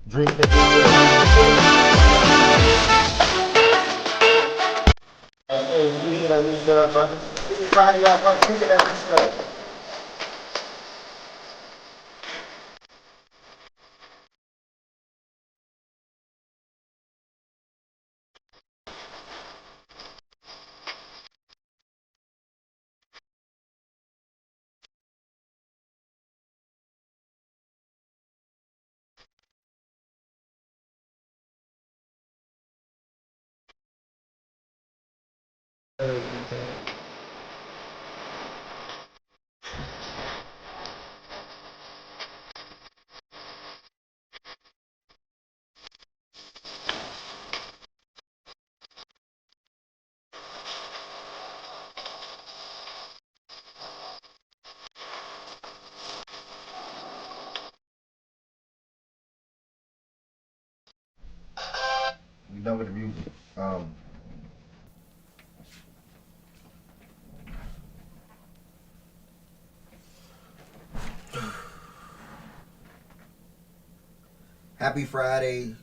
Dream picture. We done with the music. Happy Friday.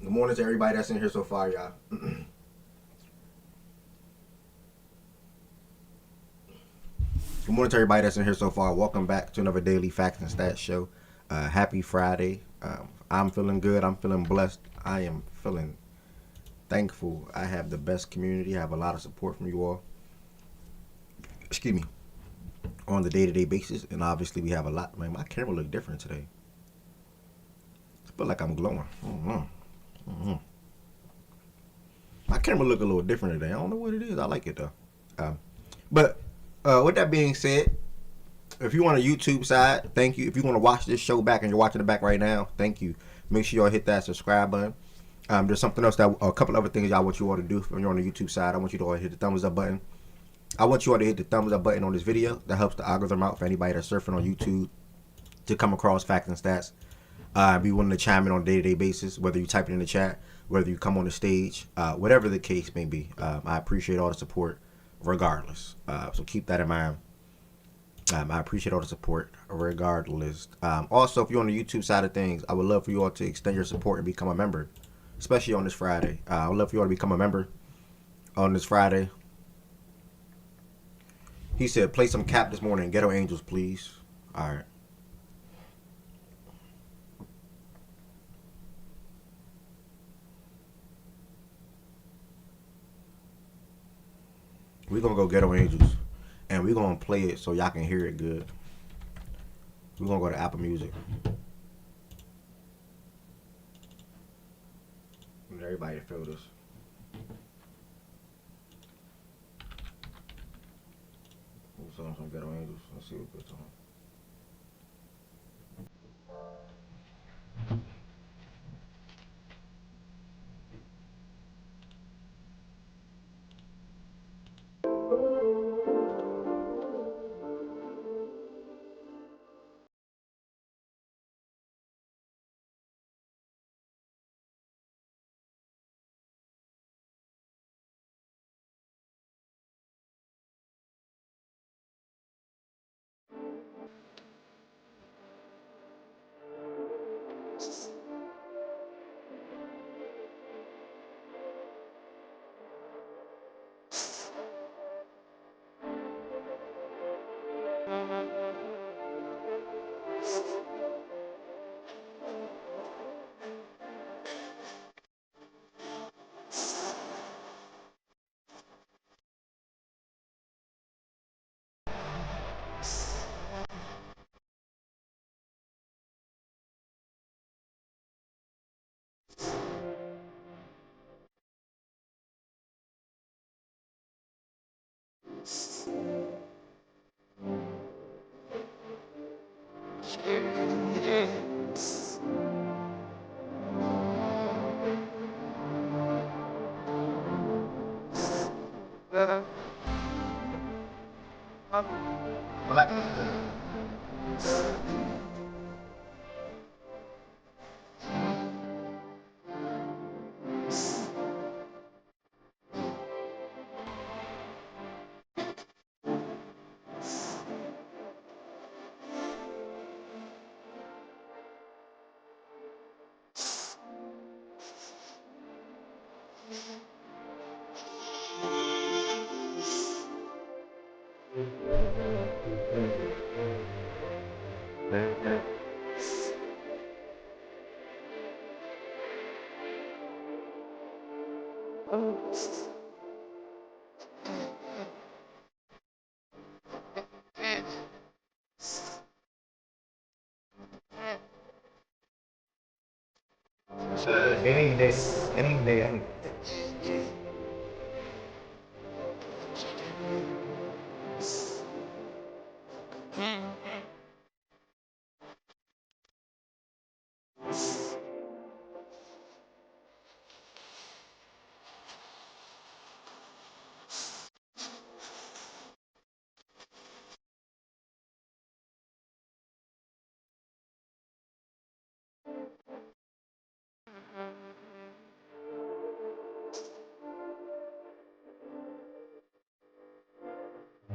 Good morning to everybody that's in here so far, y'all. Good morning to everybody that's in here so far. Welcome back to another daily facts and stats show. Happy Friday. I'm feeling good. I'm feeling blessed. I am feeling thankful. I have the best community. I have a lot of support from you all. Excuse me. On the day-to-day basis, and obviously we have a lot. Man, my camera look different today. I feel like I'm glowing. My camera look a little different today. I don't know what it is. I like it though. But with that being said, if you want a YouTube side, thank you. If you want to watch this show back and you're watching it back right now, thank you. Make sure y'all hit that subscribe button. There's something else that a couple other things I want you all to do when you're on the YouTube side. I want you to all hit the thumbs up button. I want you all to hit the thumbs up button on this video. That helps the algorithm out for anybody that's surfing on YouTube to come across facts and stats. Be willing to chime in on a day-to-day basis, whether you type it in the chat, whether you come on the stage, whatever the case may be. I appreciate all the support regardless. So keep that in mind. I appreciate all the support regardless. Also, if you're on the YouTube side of things, I would love for you all to extend your support and become a member, especially on this Friday. I would love for you all to become a member on this Friday. He said, play some Cap this morning. Ghetto Angels, please. All right. We're going to go Ghetto Angels. And we're going to play it so y'all can hear it good. We're going to go to Apple Music. And everybody feel this. What's on some Ghetto Angels? Let's see what it's on. Black. Any day, any day.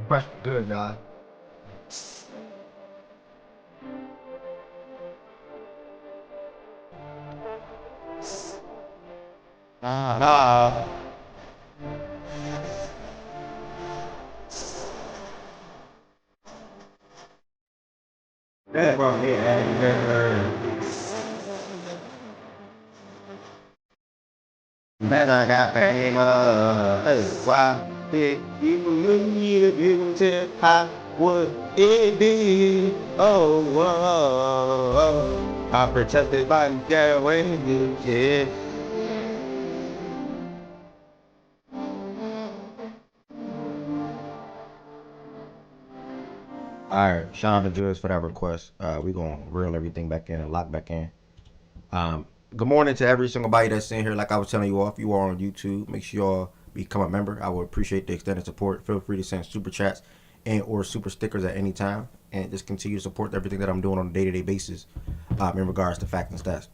Question good, God. Ah, That's from here. man, I got fame. Why did you need you to I would it be? Oh, I protected by the way, yeah. All right, shout out to Jules for that request. We gonna reel everything back in and lock back in. Um, Good morning to every single body that's in here. Like I was telling you all, if you are on YouTube, make sure y'all become a member. I would appreciate the extended support. Feel free to send super chats and or super stickers at any time, and just continue to support everything that I'm doing on a day-to-day basis in regards to facts and stats.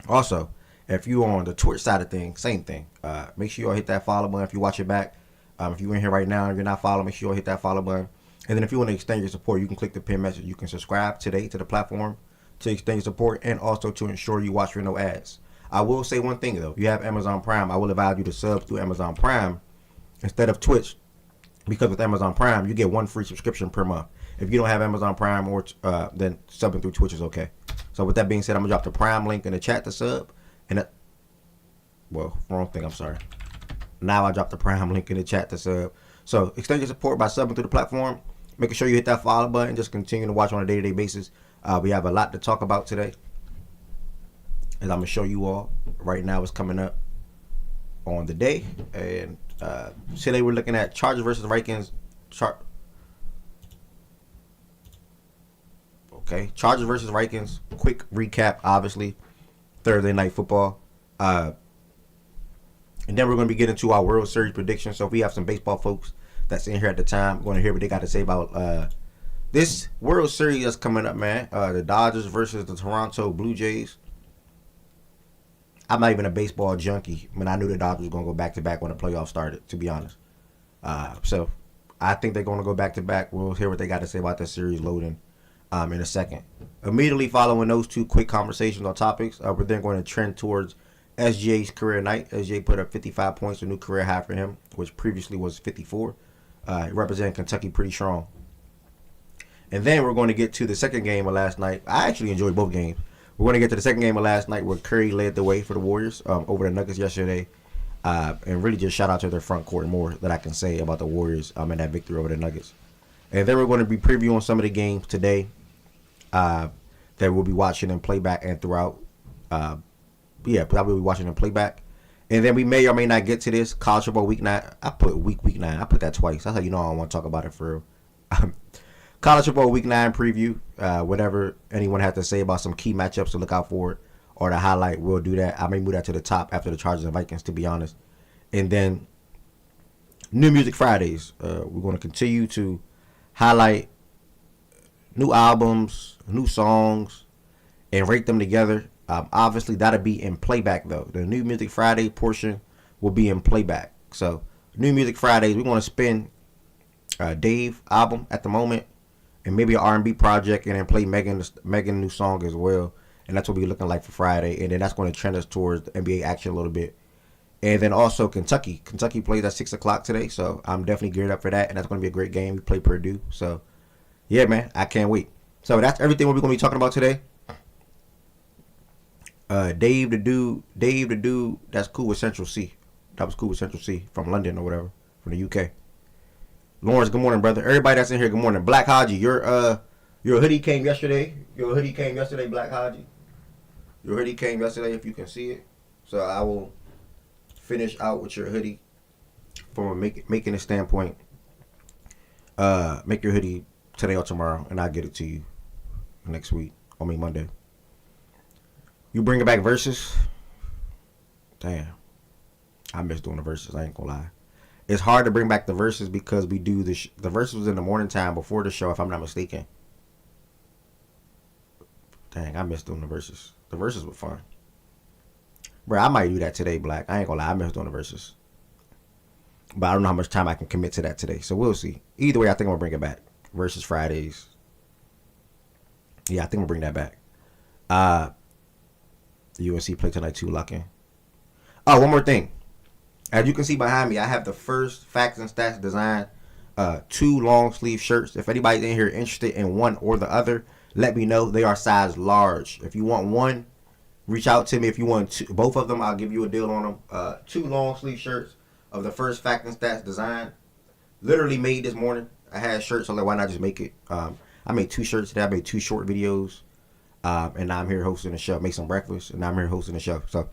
Also, if you on the Twitch side of things, same thing. Make sure y'all hit that follow button if you watch it back. If you're in here right now and you're not following, make sure y'all hit that follow button. And then if you want to extend your support, you can click the pin message. You can subscribe today to the platform to extend your support and also to ensure you watch for no ads. I will say one thing though. If you have Amazon Prime, I will advise you to sub through Amazon Prime instead of Twitch, because with Amazon Prime, you get one free subscription per month. If you don't have Amazon Prime, or then subbing through Twitch is okay. So with that being said, I'm gonna drop the Prime link in the chat to sub, and well, wrong thing. I'm sorry. Now I dropped the Prime link in the chat to sub. So extend your support by subbing through the platform. Making sure you hit that follow button. Just continue to watch on a day-to-day basis. We have a lot to talk about today, as I'm gonna show you all right now. It's coming up on the day, and today we're looking at Chargers versus Vikings. Chargers versus Vikings. Quick recap, obviously, Thursday night football. And then we're going to be getting to our World Series predictions. So if we have some baseball folks that's in here at the time, we're going to hear what they got to say about this World Series that's coming up, man. The Dodgers versus the Toronto Blue Jays. I'm not even a baseball junkie. I mean, I knew the Dodgers were going to go back-to-back when the playoffs started, to be honest. So I think they're going to go back-to-back. We'll hear what they got to say about the series loading in a second. Immediately following those two quick conversations on topics, we're then going to trend towards SGA's career night. SGA put up 55 points, a new career high for him, which previously was 54. Representing Kentucky pretty strong. And then we're going to get to the second game of last night. I actually enjoyed both games. We're going to get to the second game of last night where Curry led the way for the Warriors over the Nuggets yesterday. And really just shout out to their front court and more that I can say about the Warriors and that victory over the Nuggets. And then we're going to be previewing some of the games today that we'll be watching in playback and throughout. Probably be watching in playback. And then we may or may not get to this college football week 9. I put week 9. I put that twice. That's how you know I don't want to talk about it for real. College football week 9 preview. Whatever anyone has to say about some key matchups to look out for or the highlight, we'll do that. I may move that to the top after the Chargers and Vikings, to be honest. And then New Music Fridays. We're going to continue to highlight new albums, new songs, and rate them together. Obviously, that'll be in playback, though. The New Music Friday portion will be in playback. So, New Music Fridays, we're going to spin Dave album at the moment, and maybe an R&B project, and then play Megan new song as well. And that's what we're looking like for Friday. And then that's going to trend us towards the NBA action a little bit. And then also Kentucky. Kentucky plays at 6 o'clock today, so I'm definitely geared up for that, and that's going to be a great game. We play Purdue, so yeah, man, I can't wait. So that's everything we're going to be talking about today. Dave the dude that's cool with Central C. That was cool with Central C from London or whatever, from the UK. Lawrence, good morning, brother. Everybody that's in here, good morning. Black Haji, your hoodie came yesterday. Black Haji. Your hoodie came yesterday, if you can see it. So I will finish out with your hoodie from a making a standpoint. Make your hoodie today or tomorrow, and I'll get it to you next week. Monday. You bring it back verses. Damn, I miss doing the verses. I ain't gonna lie. It's hard to bring back the verses because we do the verses was in the morning time before the show, if I'm not mistaken. Dang, I miss doing the verses. The verses were fun. Bro, I might do that today, Black. I ain't gonna lie, I miss doing the verses. But I don't know how much time I can commit to that today. So we'll see. Either way, I think I'm gonna bring it back. Versus Fridays. Yeah, I think I'm gonna bring that back. The UNC play tonight too, lock in. Oh, one more thing. As you can see behind me, I have the first Facts and Stats design 2 long sleeve shirts. If anybody's in here interested in one or the other, let me know. They are size large. If you want one, reach out to me. If you want both of them, I'll give you a deal on them. 2 long sleeve shirts of the first Facts and Stats design. Literally made this morning. I had shirts, so like, why not just make it? I made 2 shirts today. I made 2 short videos. And now I'm here hosting the show. Make some breakfast, and now I'm here hosting the show. So,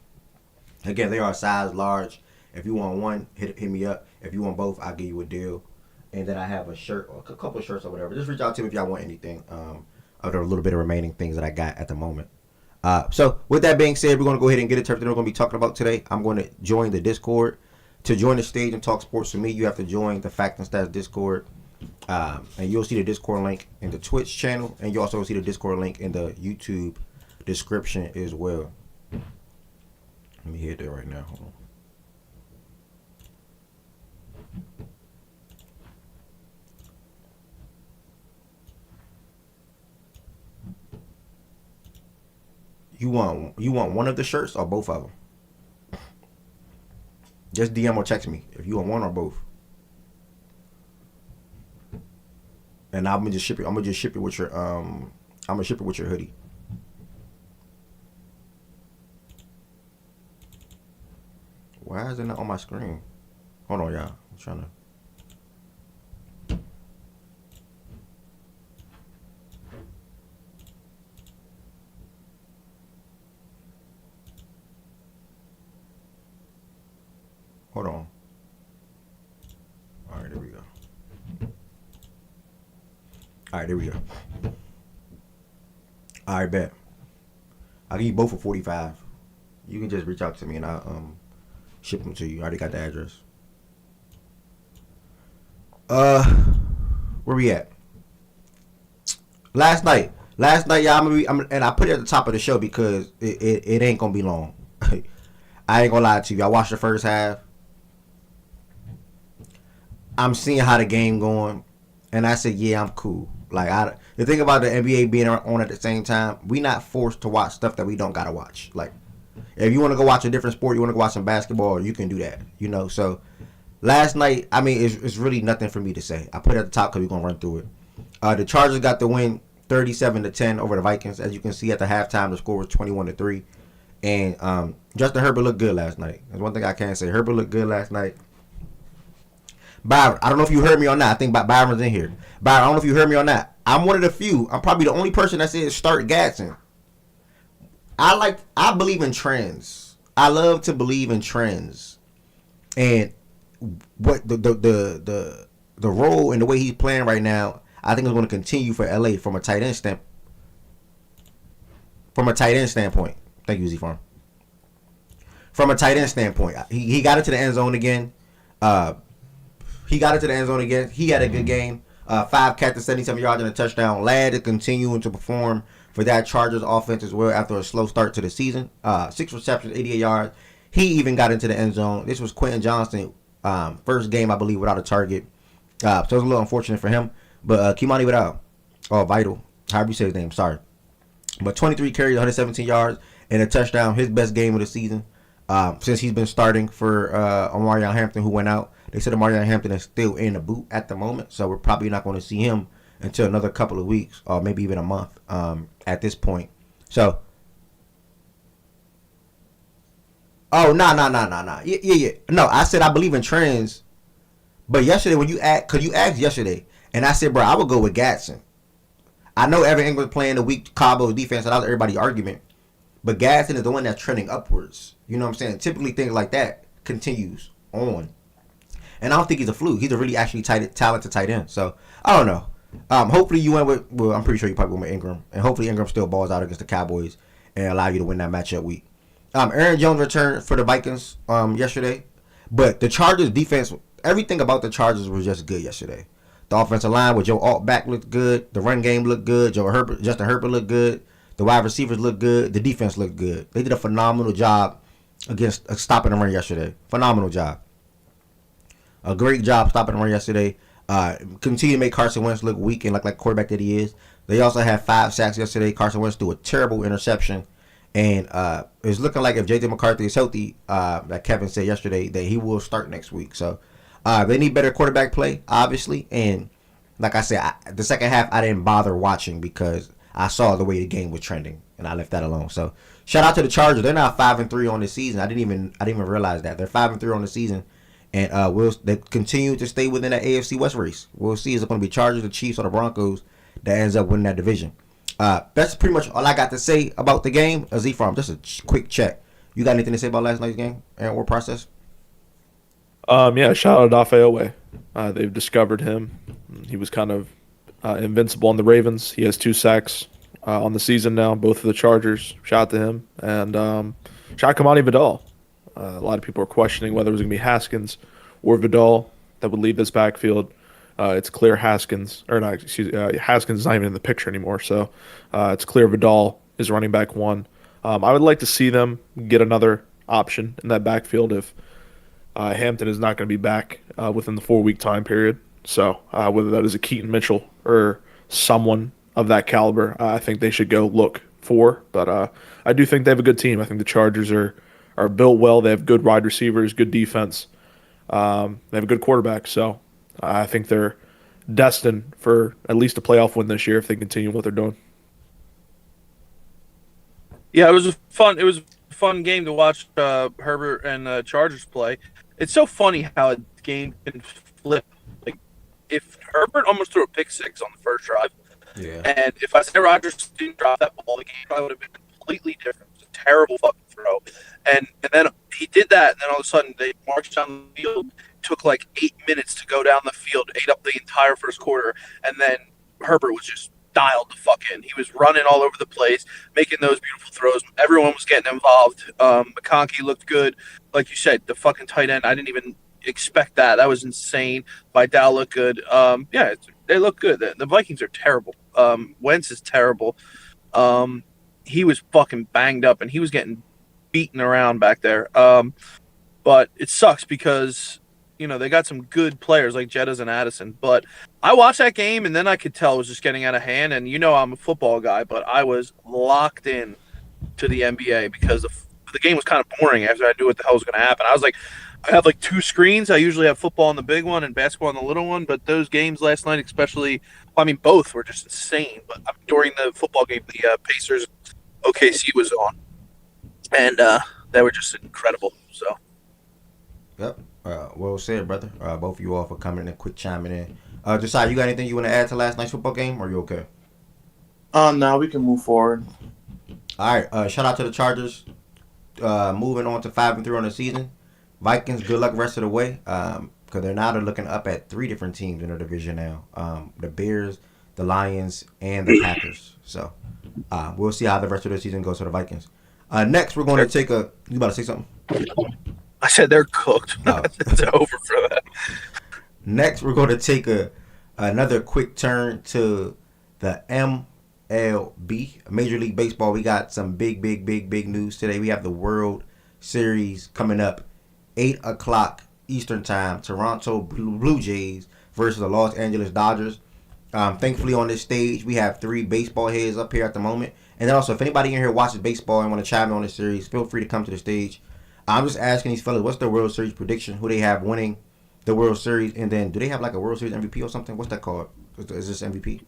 again, they are size large. If you want one, hit me up. If you want both, I'll give you a deal. And then I have a shirt, or a couple of shirts or whatever. Just reach out to me if y'all want anything. Other a little bit of remaining things that I got at the moment. So, with that being said, we're going to go ahead and get into everything we're going to be talking about today. I'm going to join the Discord. To join the stage and talk sports with me, you have to join the Fact and Stats Discord. And you'll see the Discord link in the Twitch channel, and you also see the Discord link in the YouTube description as well. Let me hit that right now. Hold on. You want one of the shirts or both of them? Just DM or text me if you want one or both. And I'm gonna just ship it with your hoodie. Why is it not on my screen? Hold on, y'all. I'm trying to. Hold on. All right, there we go. All right, there we go. All right, bet. I'll give you both for $45. You can just reach out to me and I'll ship them to you. I already got the address. Where we at? Last night, y'all. And I put it at the top of the show because it ain't gonna be long. I ain't gonna lie to you. I watched the first half. I'm seeing how the game going, and I said, yeah, I'm cool. Like, the thing about the NBA being on at the same time, we not forced to watch stuff that we don't gotta watch. Like, if you want to go watch a different sport, you want to go watch some basketball, you can do that. You know. So last night, I mean, it's really nothing for me to say. I put it at the top because we're gonna run through it. The Chargers got the win, 37-10 over the Vikings. As you can see at the halftime, the score was 21-3. And Justin Herbert looked good last night. That's one thing I can say. Herbert looked good last night. Byron, I don't know if you heard me or not. I think Byron's in here. Byron, I don't know if you heard me or not. I'm one of the few. I'm probably the only person that says start Gatson. I believe in trends. I love to believe in trends. And what the role and the way he's playing right now, I think is going to continue for LA from a tight end standpoint. Thank you, Z Farm. From a tight end standpoint, he got into the end zone again. He had a good game. 5 catches, 77 yards, and a touchdown. Ladd is continuing to perform for that Chargers offense as well after a slow start to the season. 6 receptions, 88 yards. He even got into the end zone. This was Quentin Johnston, first game, I believe, without a target. So it was a little unfortunate for him. But Kimani Vital, however you say his name, sorry. But 23 carries, 117 yards, and a touchdown. His best game of the season. Since he's been starting for Omarion Hampton, who went out. They said Omarion Hampton is still in the boot at the moment, so we're probably not going to see him until another couple of weeks or maybe even a month at this point. So, no. Yeah. No, I said I believe in trends, but yesterday when you asked, because you asked yesterday, and I said, bro, I would go with Gatson. I know Evan Ingram's playing the weak Cabo's defense, and that was everybody's argument. But Gadsden is the one that's trending upwards. You know what I'm saying? Typically, things like that continues on. And I don't think he's a fluke. He's a really actually talented tight end. So, I don't know. Hopefully, you went with, well, I'm pretty sure you probably went with Ingram. And hopefully, Ingram still balls out against the Cowboys and allow you to win that matchup week. Aaron Jones returned for the Vikings yesterday. But the Chargers defense, everything about the Chargers was just good yesterday. The offensive line with Joe Altback looked good. The run game looked good. Justin Herbert looked good. The wide receivers looked good. The defense looked good. They did a phenomenal job against stopping the run yesterday. Phenomenal job. A great job stopping the run yesterday. Continue to make Carson Wentz look weak and look like quarterback that he is. They also had 5 sacks yesterday. Carson Wentz threw a terrible interception. And it's looking like if J.J. McCarthy is healthy, like Kevin said yesterday, that he will start next week. So they need better quarterback play, obviously. And like I said, the second half I didn't bother watching because I saw the way the game was trending, and I left that alone. So shout out to the Chargers. They're now 5-3 on the season. I didn't even realize that they're 5-3 on the season, and they continue to stay within that AFC West race. We'll see is it going to be Chargers, the Chiefs, or the Broncos that ends up winning that division. That's pretty much all I got to say about the game. Z-Farm, just a quick check. You got anything to say about last night's game or process? Yeah, shout out Odafe Oweh. They've discovered him. He was kind of invincible on the Ravens. He has 2 sacks on the season now, both of the Chargers. Shout out to him. And shout out Kamani Vidal. A lot of people are questioning whether it was going to be Haskins or Vidal that would lead this backfield. It's clear Haskins, or not, Haskins is not even in the picture anymore. So it's clear Vidal is running back 1. I would like to see them get another option in that backfield if Hampton is not going to be back within the 4-week time period. So whether that is a Keaton Mitchell or someone of that caliber, I think they should go look for. But I do think they have a good team. I think the Chargers are built well. They have good wide receivers, good defense. They have a good quarterback. So I think they're destined for at least a playoff win this year if they continue what they're doing. Yeah, it was a fun game to watch Herbert and Chargers play. It's so funny how a game can flip. Like, if Herbert almost threw a pick 6 on the first drive, and if Isaiah Rodgers didn't drop that ball, the game probably would have been completely different. It was a terrible fucking throw. And then he did that, and then all of a sudden they marched down the field. It took like 8 minutes to go down the field, ate up the entire first quarter, and then Herbert was just dialed the fuck in. He was running all over the place, making those beautiful throws. Everyone was getting involved. McConkey looked good. Like you said, the fucking tight end, I didn't even expect that. That was insane. Vidal looked good. Yeah, they look good. The Vikings are terrible. Wentz is terrible. He was fucking banged up, and he was getting beaten around back there. But it sucks because they got some good players like Jettas and Addison. But I watched that game, and then I could tell it was just getting out of hand. And I'm a football guy, but I was locked in to the NBA because the game was kind of boring after I knew what the hell was going to happen. I was like, I have like 2 screens. I usually have football on the big one and basketball on the little one. But those games last night, especially, both were just insane. But during the football game, the Pacers OKC was on, and they were just incredible. So, yep. Well said, brother. Both of you all for coming in and quick chiming in. Josiah, you got anything you want to add to last night's football game, or are you okay? No, we can move forward. All right. Shout out to the Chargers. Moving on to 5-3 on the season. Vikings, good luck rest of the way. Because they're looking up at 3 different teams in the division now. The Bears, the Lions, and the Packers. So we'll see how the rest of the season goes for the Vikings. Next, we're going to take a. You about to say something? I said they're cooked. Oh. It's over for them. Next, we're going to take another quick turn to the MLB, Major League Baseball. We got some big news today. We have the World Series coming up, 8 o'clock Eastern Time. Toronto Blue Jays versus the Los Angeles Dodgers. Thankfully, on this stage, we have 3 baseball heads up here at the moment. And then also, if anybody in here watches baseball and want to chime in on this series, feel free to come to the stage. I'm just asking these fellas, what's their World Series prediction? Who they have winning the World Series, and then do they have like a World Series MVP or something? What's that called? Is this MVP?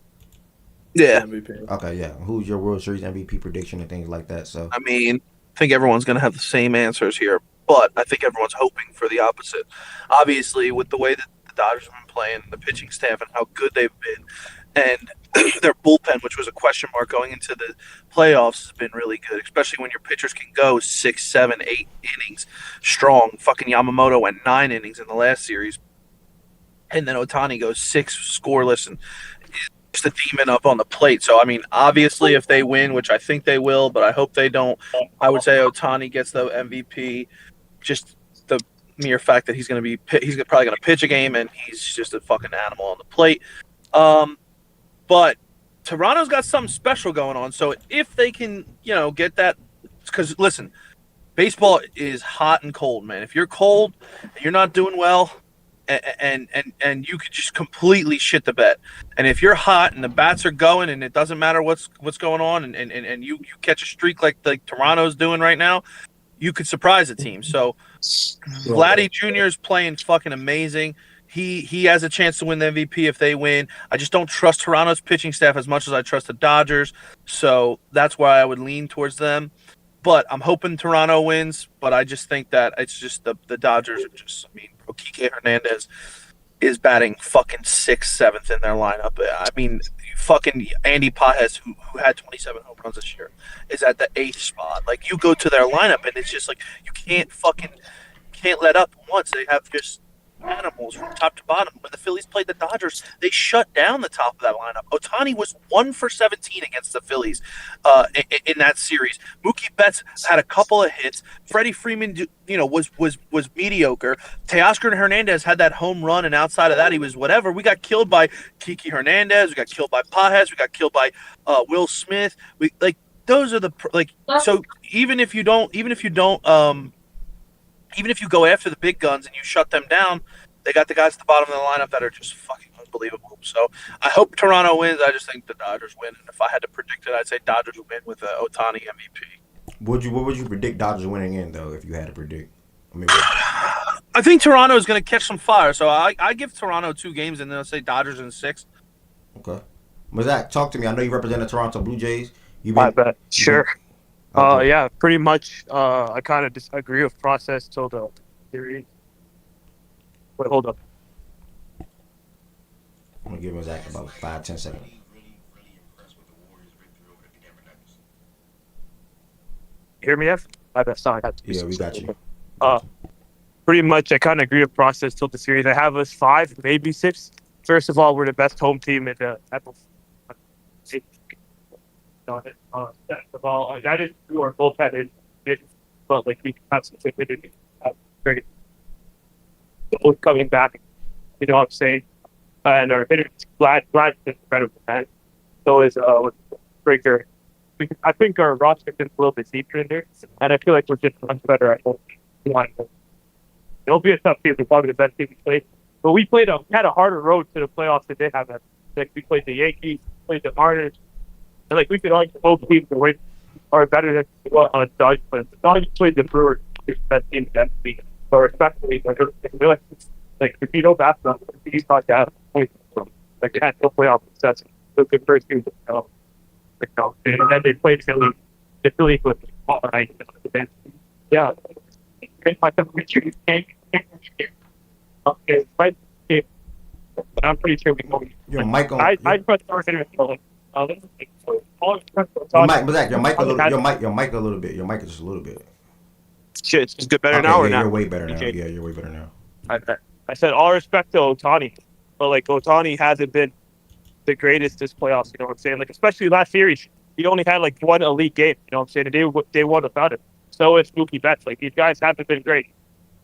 Yeah. MVP. Okay, yeah. Who's your World Series MVP prediction and things like that? So I mean, I think everyone's going to have the same answers here, but I think everyone's hoping for the opposite. Obviously, with the way that the Dodgers have been playing, the pitching staff, and how good they've been, and their bullpen, which was a question mark going into the playoffs, has been really good, especially when your pitchers can go 6, 7, 8 innings strong. Fucking Yamamoto went 9 innings in the last series, and then Otani goes 6 scoreless and is the demon up on the plate. So, I mean, obviously, if they win, which I think they will, but I hope they don't, I would say Otani gets the MVP. Just the mere fact that he's probably going to pitch a game, and he's just a fucking animal on the plate. But Toronto's got something special going on. So if they can, get that, because listen, baseball is hot and cold, man. If you're cold and you're not doing well, and you could just completely shit the bed. And if you're hot and the bats are going and it doesn't matter what's going on, and you catch a streak like Toronto's doing right now, you could surprise a team. So Vladdy Jr. is playing fucking amazing. He has a chance to win the MVP if they win. I just don't trust Toronto's pitching staff as much as I trust the Dodgers. So that's why I would lean towards them. But I'm hoping Toronto wins. But I just think that it's just the Dodgers are just, I mean, Kike Hernandez is batting fucking 6th, 7th in their lineup. I mean, fucking Andy Pajes, who had 27 home runs this year, is at the 8th spot. Like, you go to their lineup, and it's just like you can't let up once. They have just animals from top to bottom. When the Phillies played the Dodgers, they shut down the top of that lineup. Otani was 1 for 17 against the Phillies in that series. Mookie Betts had a couple of hits. Freddie Freeman, was mediocre. Teoscar Hernandez had that home run, and outside of that, he was whatever. We got killed by Kike Hernandez. We got killed by Pajes. We got killed by Will Smith. Those are so even if you go after the big guns and you shut them down, they got the guys at the bottom of the lineup that are just fucking unbelievable. So I hope Toronto wins. I just think the Dodgers win. And if I had to predict it, I'd say Dodgers will win with Otani MVP. what would you predict Dodgers winning in though if you had to predict? I mean, I think Toronto is going to catch some fire. So I give Toronto 2 games, and then I'll say Dodgers in 6. okay. Mazak, talk to me. I know you represent the Toronto Blue Jays. I bet. Sure. Okay. Yeah, pretty much. I kind of disagree with process till the series. Wait, hold up. I'm gonna give Mazak about 5-10 seconds. Hear me, F? My bad. Sorry. Yeah, we got you. Pretty much, I kind of agree with process till the series. I have us 5, maybe 6. First of all, we're the best home team in the Apple. Second of all, that is true. Our bullpen is, but like we have some stability. Great. Coming back, you know what I'm saying? And our hitters, glad is incredible, man. So is with Breaker. I think our roster is a little bit deeper in there, and I feel like we're just much better at home. It'll be a tough team. We're probably the best team we played, but we had a harder road to the playoffs than they have. Like we played the Yankees, played the Mariners, and like we could argue both teams are better than the Dodgers. But the Dodgers played the Brewers, the best team that week. So respectfully, like if you know basketball, you thought that point from like they had no playoff success. The good first team, and then they played Philly. The Philly was all right. Yeah, okay, but I'm pretty sure we won't. Your mic on. I trust our hitters. Zach, your mic a little bit. Your mic is just a little bit. Shit, it's good better Okay, now or yeah, not? you're way better now. Yeah, you're way better now. I said all respect to Otani, but like Otani hasn't been the greatest this playoffs. You know what I'm saying? Like especially last series, he only had like one elite game. You know what I'm saying? And they won without it. So is Mookie Betts. Like these guys haven't been great,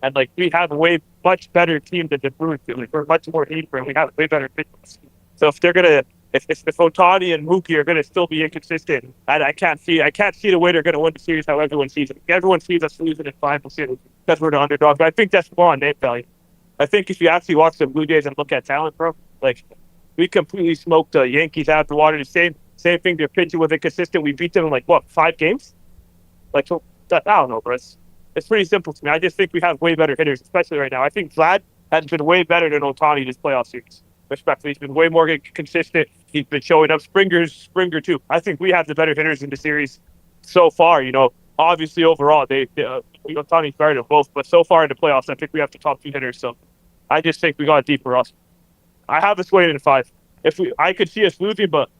and like we have a much better team than the Brewers do. Like we're much more deeper, and we have way better pitchers. So if they're gonna, if Otani and Mookie are gonna still be inconsistent, and I can't see the way they're gonna win the series how everyone sees it. Everyone sees us losing in 5 series because we're the underdog. But I think that's more on name value. I think if you actually watch the Blue Jays and look at talent, bro, like we completely smoked the Yankees out of the water. The same thing. Their pitching was inconsistent. We beat them in like what 5 games? Like so, I don't know, bro. It's pretty simple to me. I just think we have way better hitters, especially right now. I think Vlad has been way better than Otani this playoff series. Respectfully, he's been way more consistent. He's been showing up. Springer too. I think we have the better hitters in the series so far. Obviously overall Otani's better than both, but so far in the playoffs, I think we have the top 2 hitters. So I just think we got a deeper roster. I have us winning in 5. I could see us losing, but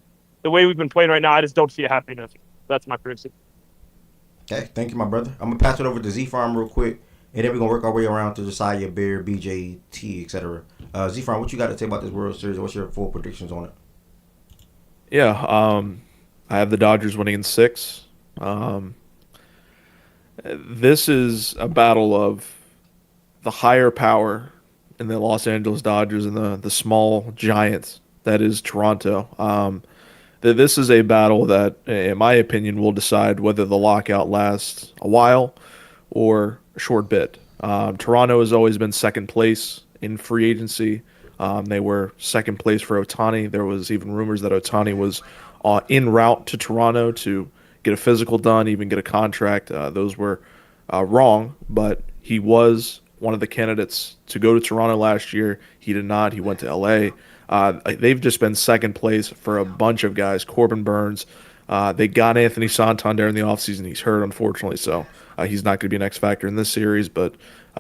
the way we've been playing right now, I just don't see it happening. That's my prediction. Okay, thank you, my brother. I'm gonna pass it over to Z Farm real quick, and then we're gonna work our way around to Josiah, Bear, BJ, T, etc. Z Farm, what you got to say about this World Series? What's your full predictions on it? Yeah, I have the Dodgers winning in 6. This is a battle of the higher power in the Los Angeles Dodgers and the small giants that is Toronto. This is a battle that, in my opinion, will decide whether the lockout lasts a while or a short bit. Toronto has always been second place in free agency. They were second place for Otani. There was even rumors that Otani was en route to Toronto to get a physical done, even get a contract. Those were wrong, but he was one of the candidates to go to Toronto last year. He did not. He went to LA. They've just been second place for a bunch of guys. Corbin Burns. They got Anthony Santander in the offseason. He's hurt, unfortunately, so he's not going to be an X factor in this series, but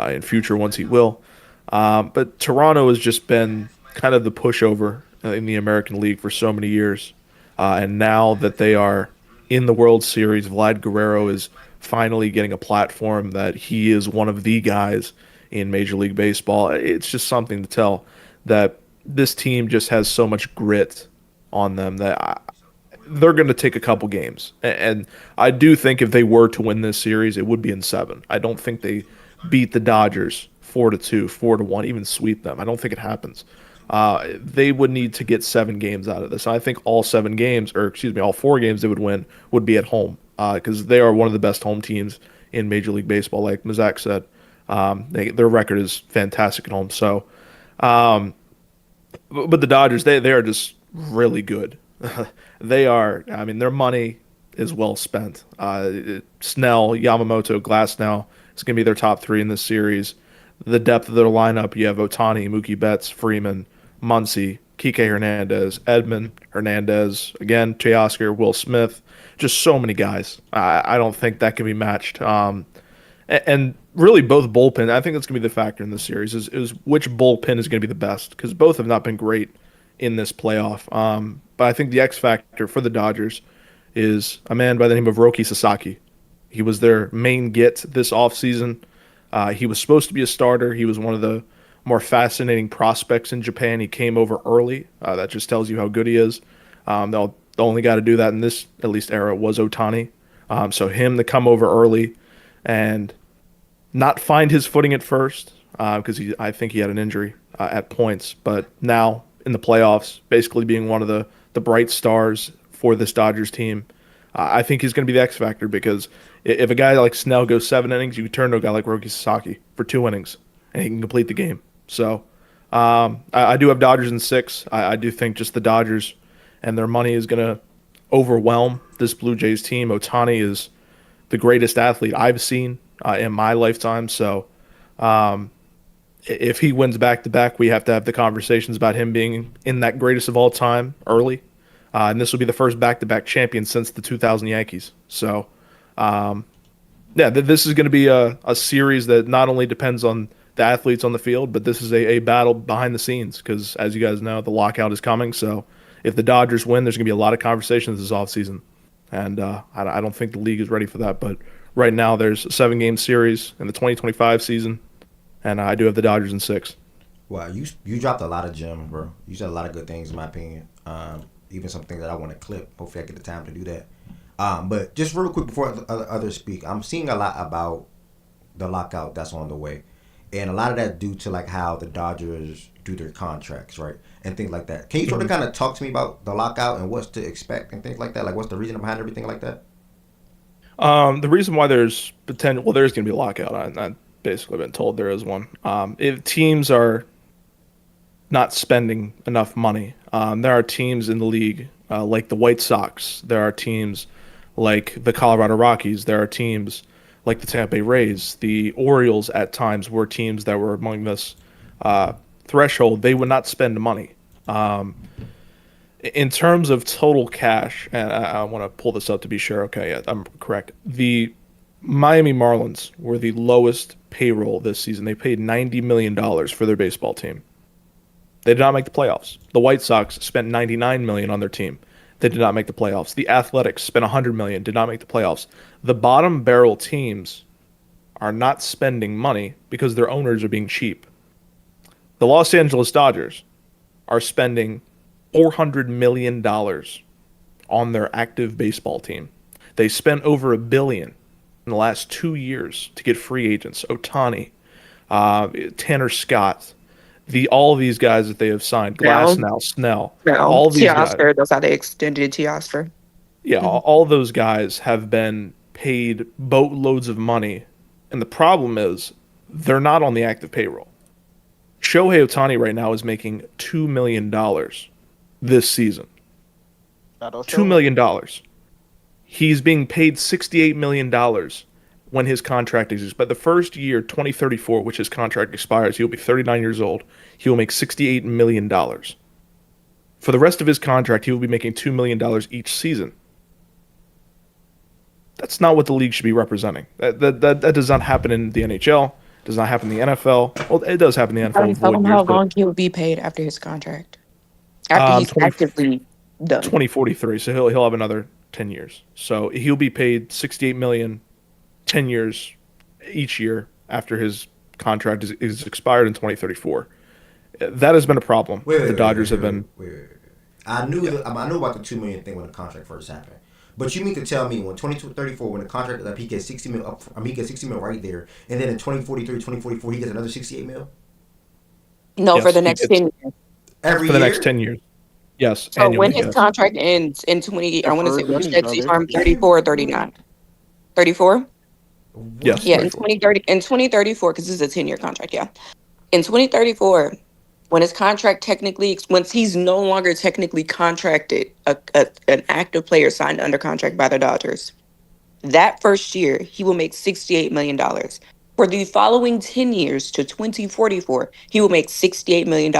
in future ones he will. But Toronto has just been kind of the pushover in the American League for so many years. And now that they are in the World Series, Vlad Guerrero is finally getting a platform that he is one of the guys in Major League Baseball. It's just something to tell that this team just has so much grit on them that they're going to take a couple games. And I do think if they were to win this series, it would be in 7. I don't think they beat the Dodgers 4-2, 4-1, even sweep them. I don't think it happens. They would need to get 7 games out of this. I think all 7 games, or excuse me, all 4 games they would win would be at home because they are one of the best home teams in Major League Baseball. Like Mazak said, their record is fantastic at home. So, but the Dodgers, they are just really good. They are. I mean, their money is well spent. Snell, Yamamoto, Glasnow is going to be their top 3 in this series. The depth of their lineup, you have Otani, Mookie Betts, Freeman, Muncy, Kike Hernandez, Edman, Hernandez, again, Teoscar, Will Smith, just so many guys. I don't think that can be matched. And really both bullpen, I think that's going to be the factor in this series, is which bullpen is going to be the best, because both have not been great in this playoff. But I think the X factor for the Dodgers is a man by the name of Roki Sasaki. He was their main get this offseason. He was supposed to be a starter. He was one of the more fascinating prospects in Japan. He came over early. That just tells you how good he is. The only guy to do that in this, at least, era was Otani. So him to come over early and not find his footing at first, because I think he had an injury at points. But now in the playoffs, basically being one of the bright stars for this Dodgers team, I think he's going to be the X factor, because if a guy like Snell goes 7 innings, you can turn to a guy like Roki Sasaki for 2 innings, and he can complete the game. So I do have Dodgers in 6. I do think just the Dodgers and their money is going to overwhelm this Blue Jays team. Otani is the greatest athlete I've seen in my lifetime. So if he wins back-to-back, we have to have the conversations about him being in that greatest of all time early. And this will be the first back-to-back champion since the 2000 Yankees. So, this is going to be a series that not only depends on the athletes on the field, but this is a battle behind the scenes, because, as you guys know, the lockout is coming. So if the Dodgers win, there's going to be a lot of conversations this offseason. And I don't think the league is ready for that. But right now there's a 7-game series in the 2025 season, and I do have the Dodgers in 6. Wow, you dropped a lot of gems, bro. You said a lot of good things, in my opinion. Even some things that I want to clip. Hopefully I get the time to do that. But just real quick before others speak, I'm seeing a lot about the lockout that's on the way. And a lot of that due to like how the Dodgers do their contracts, right? And things like that. Can you sort of kind of talk to me about the lockout and what's to expect and things like that? Like what's the reason behind everything like that? The reason why there's potential, well, there's going to be a lockout. I basically been told there is one. If teams are not spending enough money, there are teams in the league like the White Sox. There are teams like the Colorado Rockies. There are teams like the Tampa Bay Rays, the Orioles at times were teams that were among this threshold. They would not spend money. In terms of total cash, and I want to pull this up to be sure. Okay, yeah, I'm correct. The Miami Marlins were the lowest payroll this season. They paid $90 million for their baseball team. They did not make the playoffs. The White Sox spent $99 million on their team. They did not make the playoffs. The Athletics spent $100 million, did not make the playoffs. The bottom barrel teams are not spending money because their owners are being cheap. The Los Angeles Dodgers are spending $400 million on their active baseball team. They spent over $1 billion in the last 2 years to get free agents. Ohtani, Tanner Scott, all of these guys that they have signed, Glasnow, Snell, all these guys. Teoscar, that's how they extended Teoscar. Yeah, all those guys have been paid boatloads of money, and the problem is they're not on the active payroll. Shohei Ohtani right now is making $2 million this season. $2 million. He's being paid $68 million when his contract exists. But the first year, 2034, which his contract expires, he'll be 39 years old. He will make $68 million. For the rest of his contract, he will be making $2 million each season. That's not what the league should be representing. That does not happen in the NHL. Does not happen in the NFL. Well, it does happen in the NFL. Tell him how long he will be paid after his contract. After he's actively done. 2043. So he'll have another 10 years. So he'll be paid $68 million 10 years each year after his contract is expired in 2034. That has been a problem. The Dodgers have been. I knew about the $2 million thing when the contract first happened. But you mean to tell me when 2034, when the contract he gets $60 million up, he gets $60 million right there, and then in 2043, 2044, he gets another $68 million? No, yes, for the next 10 years. Every for the year? next 10 years. Yes. So annually, when his contract ends in 20, I want to say which next farm 34 or 39. 34? Yes. Yeah, 34. in 2034, because this is a 10-year contract, yeah. In 2034, when his contract once he's no longer technically contracted, an active player signed under contract by the Dodgers, that first year, he will make $68 million. For the following 10 years to 2044, he will make $68 million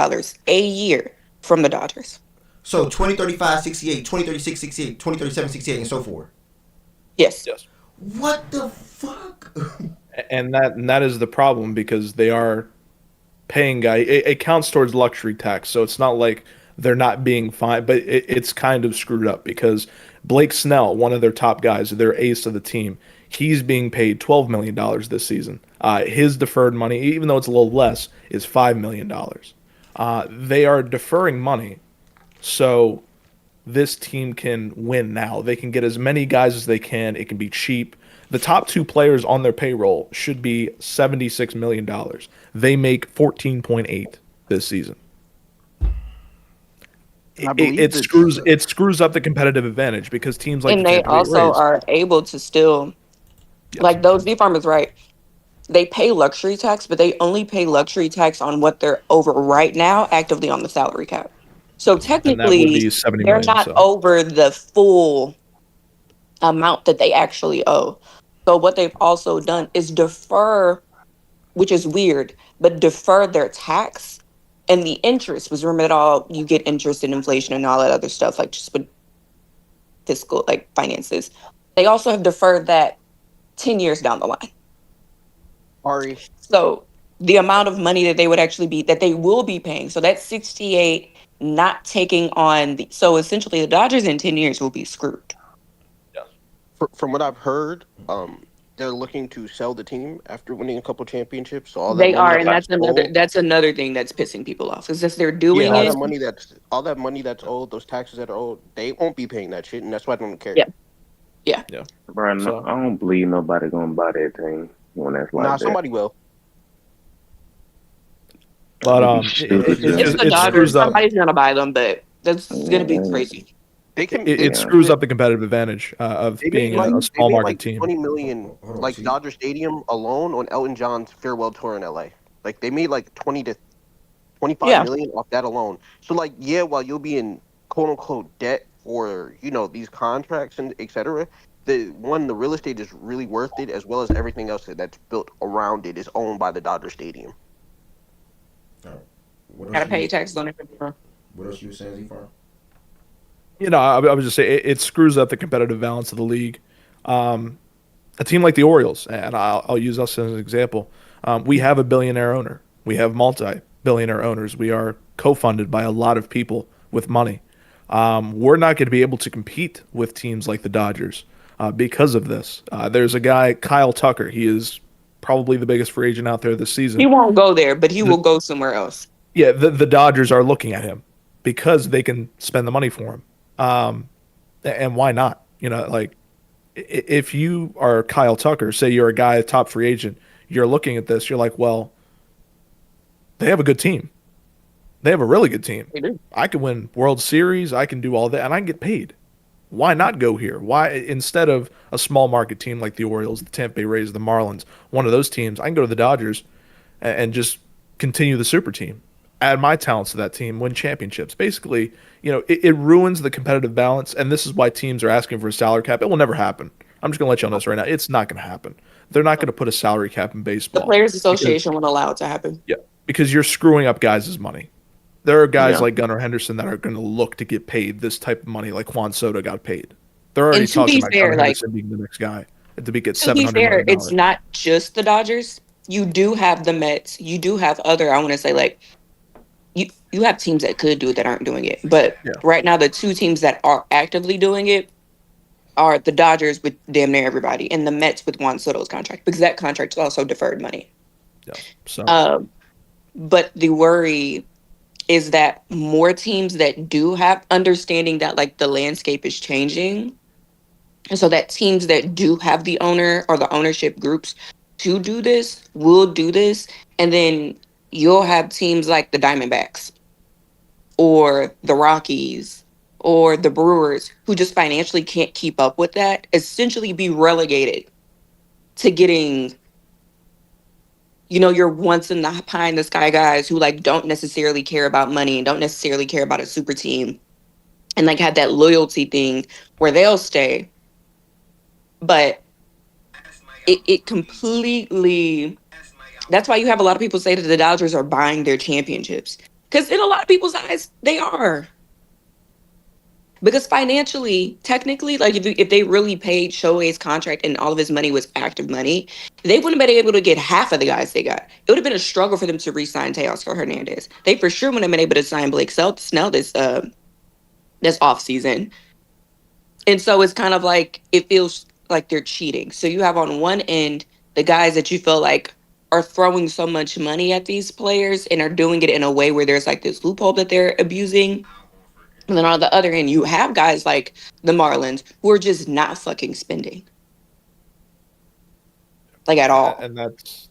a year from the Dodgers. So 2035, 68, 2036, 68, 2037, 68, and so forth. Yes. What the fuck? And that is the problem because they are paying guy. It counts towards luxury tax, so it's not like they're not being fined, but it's kind of screwed up because Blake Snell, one of their top guys, their ace of the team, he's being paid $12 million this season. His deferred money, even though it's a little less, is $5 million. They are deferring money so this team can win now. They can get as many guys as they can. It can be cheap. The top two players on their payroll should be $76 million. They make 14.8 this season. It screws up the competitive advantage because teams like and they also are able to still like those V farmers, right? They pay luxury tax, but they only pay luxury tax on what they're over right now, actively on the salary cap. So technically, they're not over the full amount that they actually owe. So what they've also done is defer, which is weird, but defer their tax and the interest. Was remember that you get interest and inflation and all that other stuff, like just with fiscal, like finances. They also have deferred that 10 years down the line. So the amount of money that they will be paying. So that's 68 not taking on so essentially the Dodgers in 10 years will be screwed. From what I've heard, they're looking to sell the team after winning a couple championships. So all they are, and that's another thing that's pissing people off. Is that they're doing all that money that's owed, those taxes that are owed, they won't be paying that shit, and that's why I don't care. Yeah. Brian, I don't believe nobody gonna buy that team when that's like that. Somebody will. But it's the Dodgers. Somebody's gonna buy them, but that's gonna be crazy. It screws up the competitive advantage of being a small market team. $20 million, Dodger Stadium alone on Elton John's farewell tour in LA. Like they made like 20 to 25 million off that alone. So while you'll be in quote unquote debt for these contracts and etc., the real estate is really worth it, as well as everything else that's built around it is owned by the Dodger Stadium. What else Gotta pay you, taxes on it. what else you were saying, Z-Farm? I would just say it screws up the competitive balance of the league. A team like the Orioles, and I'll use us as an example. We have a billionaire owner. We have multi-billionaire owners. We are co-funded by a lot of people with money. We're not going to be able to compete with teams like the Dodgers because of this. There's a guy, Kyle Tucker. He is probably the biggest free agent out there this season. He won't go there, but he will go somewhere else. Yeah, the Dodgers are looking at him because they can spend the money for him. And why not? If you are Kyle Tucker, say you're a guy, a top free agent, you're looking at this, you're like, well, they have a good team. They have a really good team. They do. I can win World Series. I can do all that, and I can get paid. Why not go here? Why, instead of a small market team like the Orioles, the Tampa Bay Rays, the Marlins, one of those teams, I can go to the Dodgers and just continue the super team, add my talents to that team, win championships. Basically, it ruins the competitive balance, and this is why teams are asking for a salary cap. It will never happen. I'm just going to let you know this right now. It's not going to happen. They're not going to put a salary cap in baseball. The Players Association won't allow it to happen. Yeah, because you're screwing up guys' money. There are guys like Gunnar Henderson that are going to look to get paid this type of money, like Juan Soto got paid. They're already talking about Gunnar Henderson being the next guy to get $700 million. To be fair, it's not just the Dodgers. You do have the Mets. You do have other, I want to say, like, you have teams that could do it that aren't doing it. But right now, the two teams that are actively doing it are the Dodgers with damn near everybody and the Mets with Juan Soto's contract, because that contract is also deferred money. Yeah. So. But the worry is that more teams that do have understanding that, like, the landscape is changing, and so that teams that do have the owner or the ownership groups to do this will do this, and then you'll have teams like the Diamondbacks or the Rockies or the Brewers who just financially can't keep up with that, essentially be relegated to getting, your once in the pie in the sky guys who, like, don't necessarily care about money and don't necessarily care about a super team, and, like, have that loyalty thing where they'll stay. But it completely, that's why you have a lot of people say that the Dodgers are buying their championships, because in a lot of people's eyes they are. Because financially, technically, like, if they really paid Shohei's contract and all of his money was active money, they wouldn't have been able to get half of the guys they got. It would have been a struggle for them to re-sign Teoscar Hernandez. They for sure wouldn't have been able to sign Blake Snell this offseason. And so it's kind of like, it feels like they're cheating. So you have on one end the guys that you feel like are throwing so much money at these players and are doing it in a way where there's, like, this loophole that they're abusing. And then on the other end, you have guys like the Marlins who are just not fucking spending, like, at all. And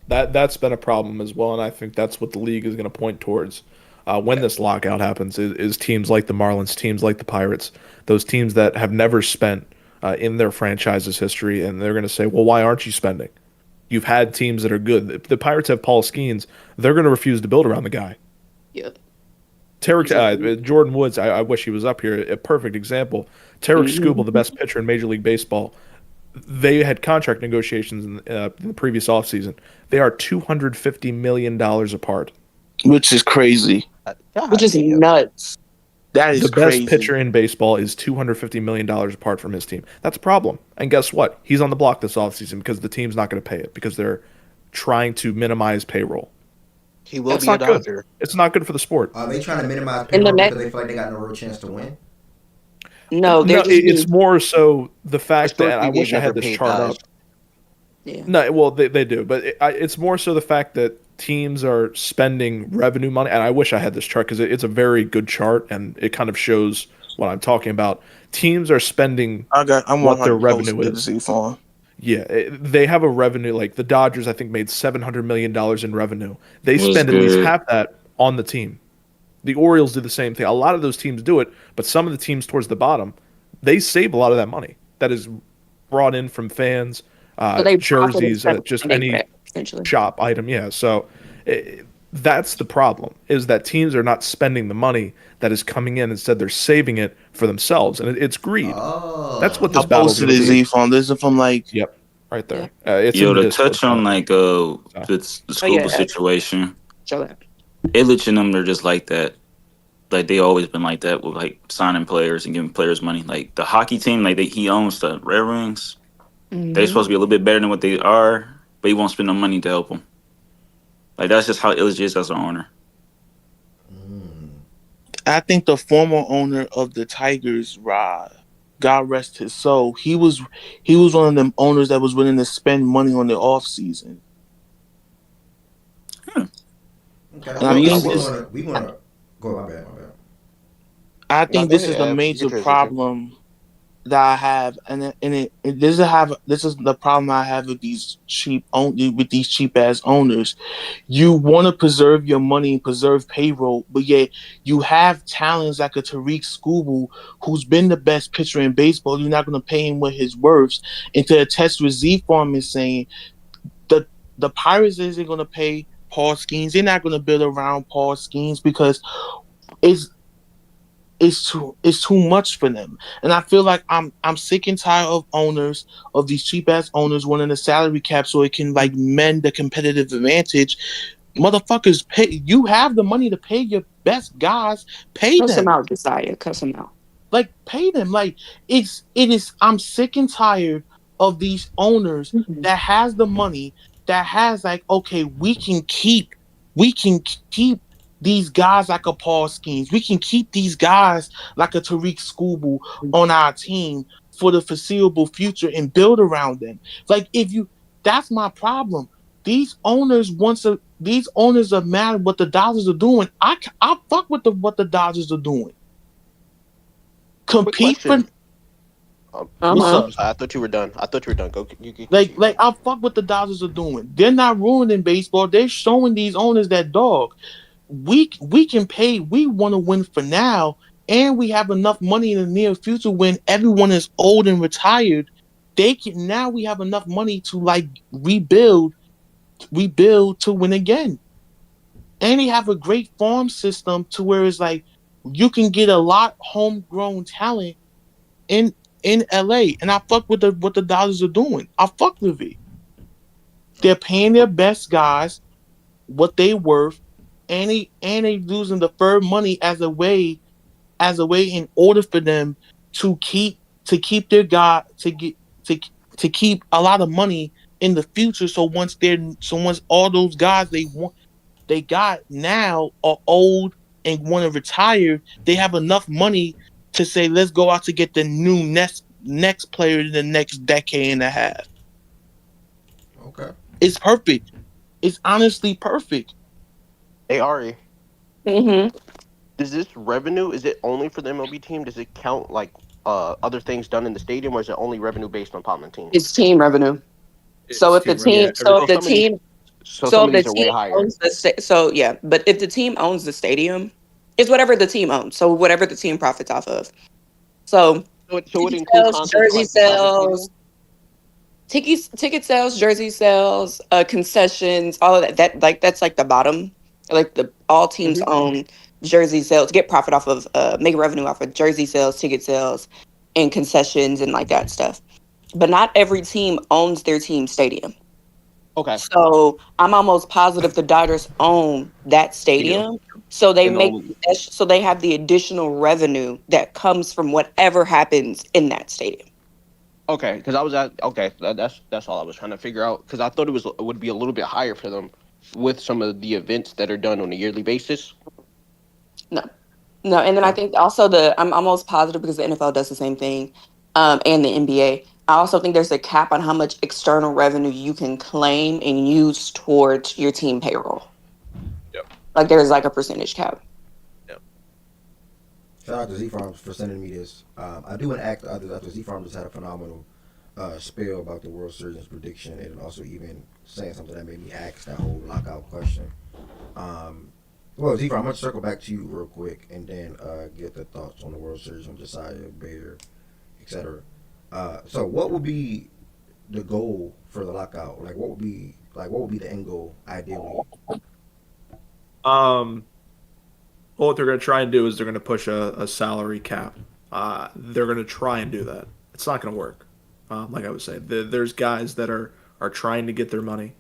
that's been a problem as well. And I think that's what the league is going to point towards when this lockout happens is teams like the Marlins, teams like the Pirates, those teams that have never spent in their franchise's history. And they're going to say, well, why aren't you spending? You've had teams that are good. If the Pirates have Paul Skeens, they're going to refuse to build around the guy. Yep. Jordan Woods, I wish he was up here. A perfect example. Tarek Skubal, the best pitcher in Major League Baseball. They had contract negotiations in the previous offseason. They are $250 million apart. Which is crazy. Which is nuts. That is the crazy. best pitcher in baseball is $250 million apart from his team. That's a problem. And guess what? He's on the block this offseason because the team's not going to pay it because they're trying to minimize payroll. He will That's be a not good. Dodger. It's not good for the sport. Are they trying to minimize In the payroll Met- because they feel like they got no real chance to win? No, it's more so the fact that I Historically, wish I they've had never this paid chart guys. up. Yeah. No, well, they do, but it's more so the fact that teams are spending revenue money, and I wish I had this chart because it's a very good chart, and it kind of shows what I'm talking about. Teams are spending I'm what their 100% revenue posted is. to Z-Farm. Yeah, they have a revenue, like the Dodgers, I think, made $700 million in revenue. They That's spend at least good. half that on the team. The Orioles do the same thing. A lot of those teams do it, but some of the teams towards the bottom, they save a lot of that money that is brought in from fans, So they jerseys, profited just from any it, essentially. shop item. Yeah, so That's the problem, is that teams are not spending the money that is coming in. Instead, they're saving it for themselves, and it's greed. That's what Oh, this I battle is posted going it, to be. Z phone. This is from like Yep, right Yeah. there. It's Yo, in the to Discord touch on chat. like So, the Oh scuba yeah, situation, show that. Illich and them, they're just like that. Like they always been like that with like signing players and giving players money. Like the hockey team, like he owns the Red Wings. They're Hmm. supposed to be a little bit better than what they are, but he won't spend no money to help them. Like that's just how Illich is as an owner. I think the former owner of the Tigers, God rest his soul, he was one of them owners that was willing to spend money on the off season. okay. And I I mean, think it's We wanna go. My bad. My bad. I No, think go this ahead, is the Ev. Your major transition. problem that I have, and this is the problem I have with these cheap ass owners. You want to preserve your money and preserve payroll, but yet you have talents like a Tariq Skubal, who's been the best pitcher in baseball. You're not going to pay him what his worth. And to attest with Z Farm is saying the the Pirates isn't going to pay Paul Skeens. They're not going to build around Paul Skeens because it's it's too much for them. And I feel like I'm sick and tired of owners of these cheap ass owners wanting a salary cap so it can like mend the competitive advantage. Motherfuckers, pay. You have the money to pay your best guys. Pay Cuss him them. out, Josiah. Cuss him out. Like pay them. Like it is. I'm sick and tired of these owners Mhm. that has the money that has like okay, we can keep these guys like a Paul Skeens. We can keep these guys like a Tariq Skubal on our team for the foreseeable future and build around them. Like if you, that's my problem. These owners are mad what the Dodgers are doing. I fuck with what the Dodgers are doing. Quick Compete for question. Uh what's huh. up? I thought you were done. I thought you were done. Go. You can Like, continue. like I fuck what the Dodgers are doing. They're not ruining baseball. They're showing these owners that dog. We can pay. We want to win for now, and we have enough money in the near future when everyone is old and retired. They can now. We have enough money to like rebuild to win again, and they have a great farm system to where it's like you can get a lot homegrown talent in LA. And I fuck with what the Dodgers are doing. I fuck with it. They're paying their best guys what they worth, and they losing the third money as a way in order for them to keep their guy to to keep a lot of money in the future. So once all those guys they got now are old and want to retire, they have enough money to say let's go out to get the new next player in the next decade and a half. Okay. It's perfect. It's honestly perfect. Hey Ari, Mm-hmm. does this revenue is it only for the MLB team? Does it count like other things done in the stadium, or is it only revenue based on Tottenham team? It's team revenue. So It's if the team revenue. team, Yeah, so everything. if So the some of these, team, so so some if of the these are way team higher. owns so yeah, but if the team owns the stadium, it's whatever the team owns. So whatever the team profits off of. So So it ticket include sales, concerts for jersey like the Dodger sales, Stadium. ticket sales, jersey sales, concessions, all of that. That's like the bottom. Like the all teams Hmm. own jersey sales, get profit off of make revenue off of jersey sales, ticket sales, and concessions and like that stuff. But not every team owns their team stadium. Okay. So I'm almost positive the Dodgers own that They do. stadium. So they And make all, so they have the additional revenue that comes from whatever happens in that stadium. okay, because I was at okay. That's all I was trying to figure out. Because I thought it would be a little bit higher for them with some of the events that are done on a yearly basis. No. No, and then I No. think also I'm almost positive because the NFL does the same thing, and the NBA. I also think there's a cap on how much external revenue you can claim and use towards your team payroll. Yep. Like there's like a percentage cap. Yep. Shout out to Z Farms for sending me this. I do want to ask the others after Z Farms just had a phenomenal spiel about the World Series prediction and also even saying something that made me ask that whole lockout question. Um, well, Z Farm, I'm going to circle back to you real quick and then get the thoughts on the World Series from Josiah, Bader, etc. So, what would be the goal for the lockout? Like, what would be the end goal ideally? Well, what they're going to try and do is they're going to push a salary cap. They're going to try and do that. It's not going to work. Like I was saying, there's guys that are trying to get their money.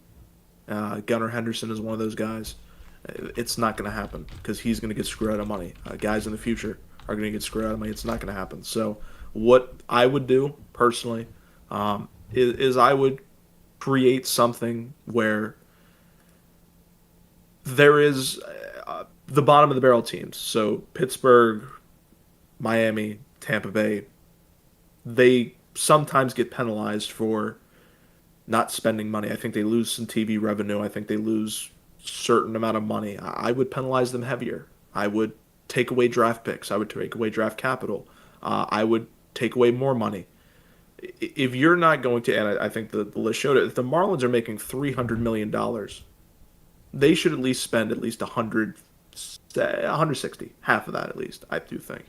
Gunnar Henderson is one of those guys. It's not going to happen because he's going to get screwed out of money. Guys in the future are going to get screwed out of money. It's not going to happen. So, what I would do personally is I would create something where there is the bottom of the barrel teams. So Pittsburgh, Miami, Tampa Bay, they sometimes get penalized for not spending money. I think they lose some TV revenue. I think they lose certain amount of money. I would penalize them heavier. I would take away draft picks. I would take away draft capital. I would take away more money. If you're not going to, and I think the list showed it, if the Marlins are making $300 million, they should at least spend at least 160, half of that at least, I do think,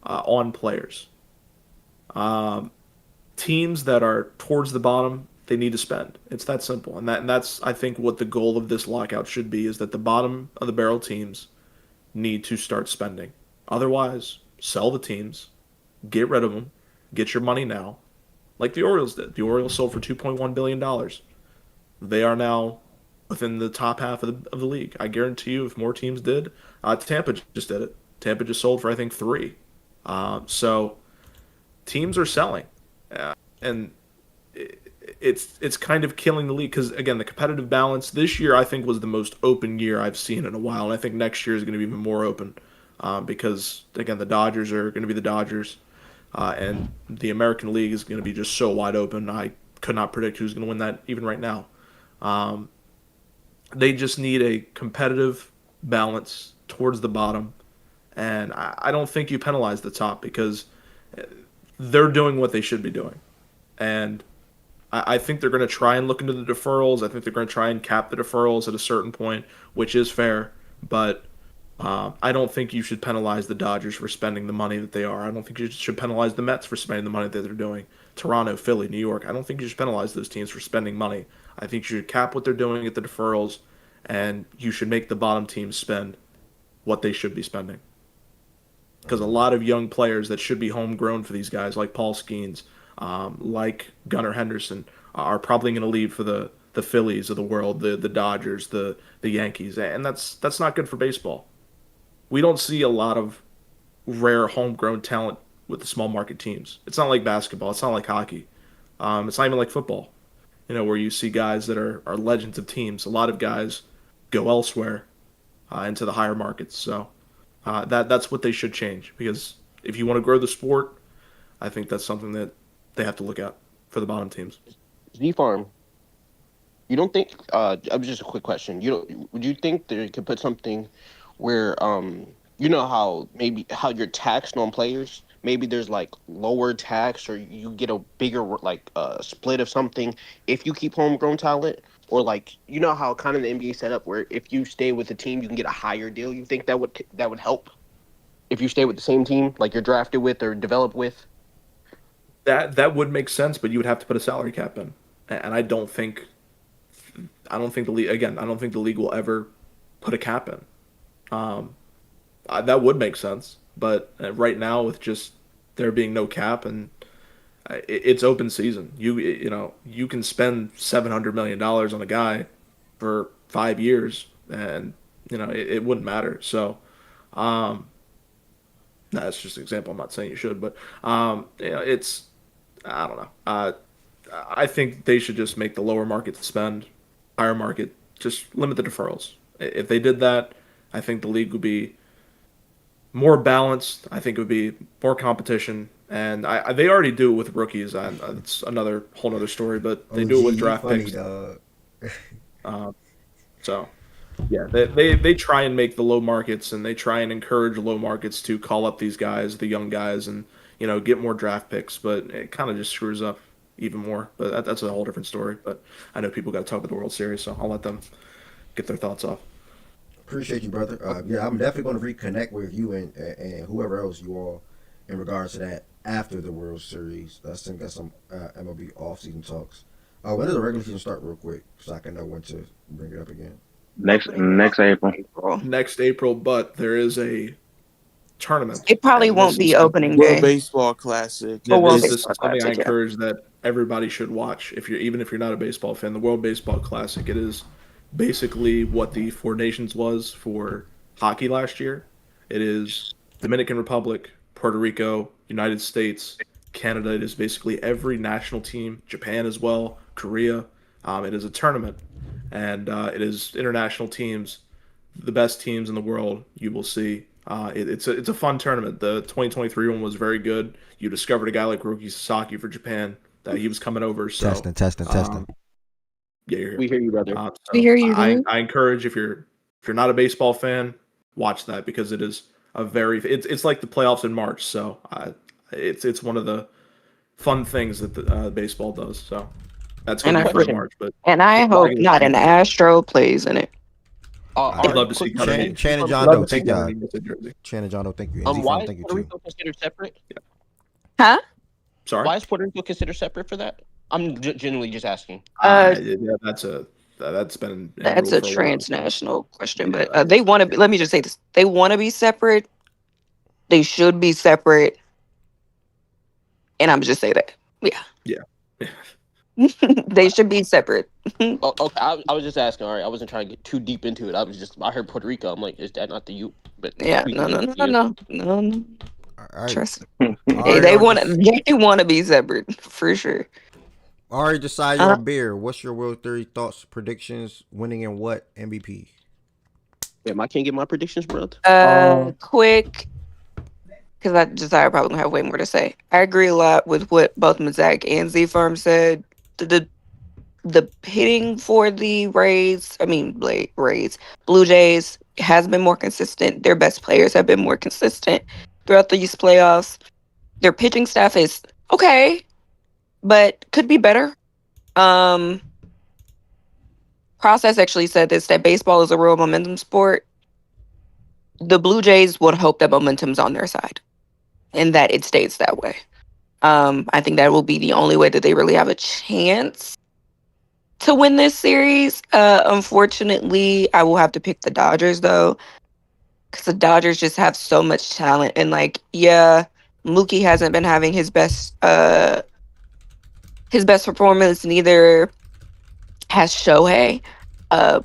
on players. Teams that are towards the bottom, they need to spend. It's that simple, and that's I think what the goal of this lockout should be is that the bottom of the barrel teams need to start spending. Otherwise, sell the teams, get rid of them, get your money now, like the Orioles did. The Orioles sold for $2.1 billion. They are now within the top half of the league. I guarantee you, if more teams did, Tampa just did it. Tampa just sold for I think 3. So teams are selling, and it's kind of killing the league because again, the competitive balance this year I think was the most open year I've seen in a while, and I think next year is going to be even more open because again, the Dodgers are going to be the Dodgers, and the American League is going to be just so wide open. I could not predict who's going to win that even right now. They just need a competitive balance towards the bottom, and I don't think you penalize the top because they're doing what they should be doing, and I think they're going to try and look into the deferrals. I think they're going to try and cap the deferrals at a certain point, which is fair, but I don't think you should penalize the Dodgers for spending the money that they are. I don't think you should penalize the Mets for spending the money that they're doing. Toronto, Philly, New York. I don't think you should penalize those teams for spending money. I think you should cap what they're doing at the deferrals, and you should make the bottom teams spend what they should be spending. Because a lot of young players that should be homegrown for these guys, like Paul Skeens, like Gunnar Henderson, are probably going to leave for the Phillies of the world, the Dodgers, the Yankees, and that's not good for baseball. We don't see a lot of rare homegrown talent with the small market teams. It's not like basketball. It's not like hockey. It's not even like football. Where you see guys that are legends of teams. A lot of guys go elsewhere into the higher markets. So that's what they should change because if you want to grow the sport, I think that's something that they have to look at for the bottom teams. Z Farm, you don't think? Just a quick question. Would you think they could put something where how you're taxed on players? Maybe there's like lower tax, or you get a bigger like split of something if you keep homegrown talent, or like how kind of the NBA set up where if you stay with the team you can get a higher deal. You think that would help if you stay with the same team like you're drafted with or developed with? That would make sense, but you would have to put a salary cap in, and I don't think the league again. I don't think the league will ever put a cap in. That would make sense, but right now with just there being no cap and it's open season, you can spend $700 million on a guy for 5 years, and it wouldn't matter. So, that's just an example. I'm not saying you should, but it's I don't know. I think they should just make the lower market spend, higher market just limit the deferrals. If they did that, I think the league would be more balanced. I think it would be more competition, and they already do it with rookies. And it's another whole other story, but they do it with draft funny, picks. Dog. So yeah, they try and make the low markets, and they try and encourage low markets to call up these guys, the young guys, and get more draft picks. But it kind of just screws up even more. But that's a whole different story. But I know people got to talk about the World Series, so I'll let them get their thoughts off. Appreciate you, brother. Yeah, I'm definitely going to reconnect with you and whoever else you all in regards to that after the World Series. I think that's some MLB off-season talks. When does the regular season start, real quick, so I can know when to bring it up again? Next April. next April, but there is a tournament. It probably and won't this be is opening something- World day. Baseball Classic. Or World This Baseball is something I Classic, yeah. encourage that everybody should watch. Even if you're not a baseball fan, the World Baseball Classic, it is basically what the Four Nations was for hockey last year. It is Dominican Republic, Puerto Rico, United States, Canada. It is basically every national team, Japan as well, Korea. It is a tournament, and it is international teams, the best teams in the world. You will see. It's a fun tournament. The 2023 one was very good. You discovered a guy like Roki Sasaki for Japan that he was coming over. So Testing. yeah, you're here. We hear you, brother. We hear you, I, dude. I encourage if you're not a baseball fan, watch that because it is it's like the playoffs in March. So it's one of the fun things that the baseball does. So that's going And to I be fun in Question. March. But And I well, hope not an Astro plays in it. I'd love to see quick Connor. question. Shannon John Love Doe, to see thank Connor y'all. Newman in jersey. Shannon John Doe, thank you. And Z Why Farm, is thank you Puerto too. Rico considered separate? Huh? Sorry. Why is Puerto Rico considered separate for that? I'm genuinely just asking. Yeah, that's been in That's rule a for a while. transnational question, Yeah. but they want to be. Let me just say this: they want to be separate. They should be separate, and I'm just say that. Yeah, they should be separate. Oh, okay, I was just asking. All right, I wasn't trying to get too deep into it. I heard Puerto Rico. I'm like, is that not the U? But Yeah, we no, can no, get no, to you. no, no, no. All right. Trust me. Ari They already want dec- they want to be separate for sure. Ari decide your beer. What's your World Series thoughts, predictions, winning and what MVP? Damn, I can't get my predictions, bro. Quick, because I probably gonna have way more to say. I agree a lot with what both Mazak and Z Farm said. The hitting for the Rays, Blue Jays has been more consistent. Their best players have been more consistent throughout these playoffs. Their pitching staff is okay, but could be better. Process actually said this, that baseball is a real momentum sport. The Blue Jays would hope that momentum's on their side and that it stays that way. I think that will be the only way that they really have a chance to win this series. Unfortunately, I will have to pick the Dodgers though, because the Dodgers just have so much talent. And Mookie hasn't been having his best performance. Neither has Shohei. But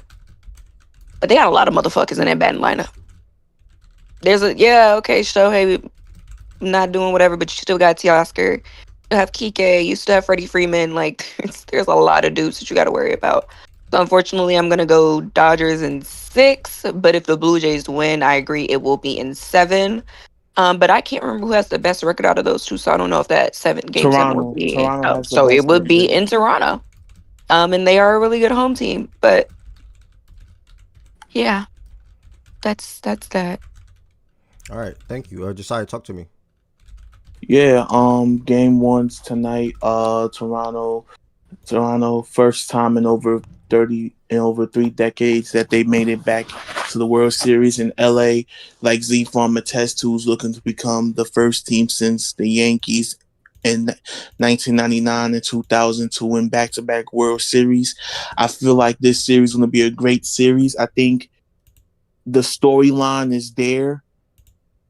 they got a lot of motherfuckers in that batting lineup. Shohei not doing whatever, but you still got Teoscar. You have Kike. You still have Freddie Freeman. There's a lot of dudes that you got to worry about. So unfortunately, I'm gonna go Dodgers in 6. But if the Blue Jays win, I agree it will be in 7. But I can't remember who has the best record out of those two, so I don't know if that game 7 would be. Toronto has the So it best would be record. in Toronto. And they are a really good home team. But yeah, that's that. All right, thank you. Josiah, talk to me. Yeah, game 1's tonight. Toronto, first time in over 3 decades that they made it back to the World Series in LA. Like Z Farm attests to, is looking to become the first team since the Yankees in 1999 and 2000 to win back-to-back World Series. I feel like this series is going to be a great series. I think the storyline is there.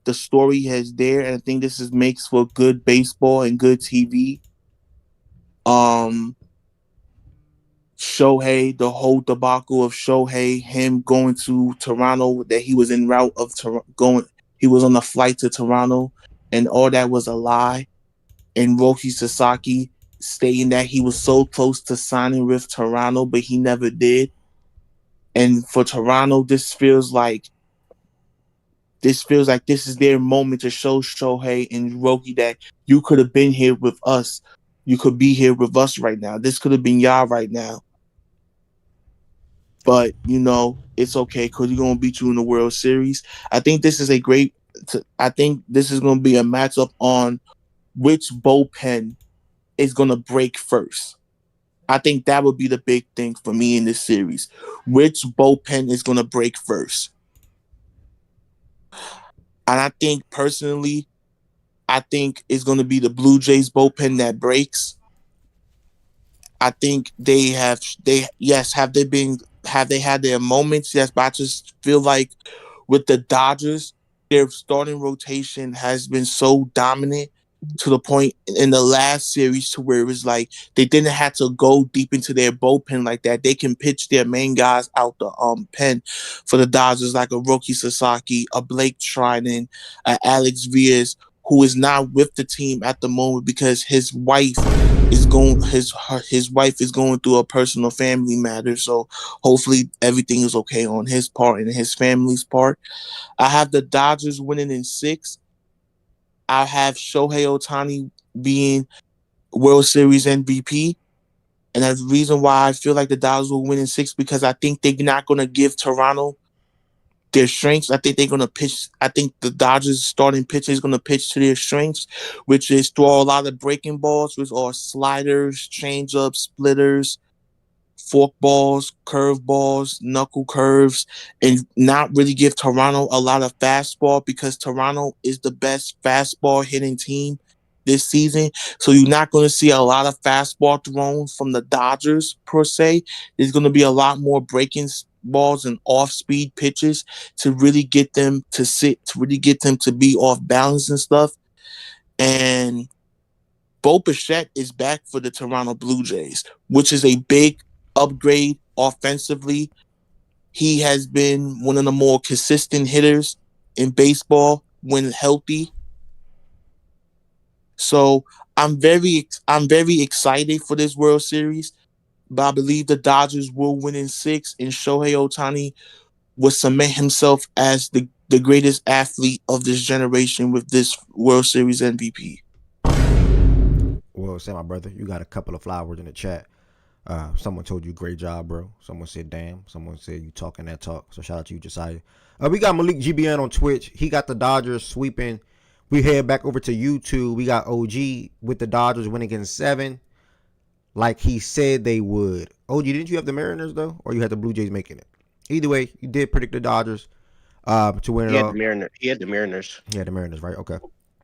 The story is there, and I think this makes for good baseball and good TV. Shohei, the whole debacle of Shohei, him going to Toronto, that he was en route of he was on a flight to Toronto, and all that was a lie. And Roki Sasaki stating that he was so close to signing with Toronto, but he never did. And for Toronto, this feels like this is their moment to show Shohei and Roki that you could have been here with us. You could be here with us right now. This could have been y'all right now. But, it's okay because we're going to beat you in the World Series. I think this is going to be a matchup on which bullpen is going to break first. I think that would be the big thing for me in this series. Which bullpen is going to break first? And I think personally, it's going to be the Blue Jays bullpen that breaks. I think have they been have they had their moments? Yes, but I just feel like with the Dodgers, their starting rotation has been so dominant to the point in the last series to where it was like they didn't have to go deep into their bullpen like that. They can pitch their main guys out the pen for the Dodgers, like a Roki Sasaki, a Blake Trinan, a Alex Vias, who is not with the team at the moment because his wife is going through a personal family matter. So hopefully everything is okay on his part and his family's part. I have the Dodgers winning in 6. I have Shohei Ohtani being World Series MVP. And that's the reason why I feel like the Dodgers will win in 6 because I think they're not going to give Toronto their strengths. I think they're going to pitch. I think the Dodgers starting pitcher is going to pitch to their strengths, which is throw a lot of breaking balls, which are sliders, changeups, splitters, fork balls, curve balls, knuckle curves, and not really give Toronto a lot of fastball because Toronto is the best fastball hitting team this season. So you're not going to see a lot of fastball thrown from the Dodgers per se. There's going to be a lot more breaking balls and off-speed pitches to really get them to sit, to really get them to be off balance and stuff. And Bo Bichette is back for the Toronto Blue Jays, which is a big upgrade offensively. He has been one of the more consistent hitters in baseball when healthy. So I'm very excited for this World Series, but I believe the Dodgers will win in 6, and Shohei Ohtani will cement himself as the greatest athlete of this generation with this World Series MVP. Well, say my brother, you got a couple of flowers in the chat. Someone told you great job, bro. Someone said damn. Someone said you talking that talk. So shout out to you, Josiah. We got Malik GBN on Twitch. He got the Dodgers sweeping. We head back over to YouTube. We got OG with the Dodgers winning in 7, like he said they would. OG, didn't you have the Mariners though, or you had the Blue Jays making it? Either way, you did predict the Dodgers to win it all. He had the Mariners. He had the Mariners, right? Okay.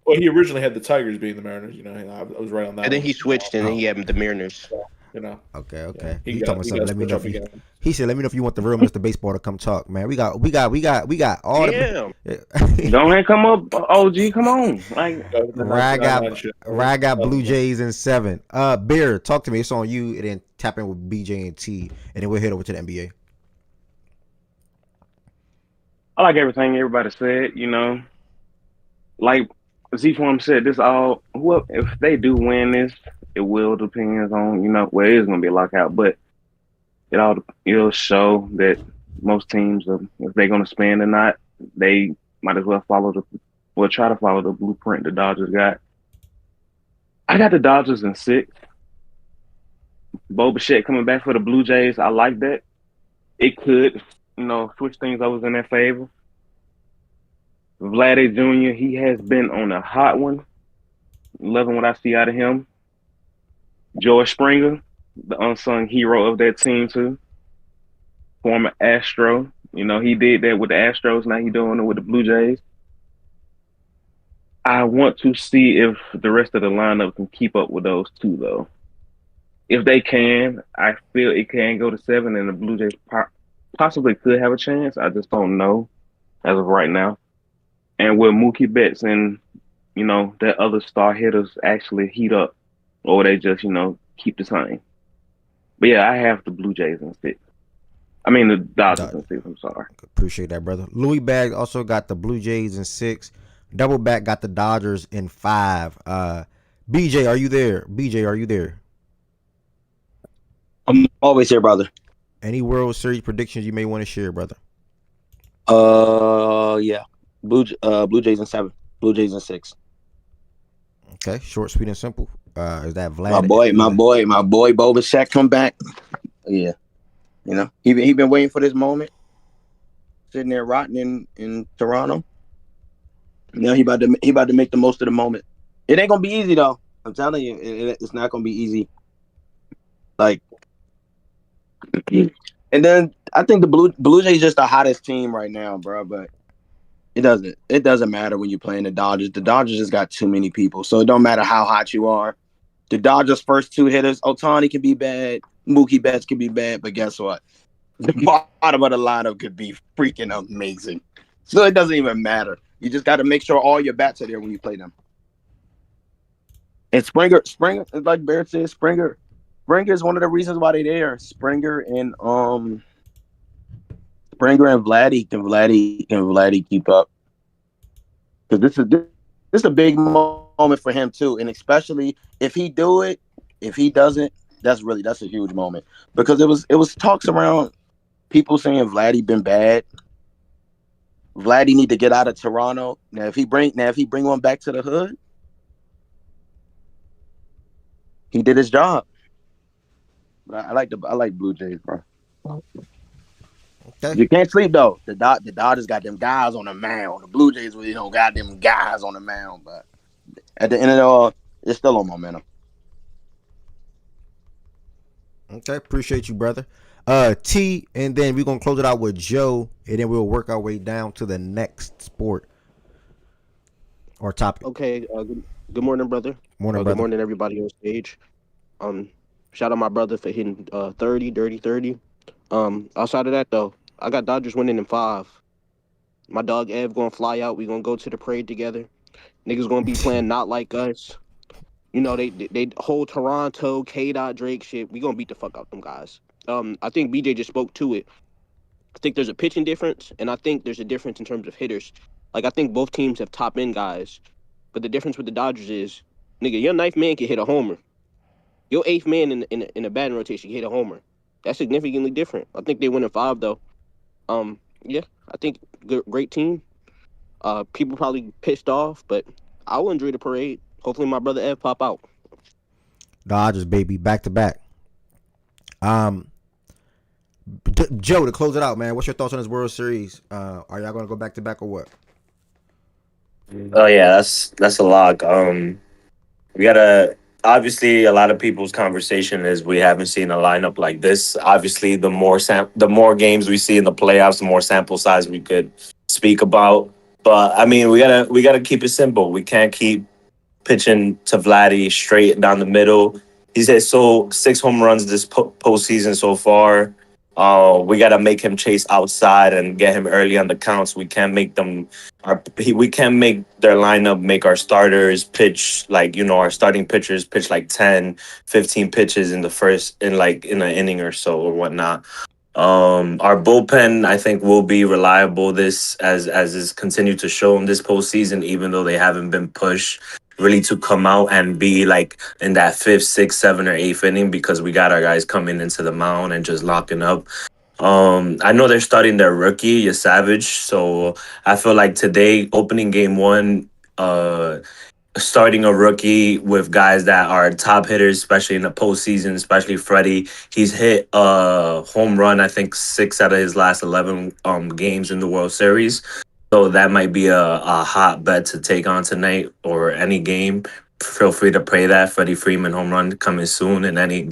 Well, he originally had the Tigers being the Mariners. You know, I was right on that. And then he switched, and then he had the Mariners. You know. Okay. Yeah, He talking about something. Let me know if again. he said, "Let me know if you want the real Mr. Baseball to come talk, man." We got all Damn. the. Don't let come up, OG. Come on, like Rag got Blue Jays in 7. Bear, talk to me. It's on you, and then tap in with BJ and T, and then we'll head over to the NBA. I like everything everybody said. You know, like each one said, this all. If they do win this, it will depend on well, it is going to be a lockout, but it'll show that most teams, if they're going to spend or not, they might as well try to follow the blueprint the Dodgers got. I got the Dodgers in 6. Bo Bichette coming back for the Blue Jays, I like that. It could, switch things over in their favor. Vladdy Jr., he has been on a hot one. Loving what I see out of him. George Springer, the unsung hero of that team too. Former Astro. He did that with the Astros. Now he's doing it with the Blue Jays. I want to see if the rest of the lineup can keep up with those two, though. If they can, I feel it can go to 7, and the Blue Jays possibly could have a chance. I just don't know as of right now. And will Mookie Betts and, that other star hitters actually heat up, or they just, keep the same? But yeah, I have the Blue Jays in 6. I mean, the Dodgers in 6. I'm sorry. Appreciate that, brother. Louis Bag also got the Blue Jays in 6. Double Back got the Dodgers in 5. BJ, are you there? I'm always here, brother. Any World Series predictions you may want to share, brother? Yeah. Blue Jays in 7. Blue Jays in 6. Okay, short, sweet, and simple. Is that Vlad? My boy, Bo Bichette come back. Yeah. He been waiting for this moment. Sitting there rotting in Toronto. He about to make the most of the moment. It ain't gonna be easy though. I'm telling you, it's not gonna be easy. Like, and then I think the Blue Jays just the hottest team right now, bro. But it doesn't matter when you're playing the Dodgers. The Dodgers just got too many people, so it don't matter how hot you are. The Dodgers' first 2 hitters, Ohtani can be bad, Mookie Betts can be bad, but guess what? The bottom of the lineup could be freaking amazing. So it doesn't even matter. You just got to make sure all your bats are there when you play them. And Springer, like Bear said, Springer is one of the reasons why they're there. Springer and Vladdy keep up? Because this is a big moment for him too, and especially if he do it, if he doesn't, that's a huge moment because it was talks around people saying Vladdy been bad. Vladdy need to get out of Toronto. Now if he bring one back to the hood, he did his job. But I like Blue Jays, bro. Okay. You can't sleep though. The Dodgers got them guys on the mound. The Blue Jays, got them guys on the mound. But at the end of it all, it's still on momentum. Okay. Appreciate you, brother. T, and then we're gonna close it out with Joe, and then we'll work our way down to the next sport or topic. Okay. Good morning, brother. Morning, Good brother. morning, everybody on stage. Um, Shout out my brother for hitting 30, dirty 30. Outside of that though, I got Dodgers winning in 5. My dog Ev gonna fly out. We gonna go to the parade together. Niggas gonna be playing not like us. They whole Toronto K. Dot Drake shit. We gonna beat the fuck out them guys. I think BJ just spoke to it. I think there's a pitching difference, and I think there's a difference in terms of hitters. Like I think both teams have top end guys, but the difference with the Dodgers is, nigga, your ninth man can hit a homer. Your eighth man in a batting rotation can hit a homer. That's significantly different. I think they win in 5 though. Yeah, I think great team. People probably pissed off, but I will enjoy the parade. Hopefully, my brother Ev pop out. Dodgers, baby, back to back. Joe, to close it out, man. What's your thoughts on this World Series? Are y'all gonna go back to back or what? Oh yeah, that's a lock. We gotta obviously a lot of people's conversation is we haven't seen a lineup like this. Obviously, the more games we see in the playoffs, the more sample size we could speak about. But I mean, we gotta keep it simple. We can't keep pitching to Vladdy straight down the middle. He's hit 6 home runs this postseason so far. We got to make him chase outside and get him early on the counts. We can't make them. We can't make their lineup make our starters pitch like our starting pitchers pitch like 10, 15 pitches in the first in an inning or so or whatnot. Our bullpen, I think, will be reliable this as is continued to show in this postseason, even though they haven't been pushed really to come out and be like in that 5th, 6th, 7th, or 8th inning because we got our guys coming into the mound and just locking up. I know they're starting their rookie, Savage, so I feel like today, opening game 1, starting a rookie with guys that are top hitters, especially in the postseason, especially Freddie. He's hit a home run, I think 6 out of his last 11 games in the World Series. So that might be a hot bet to take on tonight or any game. Feel free to play that Freddie Freeman home run coming soon in any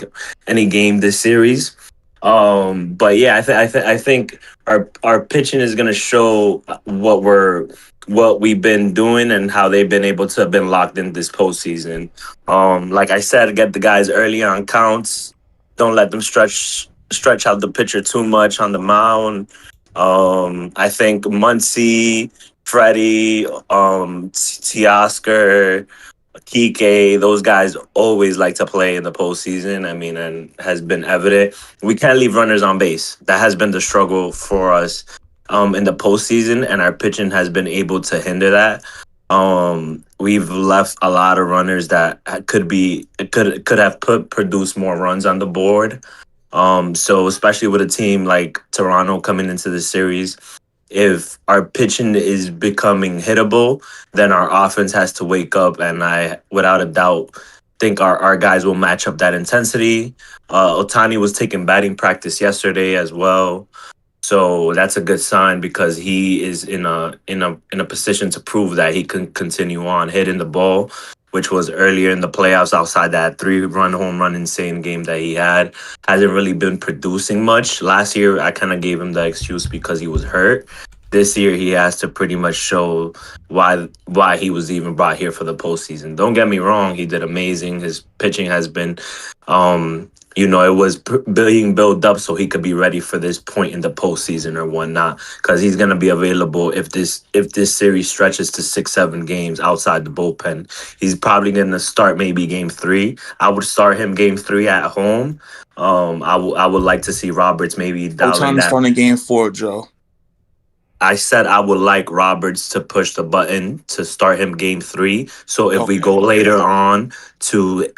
game this series. But yeah, I think our pitching is gonna show what we've been doing and how they've been able to have been locked in this postseason. Like I said, get the guys early on counts. Don't let them stretch out the pitcher too much on the mound. I think Muncy, Freddie, Teoscar, Kike, those guys always like to play in the postseason. I mean, and has been evident. We can't leave runners on base. That has been the struggle for us in the postseason, and our pitching has been able to hinder that. We've left a lot of runners that could have produced more runs on the board. So especially with a team like Toronto coming into the series, if our pitching is becoming hittable, then our offense has to wake up. And I, without a doubt, think our guys will match up that intensity. Otani was taking batting practice yesterday as well. So that's a good sign because he is in a position to prove that he can continue on hitting the ball, which was earlier in the playoffs outside that 3-run home run insane game that he had. Hasn't really been producing much. Last year, I kind of gave him the excuse because he was hurt. This year, he has to pretty much show why he was even brought here for the postseason. Don't get me wrong, he did amazing. His pitching has been it was being built up so he could be ready for this point in the postseason or whatnot. Because he's gonna be available if this series stretches to 6-7 games outside the bullpen. He's probably gonna start maybe game 3. I would start him game 3 at home. I would like to see Roberts maybe dial in Otani that. starting game 4, Joe. I said I would like Roberts to push the button to start him game 3. So if we go later on to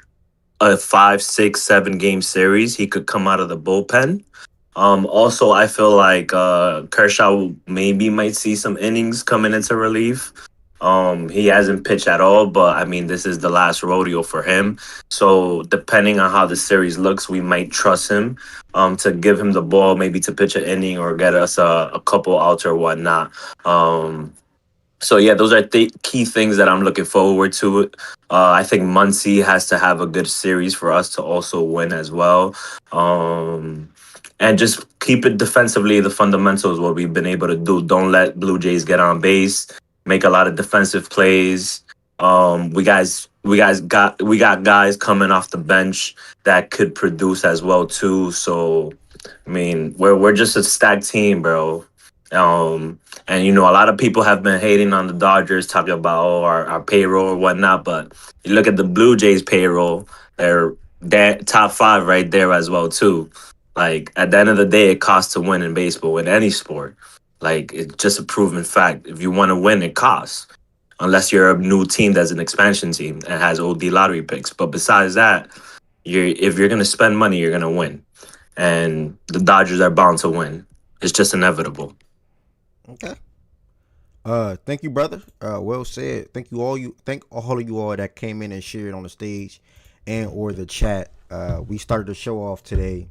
a 5, 6, 7 game series, he could come out of the bullpen. Also, I feel like Kershaw maybe might see some innings coming into relief. He hasn't pitched at all, but I mean, this is the last rodeo for him. So depending on how the series looks, we might trust him to give him the ball, maybe to pitch an inning or get us a couple outs or whatnot. So yeah, those are key things that I'm looking forward to. I think Muncie has to have a good series for us to also win as well. And just keep it defensively. The fundamentals, what we've been able to do. Don't let Blue Jays get on base. Make a lot of defensive plays. We got guys coming off the bench that could produce as well too. So I mean, we're just a stacked team, bro. And a lot of people have been hating on the Dodgers, talking about our payroll or whatnot. But you look at the Blue Jays payroll; they're top 5 right there as well too. Like at the end of the day, it costs to win in baseball, in any sport. Like it's just a proven fact. If you want to win, it costs. Unless you're a new team that's an expansion team and has OD lottery picks. But besides that, if you're gonna spend money, you're gonna win. And the Dodgers are bound to win. It's just inevitable. Okay. Thank you, brother. Well said. Thank all of you all that came in and shared on the stage and or the chat. We started the show off today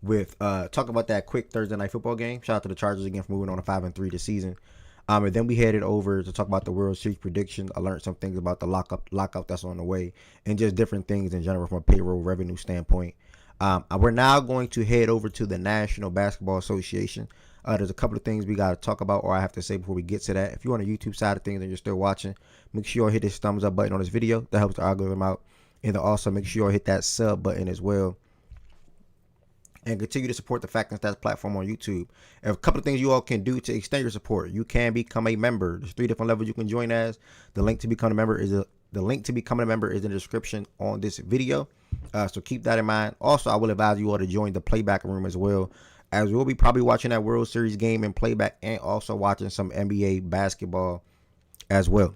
with talking about that quick Thursday night football game. Shout out to the Chargers again for moving on to 5-3 this season. And then we headed over to talk about the World Series predictions. I learned some things about the lockout that's on the way, and just different things in general from a payroll revenue standpoint. We're now going to head over to the National Basketball Association. There's a couple of things we got to talk about, or I have to say before we get to that. If you're on the YouTube side of things and you're still watching, make sure you hit this thumbs up button on this video. That helps the algorithm out. And then also make sure you hit that sub button as well. And continue to support the Fact and Stats platform on YouTube. And a couple of things you all can do to extend your support. You can become a member. There's 3 different levels you can join as. The link to become a member is in the description on this video. So keep that in mind. Also, I will advise you all to join the playback room as well, as we'll be probably watching that World Series game in playback and also watching some NBA basketball as well.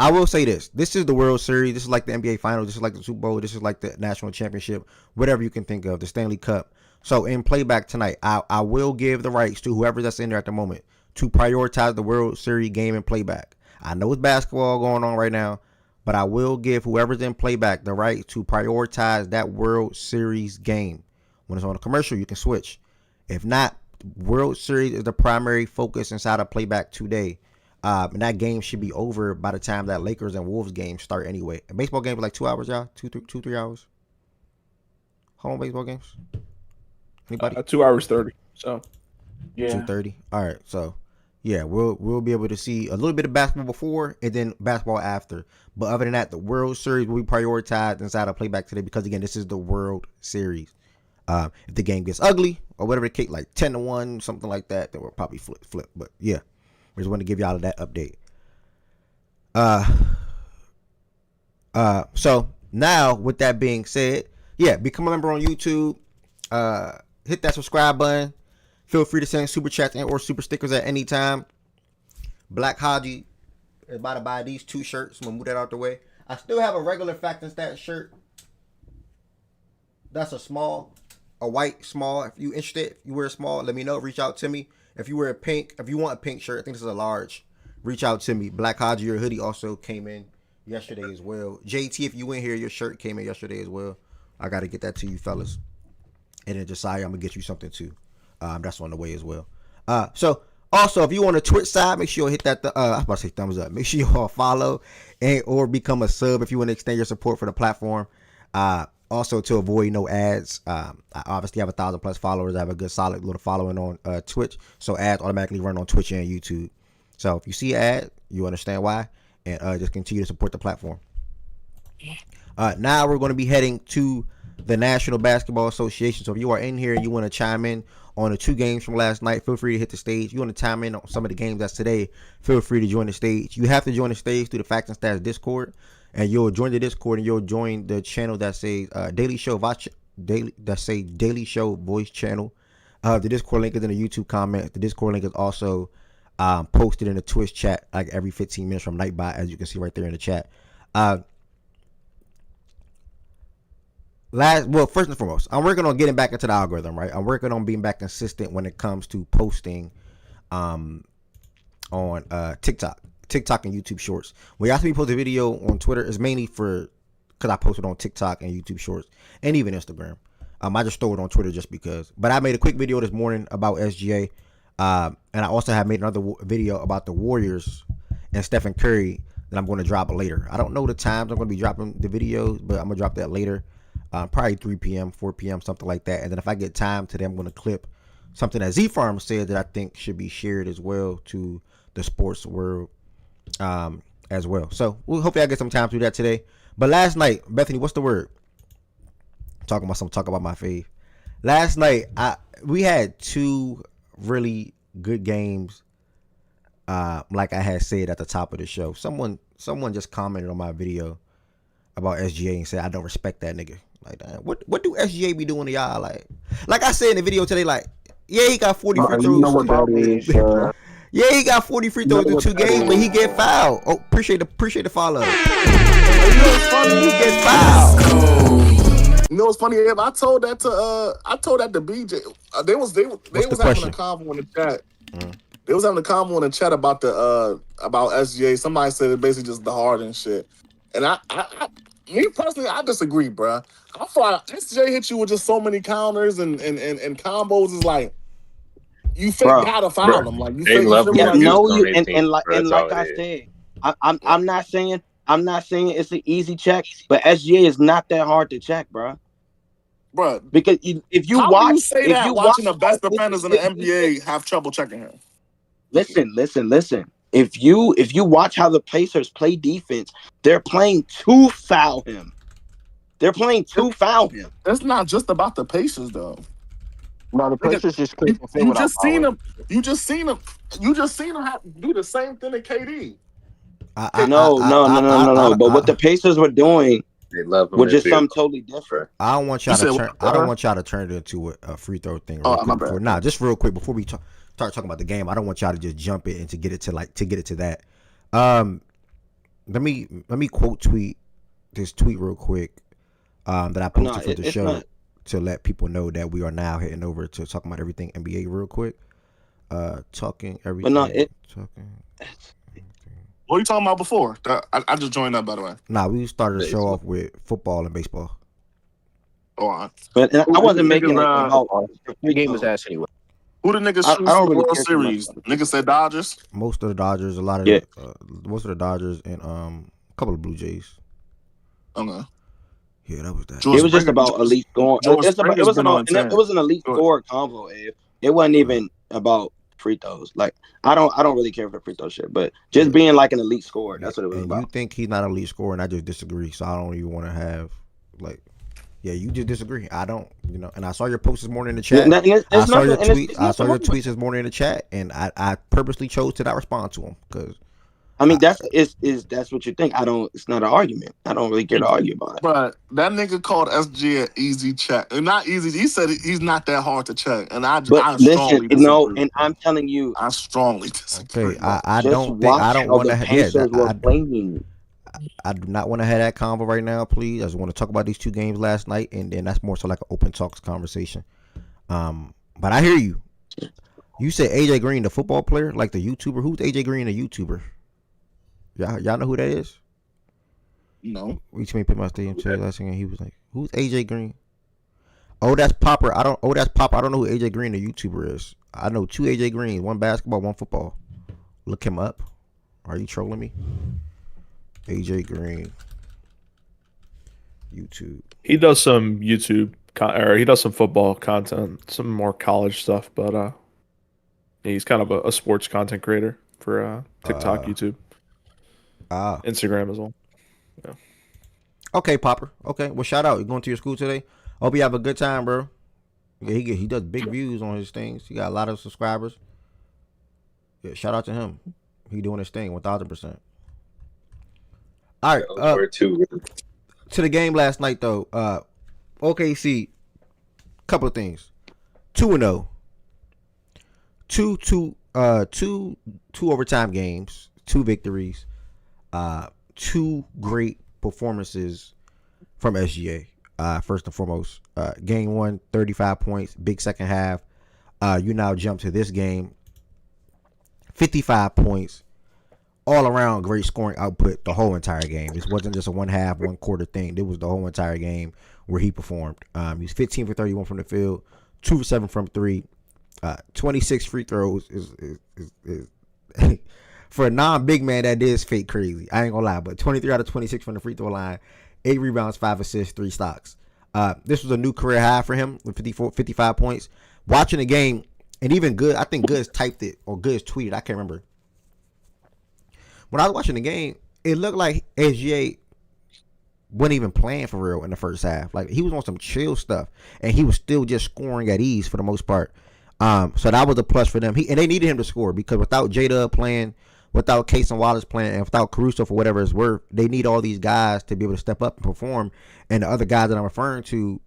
I will say this. This is the World Series. This is like the NBA Finals. This is like the Super Bowl. This is like the National Championship. Whatever you can think of. The Stanley Cup. So in playback tonight, I will give the rights to whoever that's in there at the moment to prioritize the World Series game in playback. I know it's basketball going on right now, but I will give whoever's in playback the right to prioritize that World Series game. When it's on a commercial, you can switch. If not, World Series is the primary focus inside of playback today. And that game should be over by the time that Lakers and Wolves game start anyway. And baseball games are like 2 hours, y'all? 3 hours? How long baseball games? Anybody? 2 hours 30. So Yeah. 2:30. All right. So yeah, we'll be able to see a little bit of basketball before and then basketball after. But other than that, the World Series will be prioritized inside of playback today because again, this is the World Series. If the game gets ugly or whatever the case, like 10-1, something like that, then we'll probably flip. But yeah, we just want to give y'all that update. So now with that being said, yeah, become a member on YouTube. Hit that subscribe button. Feel free to send super chats and or super stickers at any time. Black Haji is about to buy these 2 shirts. I'm gonna move that out the way. I still have a regular Fact and Stats shirt. That's a white small. If you interested, if you wear a small, let me know. Reach out to me. If you wear a pink, if you want a pink shirt, I think this is a large. Reach out to me. Black Haji, your hoodie also came in yesterday as well. JT, if you in here, your shirt came in yesterday as well. I got to get that to you fellas. And then Josiah, I'm gonna get you something too. That's on the way as well. So also, if you on the Twitch side, make sure you hit that. I was about to say thumbs up. Make sure you all follow and or become a sub if you want to extend your support for the platform. Also, to avoid no ads, I obviously have 1,000+ followers. I have a good solid little following on Twitch, so ads automatically run on Twitch and YouTube. So if you see an ad, you understand why, and just continue to support the platform. Now we're going to be heading to the National Basketball Association. So if you are in here and you want to chime in on the 2 games from last night, feel free to hit the stage. If you want to chime in on some of the games that's today, feel free to join the stage. You have to join the stage through the Facts and Stats Discord, and you'll join the Discord and you'll join the channel that says Daily Show Daily Show Voice Channel. The Discord link is in the YouTube comments. The Discord link is also posted in the Twitch chat like every 15 minutes from Nightbot, as you can see right there in the chat. First and foremost, I'm working on getting back into the algorithm, right? I'm working on being back consistent when it comes to posting on TikTok and YouTube Shorts. When you ask me to post a video on Twitter, it's mainly because I posted on TikTok and YouTube Shorts and even Instagram. I just throw it on Twitter just because. But I made a quick video this morning about SGA, and I also have made another video about the Warriors and Stephen Curry that I'm going to drop later. I don't know the times I'm going to be dropping the videos, but I'm going to drop that later. Probably 3 p.m., 4 p.m., something like that. And then if I get time today, I'm going to clip something that Z-Farm said that I think should be shared as well to the sports world as well. So we'll hopefully I get some time to do that today. But last night, Bethany, what's the word? Talk about my fave. Last night, we had 2 really good games. Like I had said at the top of the show. Someone just commented on my video about SGA and said I don't respect that nigga. Like, what do SGA be doing to y'all? Like I said in the video today, like, yeah, he got 40 free throws. You know what that is, yeah, he got 40 free throws in 2 games, but he get fouled. Oh, appreciate the follow. You know what's funny? He get fouled. You know what's funny? I told that to BJ. They was having a convo in the chat. They was having a convo in the chat about about SGA. Somebody said it basically just the hard and shit. And me personally, I disagree, bro. I thought SJ hit you with just so many counters and combos. Is like you fake gotta foul them. Like you fake. Like I said, I'm not saying it's an easy check, but SGA is not that hard to check, bro. Bro, because if you watch the best defenders in the NBA have trouble checking him. Listen. If you watch how the Pacers play defense, they're playing to foul him. It's not just about the Pacers, though. No, the Pacers just couldn't. You just seen him do the same thing to KD. No. But what the Pacers were doing was just something totally different. I don't want y'all to turn it into a free throw thing. Just real quick before we start talking about the game, I don't want y'all to just jump it and to get it to that. Let me quote tweet this tweet real quick that I posted for the show to let people know that we are now heading over to talking about everything NBA real quick. Talking everything. What are you talking about before? I just joined up, by the way. We started the show off with football and baseball. But I wasn't making it about the game was ass anyway. Who the niggas choose for the World Series? Niggas said Dodgers. Most of the Dodgers, most of the Dodgers, and a couple of Blue Jays. Okay. Yeah, that was that. It was just about elite scoring. It was an elite score combo. It wasn't even about free throws. Like I don't really care for the free throw shit, but just being like an elite scorer. That's what it was about. You think he's not an elite scorer, and I just disagree. So I don't even want to have Yeah, you just disagree. I don't, and I saw your post this morning in the chat. I saw your tweets this morning in the chat, and I purposely chose to not respond to them because. I mean, that's what you think. It's not an argument. I don't really care to argue about it. But that nigga called SG an easy check. Not easy. He said he's not that hard to check. And I strongly disagree. And I'm telling you. I strongly disagree. Okay, I don't want to I do not want to have that convo right now, please. I just want to talk about these 2 games last night, and then that's more so like an open talks conversation. But I hear you. You said AJ Green, the football player, like the YouTuber. Who's AJ Green, the YouTuber? Y'all know who that is? No. We told me put my stadium chair last thing, and he was like, "Who's AJ Green?" Oh, that's Popper. I don't know who AJ Green, the YouTuber, is. I know 2 AJ Greens, 1 basketball, 1 football. Look him up. Are you trolling me? AJ Green, YouTube. He does some YouTube or he does some football content, some more college stuff, but he's kind of a sports content creator for TikTok, YouTube, Instagram as well. Yeah. Okay, Popper. Okay, well, shout out. You going to your school today? Hope you have a good time, bro. Yeah, he does big views on his things. He got a lot of subscribers. Yeah, shout out to him. He doing his thing 1,000%. All right, Where to? to the game last night though. OKC, couple of things. 2-0. Two overtime games, 2 victories, 2 great performances from SGA. First and foremost, game 1, 35 points, big second half. You now jump to this game, 55 points, all around great scoring output the whole entire game. This wasn't just a 1 quarter thing. It was the whole entire game where he performed. He was 15 for 31 from the field, 2 for 7 from 3, 26 free throws is for a non-big man, that is fake crazy. I ain't gonna lie, but 23 out of 26 from the free throw line, 8 rebounds, 5 assists, 3 stocks. This was a new career high for him with 55 points. Watching the game, and even Good, I think Goods typed it or Goods tweeted, I can't remember. When I was watching the game, it looked like SGA wasn't even playing for real in the first half. Like, he was on some chill stuff, and he was still just scoring at ease for the most part. So that was a plus for them. And they needed him to score because without J-Dub playing, without Case and Wallace playing, and without Caruso for whatever it's worth, they need all these guys to be able to step up and perform. And the other guys that I'm referring to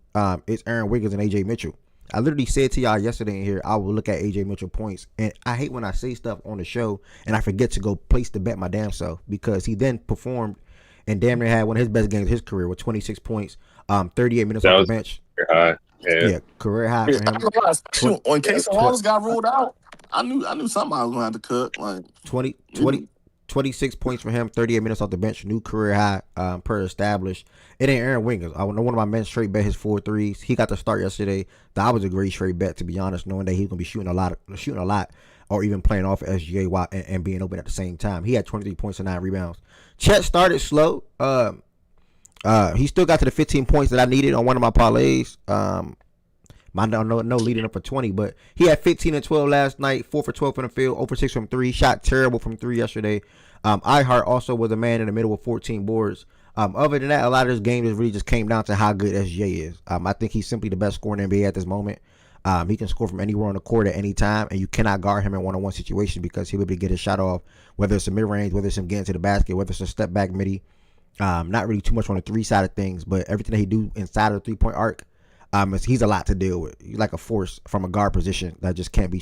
is Aaron Wiggins and AJ Mitchell. I literally said to y'all yesterday in here, I will look at AJ Mitchell points. And I hate when I say stuff on the show and I forget to go place the bet my damn self, because he then performed and damn near had one of his best games of his career with 26 points, 38 minutes off the bench. High. Yeah, career high for him. When Case and Wallace got ruled out, I knew somebody was going to have to cook. Like 26 points for him, 38 minutes off the bench, new career high per established. It ain't Aaron Wiggins. I know one of my men straight bet his 4 threes. He got the start yesterday. That was a great straight bet, to be honest, knowing that he's gonna be shooting a lot, or even playing off SGA while and being open at the same time. He had 23 points and 9 rebounds. Chet started slow. He still got to the 15 points that I needed on one of my parlays. No leading up for 20, but he had 15 and 12 last night, 4 for 12 from the field, 0 for 6 from 3, shot terrible from 3 yesterday. Iheart also was a man in the middle with 14 boards. Other than that, a lot of this game really just came down to how good SGA is. I think he's simply the best scorer in the NBA at this moment. He can score from anywhere on the court at any time, and you cannot guard him in one-on-one situations because he'll be able to get his shot off, whether it's a mid-range, whether it's him getting to the basket, whether it's a step-back midi. Not really too much on the 3 side of things, but everything that he do inside of the 3-point arc, he's a lot to deal with. He's like a force from a guard position that just can't be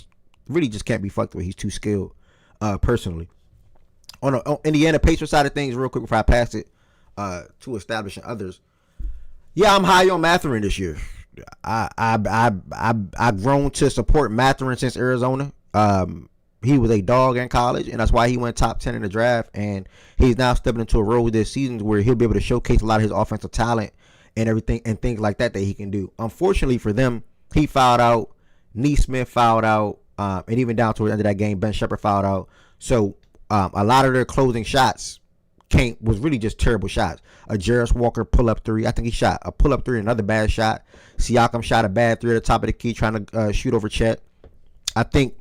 fucked with. He's too skilled, personally. On the Indiana Pacers side of things, real quick before I pass it to establishing others. Yeah, I'm high on Mathurin this year. I've grown to support Mathurin since Arizona. He was a dog in college, and that's why he went top 10 in the draft. And he's now stepping into a role this season where he'll be able to showcase a lot of his offensive talent and everything and things like that he can do. Unfortunately for them, he fouled out. Neesmith fouled out, and even down towards the end of that game, Ben Shepherd fouled out. So a lot of their closing shots was really just terrible shots. A Jarris Walker pull-up 3. I think he shot a pull-up 3, another bad shot. Siakam shot a bad 3 at the top of the key trying to shoot over Chet. I think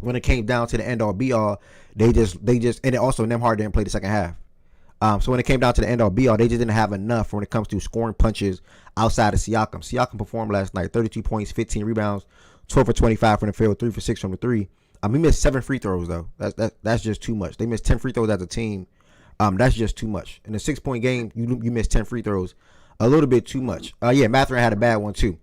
when it came down to the end-all be-all, they just and also Nembhard didn't play the second half. So when it came down to the end-all be-all, they just didn't have enough when it comes to scoring punches outside of Siakam. Siakam performed last night, 32 points, 15 rebounds, 12 for 25 from the field, 3 for 6 from the 3. He missed 7 free throws though. That's just too much. They missed 10 free throws as a team. That's just too much. In a 6-point game, you missed 10 free throws. A little bit too much. Yeah, Mathurin had a bad one too.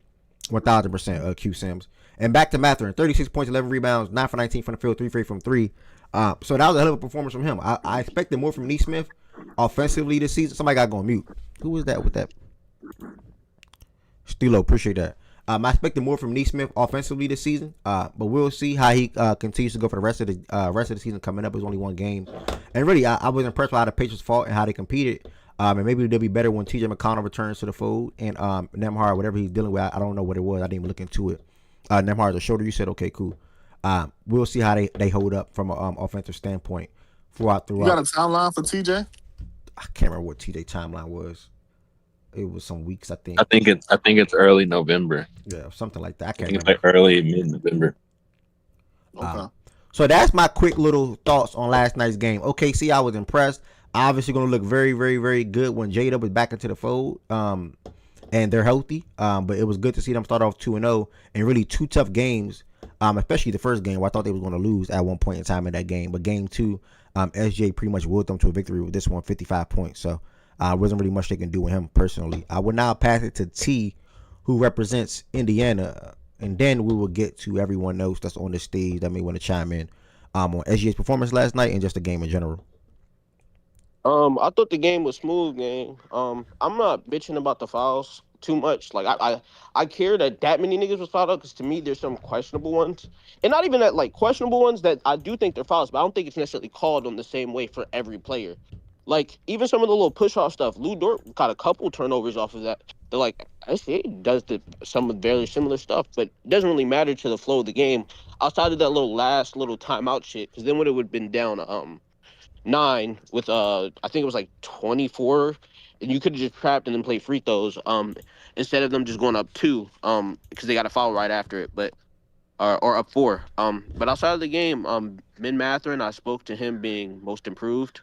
1,000% Q Sims. And back to Mathurin, 36 points, 11 rebounds, 9 for 19 from the field, 3 for 8 from 3. So that was a hell of a performance from him. I expected more from Neesmith offensively this season. Somebody got to go on mute. Who was that with that? Stilo, appreciate that. I expected more from Neesmith offensively this season, but we'll see how he continues to go for the rest of the season coming up. It's only one game, and really, I was impressed with how the Patriots fought and how they competed. And maybe they'll be better when T.J. McConnell returns to the fold and Nembhard, whatever he's dealing with. I don't know what it was. I didn't even look into it. Nembhard's a shoulder. You said okay, cool. We'll see how they hold up from an offensive standpoint throughout. You got a timeline for TJ? I can't remember what TJ timeline was. It was some weeks, I think. I think it's early November. Yeah, something like that. I I can't think it's remember. like early mid-November. Okay. So that's my quick little thoughts on last night's game. OKC, I was impressed. obviously going to look very, very, very good when J-Dub is back into the fold. And they're healthy. But it was good to see them start off 2-0 and really 2 tough games. Especially the first game where I thought they was going to lose at one point in time in that game. But game 2, SJ pretty much willed them to a victory with this one, 55 points. So wasn't really much they can do with him personally. I will now pass it to T, who represents Indiana, and then we will get to everyone else that's on the stage that may want to chime in on SGA's performance last night and just the game in general. I thought the game was smooth, game. I'm not bitching about the fouls too much. Like I care that many niggas was fouled out because to me there's some questionable ones, and not even that like questionable ones that I do think they're fouls, but I don't think it's necessarily called on the same way for every player. Like even some of the little push off stuff, Lou Dort got a couple turnovers off of that. They're like SGA does some very similar stuff, but it doesn't really matter to the flow of the game outside of that last little timeout shit. Because then would have been down 9 with I think it was like 24, and you could have just trapped and then played free throws instead of them just going up 2 because they got a foul right after it, but or up 4. But outside of the game, Ben Mathurin, I spoke to him being most improved.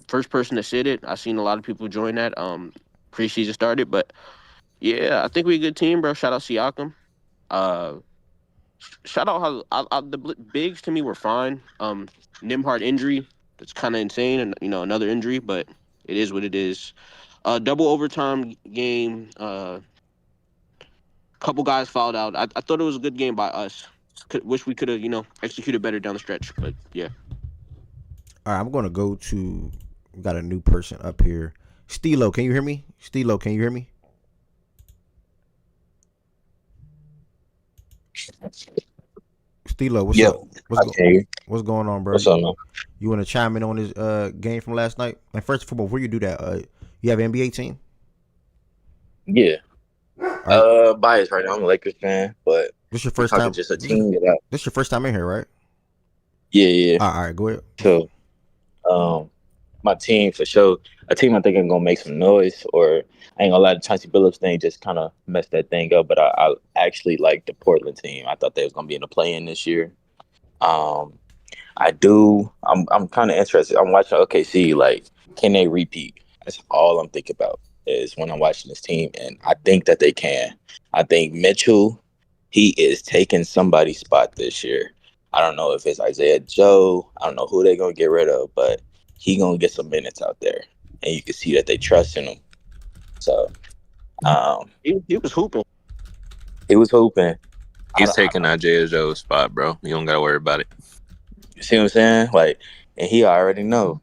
First person to sit it. I've seen a lot of people join that preseason started, but yeah, I think we're a good team, bro. Shout out Siakam. Shout out how the bigs to me were fine. Nimhard injury, that's kind of insane, and another injury, but it is what it is. Double overtime game. Couple guys fouled out. I thought it was a good game by us. Wish we could have executed better down the stretch, but yeah. All right, I'm gonna go to. We got a new person up here. Stilo, can you hear me? Stilo, can you hear me? Stilo, what's up? What's going on, bro? What's up, man? You want to chime in on this game from last night? And first of all, before you do that, you have an NBA team? Yeah. Right. Biased right now. I'm a Lakers fan, but this your first time. Just a team that This your first time in here, right? Yeah. All right, go ahead. So, my team for sure. A team I think I'm gonna make some noise, or I ain't gonna lie, the Chauncey Billups thing just kind of messed that thing up. But I actually like the Portland team. I thought they was gonna be in the play-in this year. I do. I'm kind of interested. I'm watching OKC. Like, can they repeat? That's all I'm thinking about is when I'm watching this team, and I think that they can. I think Mitchell, he is taking somebody's spot this year. I don't know if it's Isaiah Joe. I don't know who they're gonna get rid of, but he gonna get some minutes out there, and you can see that they trust in him. So, he was hooping. He was hooping. He's taking Isaiah Joe's spot, bro. You don't gotta worry about it. You see what I'm saying? Like, and he already know.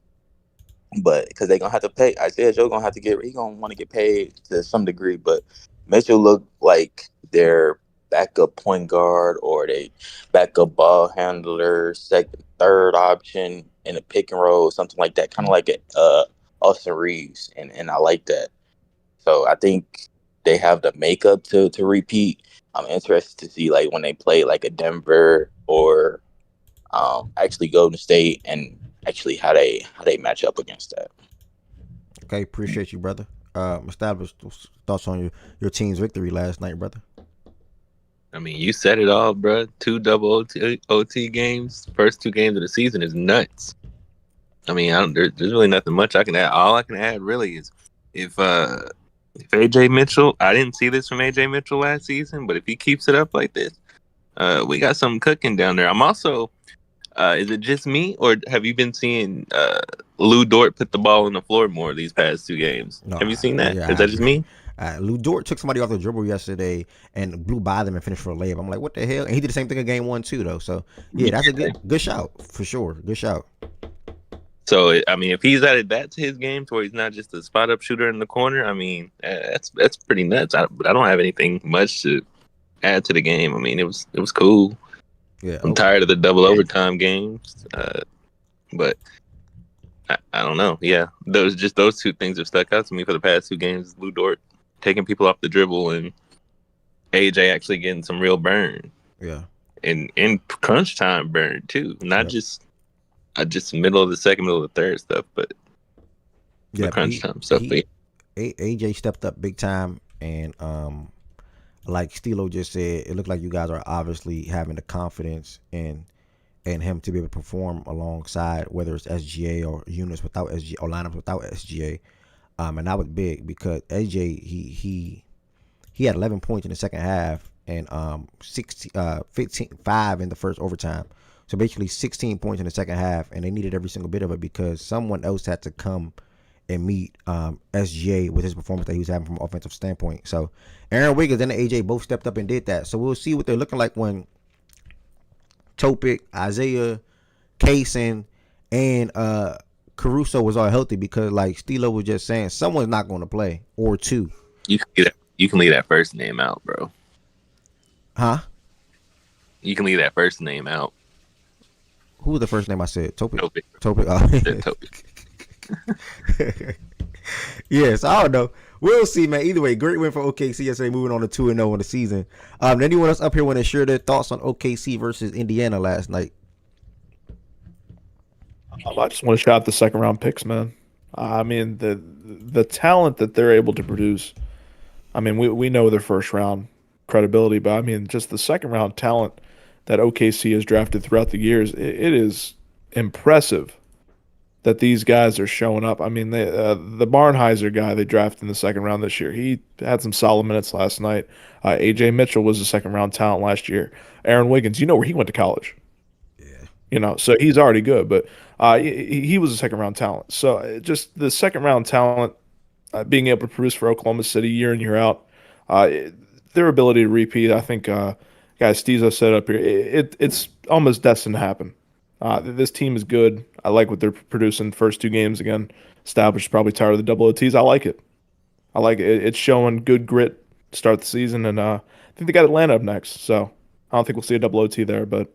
But because they're gonna have to pay, Isaiah Joe gonna have to he gonna want to get paid to some degree. But Mitchell look like their backup point guard or they backup ball handler, second, third option in a pick and roll, something like that, kind of like Austin Reeves, and I like that. So I think they have the makeup to repeat. I'm interested to see like when they play like a Denver or actually Golden State and actually how they match up against that. Okay, appreciate you, brother. Established thoughts on your team's victory last night, brother. I mean, you said it all, bro. 2 double OT games. First 2 games of the season is nuts. I mean, there's really nothing much I can add. All I can add really is if AJ Mitchell, I didn't see this from AJ Mitchell last season, but if he keeps it up like this, we got something cooking down there. I'm also, is it just me, or have you been seeing Lou Dort put the ball on the floor more these past 2 games? No, have you seen that? Is that just me? Lou Dort took somebody off the dribble yesterday and blew by them and finished for a layup. I'm like, what the hell? And he did the same thing in game 1 too, though. So yeah, that's a good shout for sure. Good shout. So I mean, if he's added that to his game, to where he's not just a spot up shooter in the corner, I mean, that's pretty nuts. But I don't have anything much to add to the game. I mean, it was cool. Yeah, I'm tired of the double overtime games, but I don't know. Yeah, those 2 things have stuck out to me for the past 2 games. Lou Dort taking people off the dribble and AJ actually getting some real burn. Yeah, and in crunch time burn too, not just middle of the second, middle of the third stuff, but crunch time stuff. AJ stepped up big time, and like Stilo just said, it looked like you guys are obviously having the confidence in and him to be able to perform alongside whether it's SGA or units without SGA or lineups without SGA. And that was big because SJ he had 11 points in the second half and 5 in the first overtime. So basically 16 points in the second half, and they needed every single bit of it because someone else had to come and meet SGA with his performance that he was having from an offensive standpoint. So Aaron Wiggins and AJ both stepped up and did that. So we'll see what they're looking like when Topic, Isaiah, Kaysen, and Caruso was all healthy, because like Stilo was just saying, someone's not going to play or two. You can leave that first name out, bro. Huh? You can leave that first name out. Who was the first name I said? Topic. Topic. Oh. Topic. Yes, I don't know. We'll see, man. Either way, great win for OKC yesterday, moving on to 2-0 on the season. Anyone else up here want to share their thoughts on OKC versus Indiana last night? I just want to shout out the second round picks, man. I mean, the talent that they're able to produce. I mean, we know their first round credibility, but I mean, just the second round talent that OKC has drafted throughout the years, it is impressive that these guys are showing up. I mean, the Barnheiser guy they drafted in the second round this year, he had some solid minutes last night. AJ Mitchell was a second round talent last year. Aaron Wiggins, you know where he went to college. So he's already good, but he was a second round talent. So just the second round talent being able to produce for Oklahoma City year in, year out, their ability to repeat, I think, guys, Stezo said up here, it's almost destined to happen. This team is good. I like what they're producing first two games. Again, established, probably tired of the double OTs. I like it. It's showing good grit to start the season, and I think they got Atlanta up next. So I don't think we'll see a double OT there, but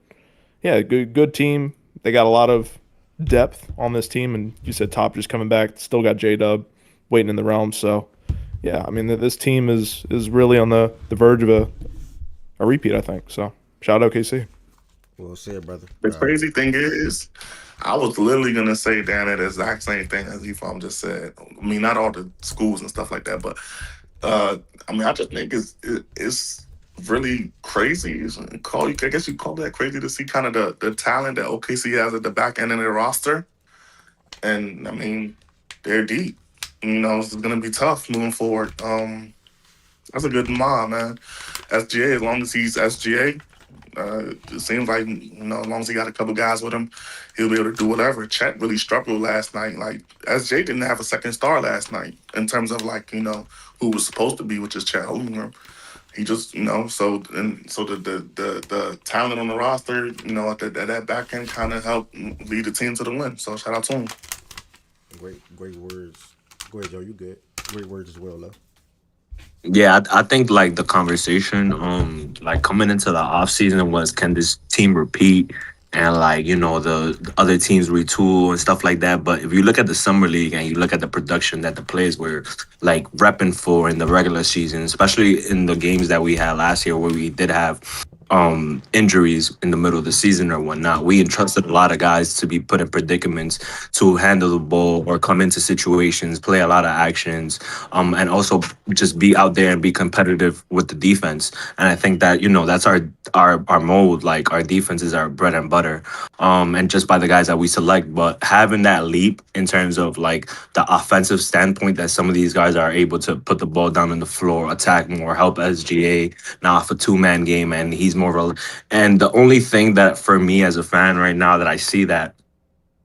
yeah, good team. They got a lot of depth on this team, and you said Top just coming back. Still got J-Dub waiting in the realm. So yeah, I mean, this team is really on the verge of a repeat, I think. So shout out OKC. We'll see it, brother. The crazy thing is, I was literally gonna say down the exact same thing as Ephraim just said. I mean, not all the schools and stuff like that, but I mean, I just think it's really crazy. I guess you call that crazy to see kind of the talent that OKC has at the back end of their roster, and I mean, they're deep. It's gonna be tough moving forward. That's a good mob, man. SGA, as long as he's SGA. It seems like, as long as he got a couple guys with him, he'll be able to do whatever. Chet really struggled last night. Like, SJ didn't have a second star last night in terms of, like, who was supposed to be, which is Chet Holmgren. He just, so the talent on the roster, at that back end kind of helped lead the team to the win. So shout out to him. Great words. Go ahead, Joe. You good? Great words as well, though. Yeah, I think like the conversation, like coming into the off season was, can this team repeat, and like the other teams retool and stuff like that. But if you look at the summer league and you look at the production that the players were like repping for in the regular season, especially in the games that we had last year where we did have injuries in the middle of the season or whatnot, we entrusted a lot of guys to be put in predicaments to handle the ball or come into situations, play a lot of actions, and also just be out there and be competitive with the defense. And I think that that's our mode. Like, our defense is our bread and butter, and just by the guys that we select. But having that leap in terms of like the offensive standpoint, that some of these guys are able to put the ball down on the floor, attack more, help SGA now off a two-man game, and he's more. And the only thing that for me as a fan right now that I see that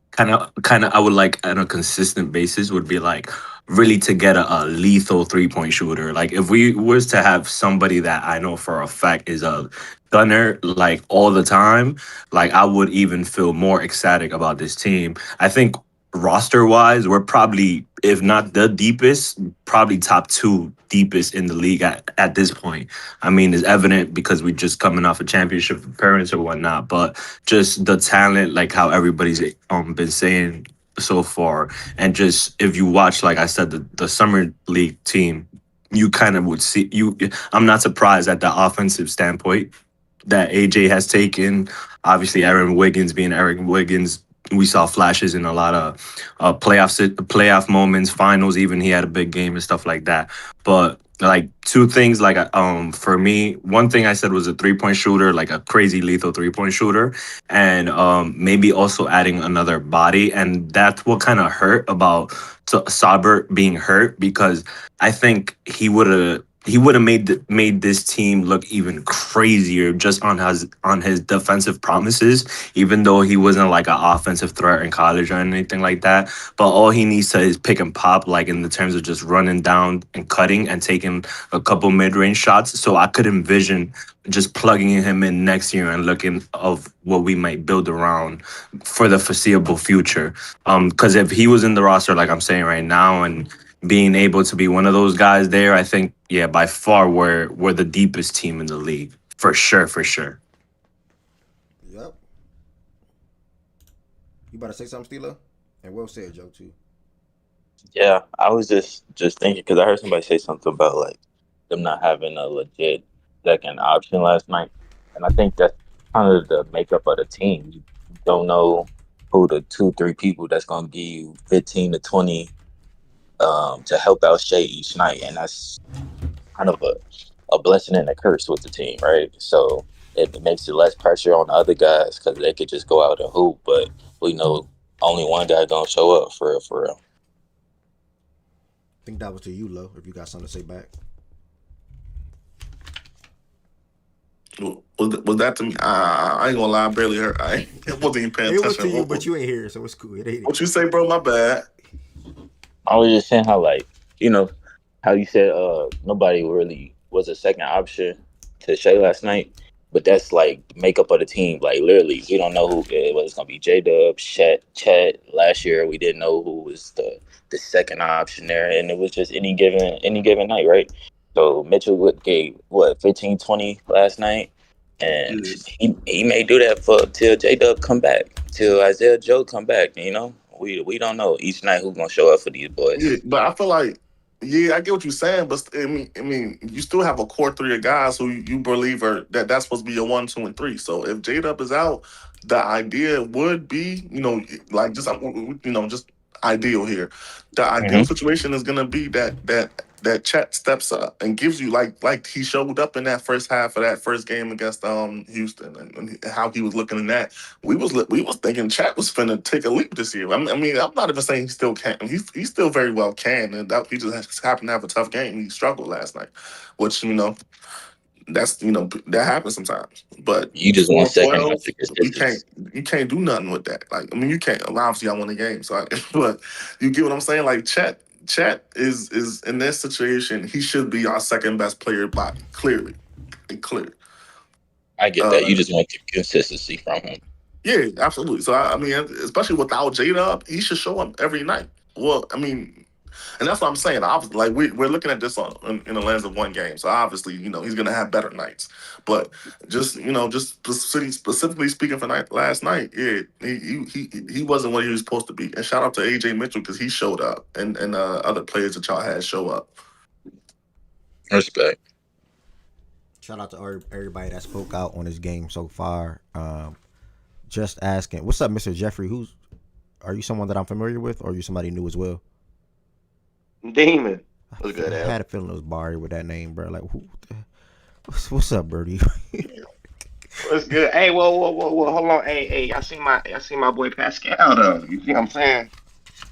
kind of I would like on a consistent basis would be like really to get a lethal 3-point shooter. Like, if we was to have somebody that I know for a fact is a gunner like all the time, like I would even feel more ecstatic about this team. I think roster wise, we're probably, if not the deepest, probably top 2 deepest in the league at this point. I mean, it's evident because we're just coming off a championship appearance or whatnot, but just the talent, like how everybody's been saying so far. And just if you watch, like I said, the summer league team, you kind of would see I'm not surprised at the offensive standpoint that AJ has taken. Obviously, Aaron Wiggins being Aaron Wiggins, we saw flashes in a lot of playoff moments, finals. Even he had a big game and stuff like that. But like two things, like for me, one thing I said was a 3-point shooter, like a crazy lethal 3-point shooter, and maybe also adding another body, and that's what kind of hurt about Saber being hurt, because I think he would have made this team look even crazier just on his defensive promises, even though he wasn't like an offensive threat in college or anything like that. But all he needs to is pick and pop, like in the terms of just running down and cutting and taking a couple mid-range shots. So I could envision just plugging him in next year and looking of what we might build around for the foreseeable future. Because if he was in the roster, like I'm saying right now, and being able to be one of those guys there, I think, yeah, by far we're the deepest team in the league. For sure, for sure. Yep. You about to say something, Steeler? And well said, Joe, too. Yeah, I was just thinking because I heard somebody say something about like them not having a legit second option last night, and I think that's kind of the makeup of the team. You don't know who the 2-3 people that's gonna give you 15 to 20 to help out Shea each night, and that's kind of a blessing and a curse with the team, right? So it makes it less pressure on the other guys because they could just go out and hoop, but we know only one guy gonna show up for real, for real. I think that was to you, Lo, if you got something to say back. Was that to me? I ain't gonna lie, I barely heard. I wasn't even paying attention. It was to you, but you ain't here, so it's cool. It ain't. What you say, bro? My bad. I was just saying how, like, you know, how you said nobody really was a second option to Shea last night, but that's like the makeup of the team. Like literally, we don't know who it was gonna be. J-Dub, Chet. Last year, we didn't know who was the second option there, and it was just any given night, right? So Mitchell gave 15, 20 last night, and he may do that till J-Dub come back, till Isaiah Joe come back. You know, we don't know each night who's gonna show up for these boys. Yeah, but I feel like, yeah, I get what you're saying, but I mean, you still have a core three of guys who you believe that's supposed to be your 1, 2, and 3. So if J-Dub is out, the idea would be, like just ideal here. The ideal situation is gonna be that Chet steps up and gives you like he showed up in that first half of that first game against Houston, and how he was looking in that. We was thinking Chet was finna take a leap this year. I mean, I'm not even saying he still can. He still very well can, and he just happened to have a tough game. He struggled last night, which that's that happens sometimes. But you just want second option. You can't do nothing with that. Like, I mean, you can't. Obviously, I won the game, so but you get what I'm saying. Like Chet is in this situation. He should be our second best player by clearly and clear. I get that. You just want consistency from him. Yeah, absolutely. So I mean, especially without J-Dub, he should show up every night. Well, I mean, and that's what I'm saying. Obviously, like we're looking at this in the lens of one game. So obviously, he's gonna have better nights. But just specifically speaking for last night, yeah, he wasn't what he was supposed to be. And shout out to AJ Mitchell because he showed up, and other players that y'all had show up. Respect. Shout out to everybody that spoke out on this game so far. Just asking, what's up, Mr. Jeffrey? Are you someone that I'm familiar with, or are you somebody new as well? Demon. What's good, I Al? had a feeling it was Barry with that name, bro. Like, what's up, Birdie? What's good? Hey, whoa, hold on. Hey, y'all see my boy Pascal though. You see what I'm saying?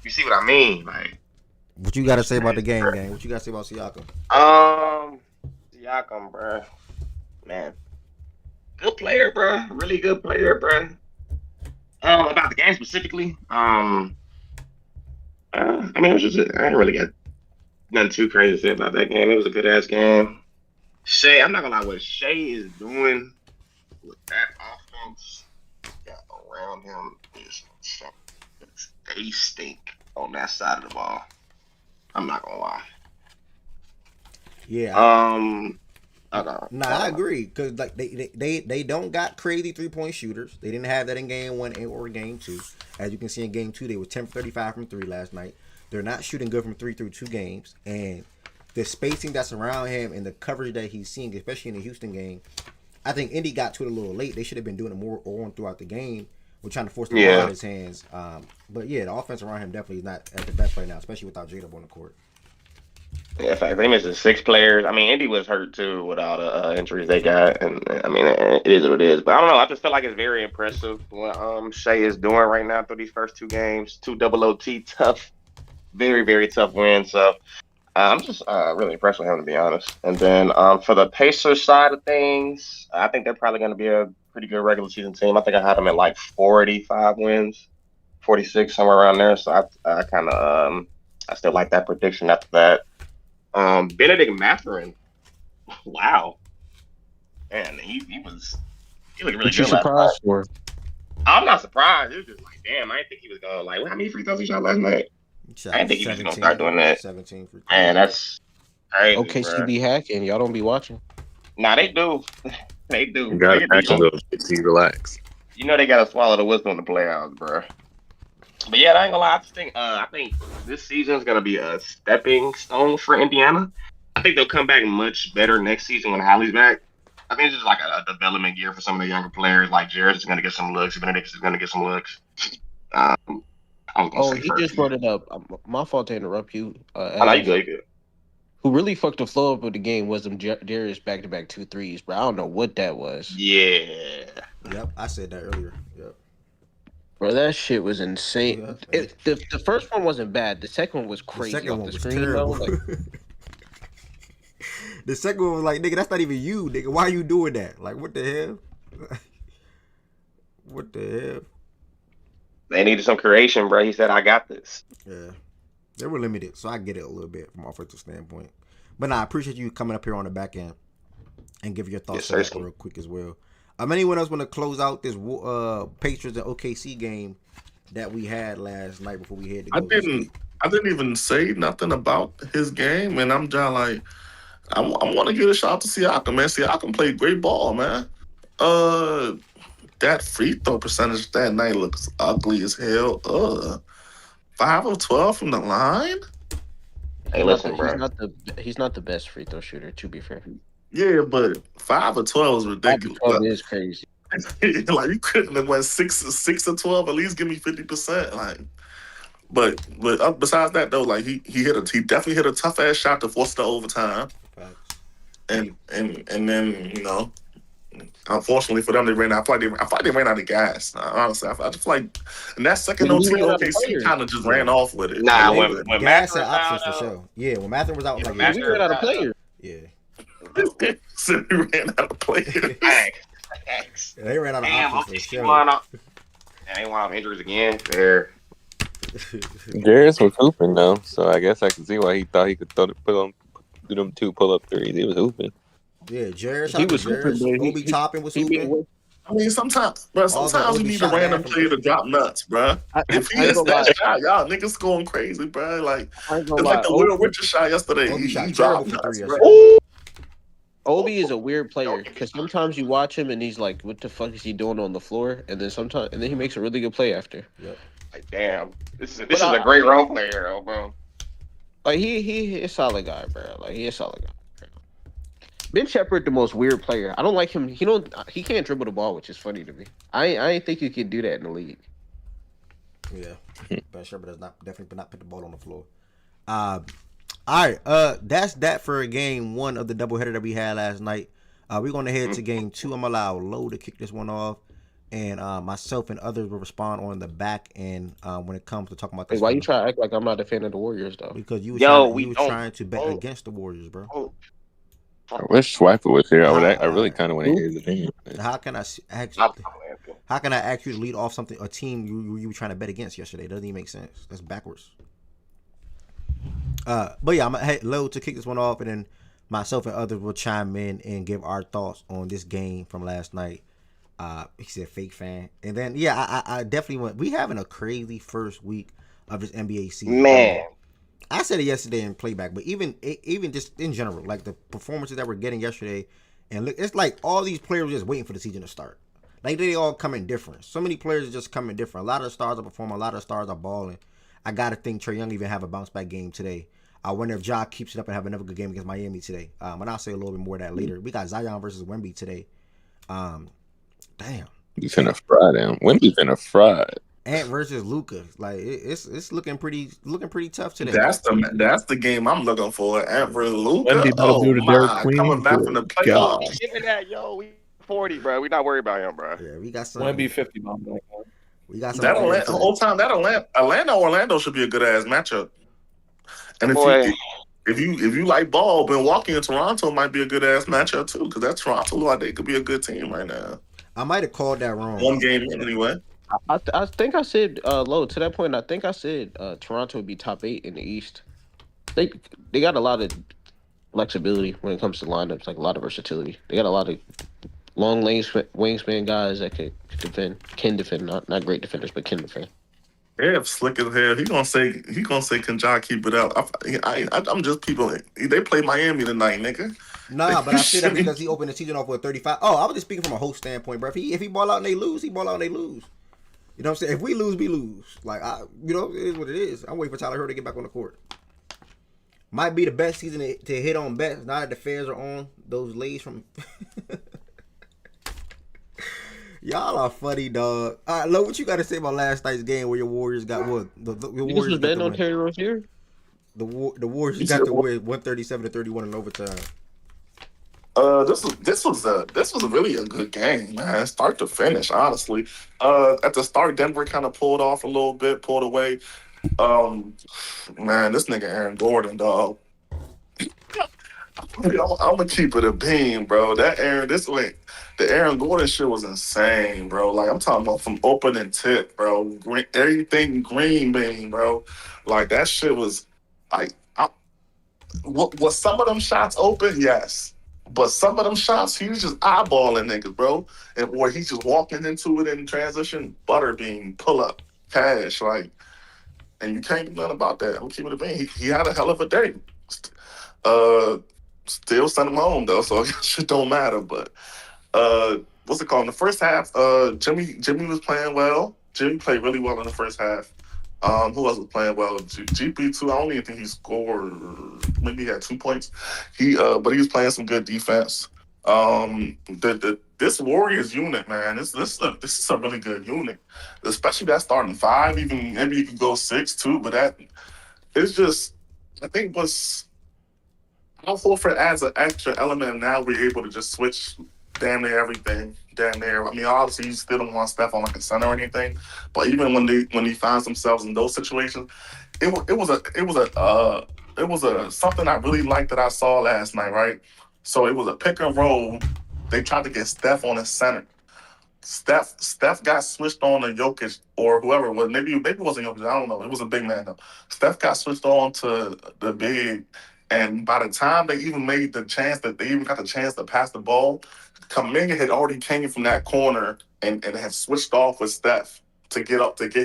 You see what I mean? Like, What you got to say about the game, gang? What you got to say about Siakam? Siakam, bro. Man, good player, bro. Really good player, bro. About the game specifically, I mean, it was just I didn't really get nothing too crazy to say about that game. It was a good ass game. Shea, I'm not gonna lie, what Shea is doing with that offense around him is they stink on that side of the ball. I'm not gonna lie. Yeah. I agree because like they don't got crazy 3-point shooters. They didn't have that in game 1 or game 2. As you can see in game 2, they were 10 for 35 from 3 last night. They're not shooting good from 3 through 2 games, and the spacing that's around him and the coverage that he's seeing, especially in the Houston game, I think Indy got to it a little late. They should have been doing it more on throughout the game. we're trying to force the ball out of his hands. But yeah, the offense around him definitely is not at the best right now, especially without Jada on the court. Yeah, in fact, they missing 6 players. I mean, Indy was hurt too with all the injuries they got, and I mean, it is what it is. But I don't know. I just feel like it's very impressive what Shea is doing right now through these first 2 games, 2 double OT, tough, very very tough wins. So I'm just really impressed with him, to be honest. And then for the Pacers side of things, I think they're probably going to be a pretty good regular season team. I think I had them at like 45 wins, 46, somewhere around there. So I kind of I still like that prediction after that. Benedict Mathurin, wow, man, he looked really What you good last night. surprised for? I'm not surprised. It was just like, damn, I didn't think he was going like, how many free throws he shot last night? I didn't think he was gonna start doing that. 17 free throws. Man, that's crazy. Okay, bro. be hacking. Y'all don't be watching. Nah, they do. They do. You gotta relax. You know they gotta swallow the whistle in the playoffs, bro. But yeah, I ain't gonna lie. I think this season is gonna be a stepping stone for Indiana. I think they'll come back much better next season when Hallie's back. I think it's just like a development year for some of the younger players. Like Jared is gonna get some looks. Benedict is gonna get some looks. He just brought it up. My fault to interrupt you. You good. Who really fucked the flow up of the game was them Darius back-to-back 2 threes, bro. I don't know what that was. Yeah. Yep, I said that earlier. Yep. Bro, that shit was insane. The first one wasn't bad. The second one was crazy. The second one was screen, terrible. though, like, the second one was like, nigga, that's not even you, nigga. Why are you doing that? Like, what the hell? What the hell? They needed some creation, bro. He said, I got this. Yeah. They were limited, so I get it a little bit from an offensive standpoint. But nah, I appreciate you coming up here on the back end and give your thoughts on that real quick as well. Anyone else want to close out this Patriots and OKC game that we had last night before we had to go? I didn't even say nothing about his game, and I'm just like, I want to give a shout out to Siakam, man. Siakam played great ball, man. That free throw percentage that night looks ugly as hell. 5 of 12 from the line. Hey, listen, bro. He's not the best free throw shooter, to be fair. Yeah, but 5 of 12 is ridiculous. 5 of 12 is crazy. Like, you couldn't have went 6 of 12. At least give me 50%. Like, but besides that though, like he definitely hit a tough ass shot to force the overtime. And then unfortunately for them, they ran out. I feel like they ran out of gas. Honestly, I just feel like in that second OT, OKC kind of just ran off with it. Nah, when gas Mathurin had options for sure. Yeah, when Mathurin was out, we ran out of players. Yeah. So we ran out of players. Thanks. They ran out of options for sure. They want off injuries again. There. Darius was hooping though, so I guess I can see why he thought he could do them 2 pull-up threes. He was hooping. Yeah, Jared. He was hooping. Obi Toppin was hooping. I mean, sometimes you need a random player to drop nuts, bro. If he hits that shot, y'all niggas going crazy, bro. Like it's like the Will Richard shot yesterday. He dropped nuts, bro. Obi is a weird player because sometimes you watch him and he's like, "What the fuck is he doing on the floor?" And then he makes a really good play after. Yep. Like, damn, this is a great role player, bro. Like he a solid guy, bro. Like he a solid guy. Ben Shepherd, the most weird player. I don't like him. He can't dribble the ball, which is funny to me. I ain't think you could do that in the league. Yeah, Ben Shepherd does definitely not put the ball on the floor. All right, that's that for game 1 of the doubleheader that we had last night. We're gonna head to game 2. I'm gonna allow Low to kick this one off, and myself and others will respond on the back end when it comes to talking about this. Why you try to act like I'm not a fan of the Warriors though? Because you were trying to bet against the Warriors, bro. I wish Swiper was here. I really kind of want to hear his opinion. How can I ask you to lead off a team you were trying to bet against yesterday? It doesn't even make sense. That's backwards. But yeah, I'm gonna head Low to kick this one off, and then myself and others will chime in and give our thoughts on this game from last night. He said fake fan, and then I definitely went. We having a crazy first week of this NBA season, man. I said it yesterday in playback, but even just in general, like the performances that we're getting yesterday, and look, it's like all these players are just waiting for the season to start. Like they all come in different. So many players are just coming different. A lot of the stars are performing. A lot of the stars are balling. I gotta think Trae Young even have a bounce back game today. I wonder if Ja keeps it up and have another good game against Miami today. And I'll say a little bit more of that later. We got Zion versus Wemby today. Damn. You finna fry them. Wemby finna fry. Ant versus Luca. Like it's looking pretty tough today. That's the game I'm looking for. Ant versus Luca. Wemby about to Oh do to Derek my, Queen. coming back from the Good God. playoffs. Give me that, yo. We 40, bro. We not worried about him, bro. Yeah, we got Wemby something. 50 bomb. We got some That film Atlanta today. whole time. That Orlando should be a good ass matchup. And Boy. if you like ball, Milwaukee and Toronto might be a good ass matchup too. Because that Toronto look like they could be a good team right now. I might have called that wrong. One game in anyway. I think I said low to that point. I think I said Toronto would be top 8 in the East. They got a lot of flexibility when it comes to lineups, like a lot of versatility. They got a lot of long wingspan guys that can defend. Not great defenders, but can defend. Yeah, slick as hell. He gonna say can Ja keep it up? I'm just people. They play Miami tonight, nigga. Nah, but I say that because he opened the season off with 35. Oh, I was just speaking from a host standpoint, bro. If he ball out and they lose, he ball out and they lose. You know what I'm saying? If we lose, we lose. Like it is what it is. I'm waiting for Tyler Herro to get back on the court. Might be the best season to hit on bets. Now that the fans are on those lays from. Y'all are funny, dog. All right, Lo, what you got to say about last night's game where your Warriors got what? Your Warriors was betting on Terry Rozier. The Warriors got to win 137-31 in overtime. This was really a good game, man. Start to finish, honestly. At the start, Denver kind of pulled off a little bit, pulled away. Man, this nigga Aaron Gordon, dog. I'm gonna keep it a beam, bro. The Aaron Gordon shit was insane, bro. Like I'm talking about from opening tip, bro. Everything green bean, bro. Like that shit was like, was some of them shots open? Yes. But some of them shots, he was just eyeballing niggas, bro. Or he's just walking into it in transition, butterbean, pull up, cash, like, and you can't do nothing about that. I'm keeping it a bean. He had a hell of a day. Still sent him home though, so shit don't matter. But what's it called? In the first half, Jimmy was playing well. Jimmy played really well in the first half. Who else was playing well? GP2. I don't even think he scored. Maybe he had 2 points. But he was playing some good defense. This Warriors unit, man, this is a really good unit, especially that starting five. Even maybe you could go 6 too, but that it's just I think what's Al Horford adds an extra element. Now we're able to just switch damn near everything. Damn near. I mean, obviously you still don't want Steph on like a center or anything, but even when he finds themselves in those situations, it was a something I really liked that I saw last night. Right, so it was a pick and roll. They tried to get Steph on the center. Steph got switched on to Jokic or whoever it was. Maybe it wasn't Jokic. I don't know. It was a big man though. Steph got switched on to the big, and by the time they even made the chance that they even got the chance to pass the ball, Kaminga had already came from that corner and had switched off with Steph to get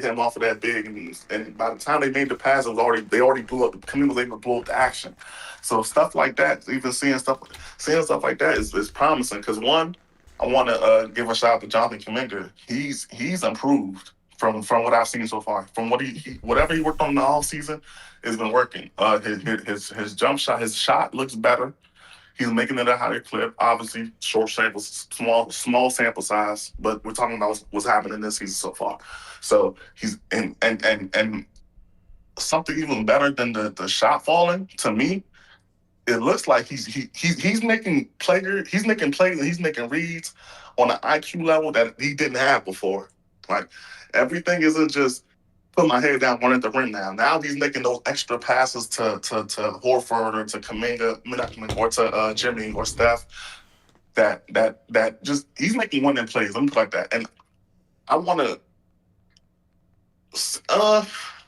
him off of that big. And by the time they made the pass, they already blew up. Kaminga was able to blow up the action. So stuff like that, even seeing stuff like that is promising. Because one, I want to give a shout out to Jonathan Kaminga. He's improved from what I've seen so far. From whatever he worked on in the off season, has been working. His jump shot, his shot looks better. He's making it a higher clip. Obviously, short sample, small sample size, but we're talking about what's happening this season so far. So he's and something even better than the shot falling to me. It looks like he's making plays, he's making reads on an IQ level that he didn't have before. Like everything isn't just put my head down, run at the rim now. Now he's making those extra passes to Horford or to Kaminga, or to Jimmy or Steph. That just he's making winning plays. Let me put it like that. And I want to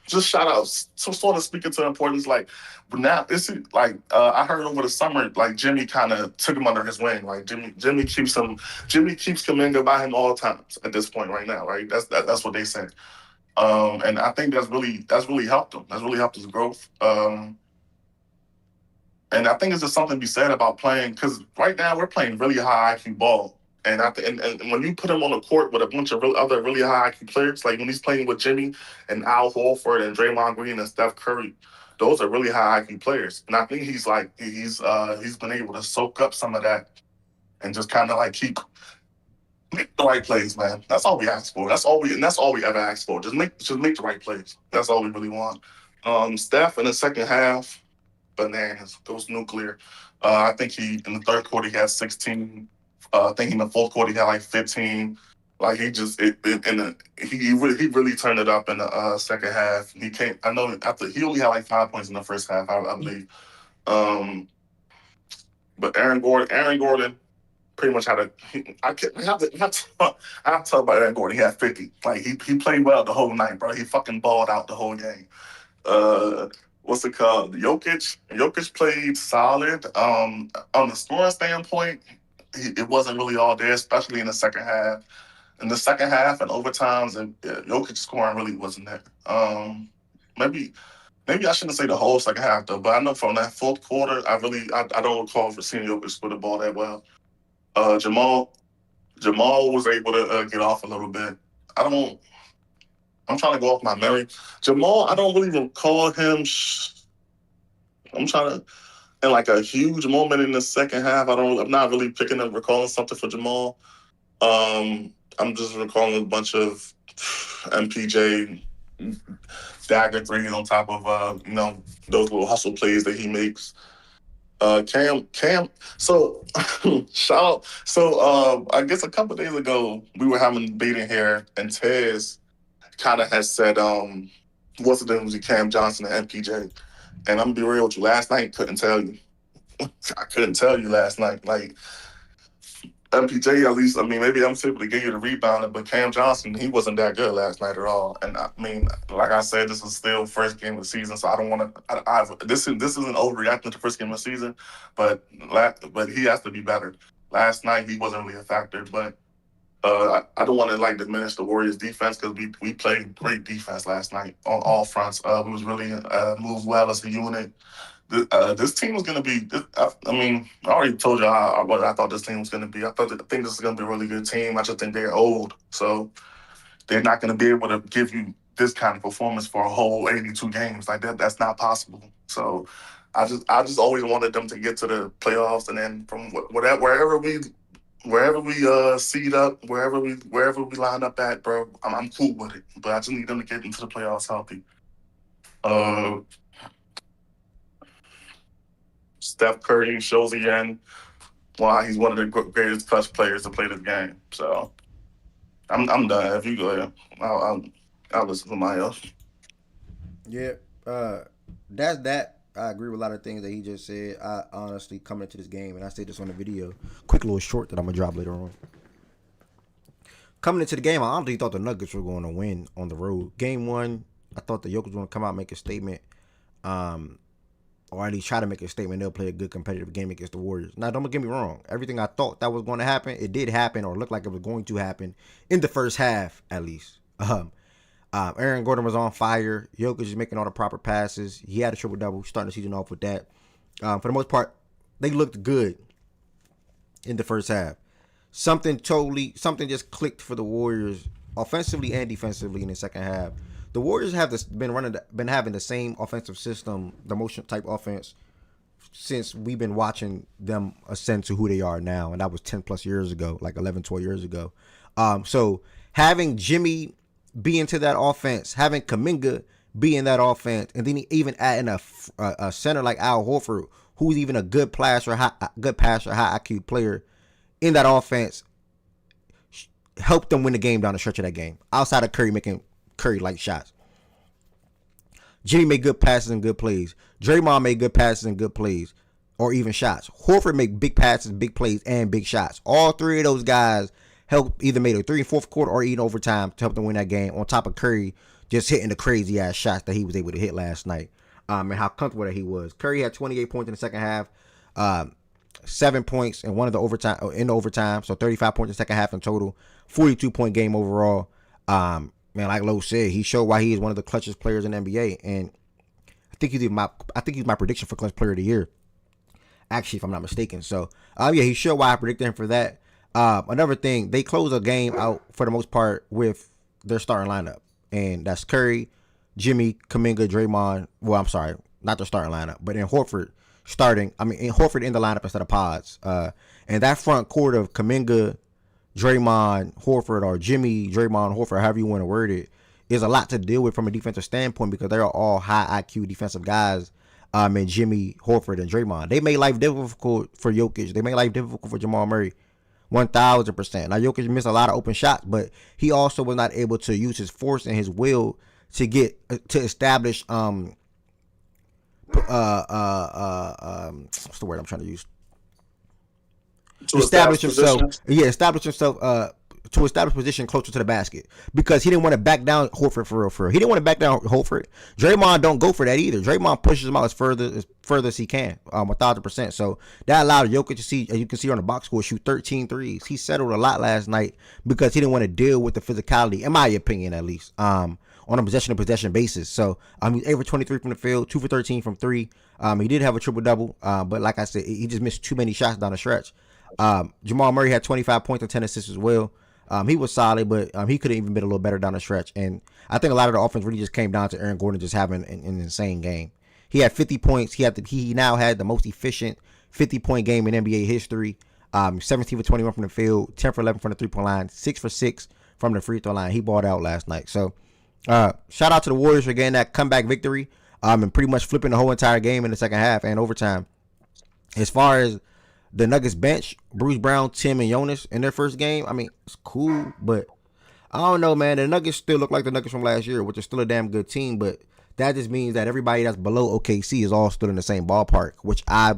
just shout out, so sort of speaking to the importance. Like now, it's like I heard over the summer, like Jimmy kind of took him under his wing. Like Jimmy keeps Kaminga by him all times at this point right now. Right, that's what they said. And I think that's really helped him. That's really helped his growth. And I think it's just something to be said about playing, because right now we're playing really high IQ ball. And and when you put him on the court with a bunch of other really high IQ players, like when he's playing with Jimmy and Al Horford and Draymond Green and Steph Curry, those are really high IQ players. And I think he's been able to soak up some of that and just kind of like keep Make the right plays, man. That's all we ask for. That's all we ever ask for. Just make the right plays. That's all we really want. Steph in the second half, bananas. Goes nuclear. I think he in the third quarter he had 16. I think in the fourth quarter he had like 15. Like he just he really turned it up in the second half. He came. I know after he only had like 5 points in the first half, I believe. But Aaron Gordon pretty much had a. I have to talk about Aaron Gordon. He had 50. Like he played well the whole night, bro. He fucking balled out the whole game. What's it called? Jokic played solid. On the scoring standpoint, it wasn't really all there, especially in the second half. In the second half and overtimes, and Jokic scoring really wasn't there. Maybe I shouldn't say the whole second half though, but I know from that fourth quarter, I don't recall for seeing Jokic score the ball that well. Jamal was able to get off a little bit. I'm trying to go off my memory. Jamal, I don't really recall him. I'm trying to, in like a huge moment in the second half. I'm not really picking up recalling something for Jamal. I'm just recalling a bunch of MPJ dagger threes on top of those little hustle plays that he makes. Cam. So shout out. So I guess a couple days ago we were having a debate in here, and Tez kind of has said, what's the difference between Cam Johnson and MPJ? And I'm gonna be real with you. Last night, couldn't tell you. I couldn't tell you last night. Like MPJ, at least, I mean, maybe I'm simply give you the rebound, but Cam Johnson, he wasn't that good last night at all. And I mean, like I said, this is still first game of the season, so I don't want to. This isn't overreacting to the first game of the season, but he has to be better. Last night he wasn't really a factor, but I don't want to like diminish the Warriors' defense because we played great defense last night on all fronts. We was really moved well as a unit. This team was going to be. I already told you what I thought this team was going to be. I think this is going to be a really good team. I just think they're old, so they're not going to be able to give you this kind of performance for a whole 82 games. Like that, that's not possible. So I just always wanted them to get to the playoffs, and then from wherever we seed up, wherever we line up at, bro, I'm cool with it. But I just need them to get into the playoffs healthy. Steph Curry shows again why he's one of the greatest clutch players to play this game. So I'm done. If you go ahead, I'll listen to somebody else. Yeah, that's that. I agree with a lot of things that he just said. I honestly, coming into this game, and I said this on the video, quick little short that I'm gonna drop later on. Coming into the game, I honestly thought the Nuggets were going to win on the road. Game one, I thought the Jokic was going to come out and make a statement, or at least try to make a statement. They'll play a good competitive game against the Warriors. Now, don't get me wrong. Everything I thought that was going to happen, it did happen, or looked like it was going to happen in the first half, at least. Aaron Gordon was on fire. Jokic is making all the proper passes. He had a triple-double, starting the season off with that. For the most part, they looked good in the first half. Something just clicked for the Warriors, offensively and defensively, in the second half. The Warriors have been having the same offensive system, the motion type offense, since we've been watching them ascend to who they are now, and that was 10 plus years ago, like 11, 12 years ago. So having Jimmy be into that offense, having Kuminga be in that offense, and then even adding a center like Al Horford, who's even a good passer, high IQ player in that offense, helped them win the game down the stretch of that game. Outside of Curry making Curry-like shots. Jimmy made good passes and good plays. Draymond made good passes and good plays, or even shots. Horford made big passes, big plays, and big shots. All three of those guys helped, either made a 3 and 4th quarter or even overtime to help them win that game, on top of Curry just hitting the crazy-ass shots that he was able to hit last night, and how comfortable that he was. Curry had 28 points in the second half, 7 points in overtime, so 35 points in the second half in total, 42-point game overall. Man, like Lo said, he showed why he is one of the clutchest players in the NBA, and I think he's my prediction for clutch player of the year, actually, if I'm not mistaken. So, he showed why I predicted him for that. Another thing, they close a game out for the most part with their starting lineup, and that's Curry, Jimmy, Kuminga, Draymond. Well, I'm sorry, not their starting lineup, but in Horford Horford in the lineup instead of Pods. And that front court of Kuminga, Draymond, Horford, or Jimmy, Draymond, Horford, however you want to word it, is a lot to deal with from a defensive standpoint because they're all high IQ defensive guys. And Jimmy, Horford, and Draymond. They made life difficult for Jokic. They made life difficult for Jamal Murray. 1,000%. Now Jokic missed a lot of open shots, but he also was not able to use his force and his will to get to establish what's the word I'm trying to use? To establish himself. position. Yeah, establish himself to establish position closer to the basket because he didn't want to back down Horford for real. He didn't want to back down Horford. Draymond don't go for that either. Draymond pushes him out as further as he can, 1,000%. So that allowed Jokic to see, as you can see on the box score, shoot 13 threes. He settled a lot last night because he didn't want to deal with the physicality, in my opinion at least, on a possession basis. So he's 8 for 23 from the field, 2 for 13 from 3. He did have a triple double, but like I said, he just missed too many shots down the stretch. Jamal Murray had 25 points and 10 assists as well. He was solid, but he could have even been a little better down the stretch. And I think a lot of the offense really just came down to Aaron Gordon just having an insane game. He had 50 points. He now had the most efficient 50-point game in NBA history. 17 for 21 from the field, 10 for 11 from the three-point line, 6 for 6 from the free throw line. He balled out last night. So shout out to the Warriors for getting that comeback victory and pretty much flipping the whole entire game in the second half and overtime. As far as the Nuggets bench, Bruce Brown, Tim, and Jonas in their first game, I mean, it's cool, but I don't know, man. The Nuggets still look like the Nuggets from last year, which is still a damn good team, but that just means that everybody that's below OKC is all still in the same ballpark, which I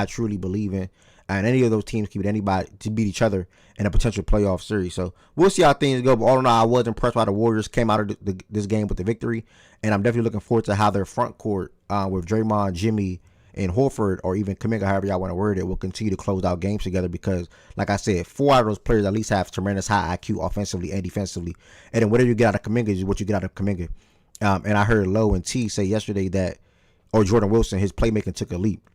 truly believe in. And any of those teams can beat anybody to beat each other in a potential playoff series. So we'll see how things go. But all in all, I was impressed by the Warriors came out of this game with the victory, and I'm definitely looking forward to how their front court with Draymond, Jimmy, and Horford, or even Kuminga, however y'all want to word it, will continue to close out games together because, like I said, 4 out of those players at least have tremendous high IQ offensively and defensively. And then whatever you get out of Kuminga is what you get out of Kuminga. And I heard Lowe and T say yesterday that, or Jordan Wilson, his playmaking took a leap.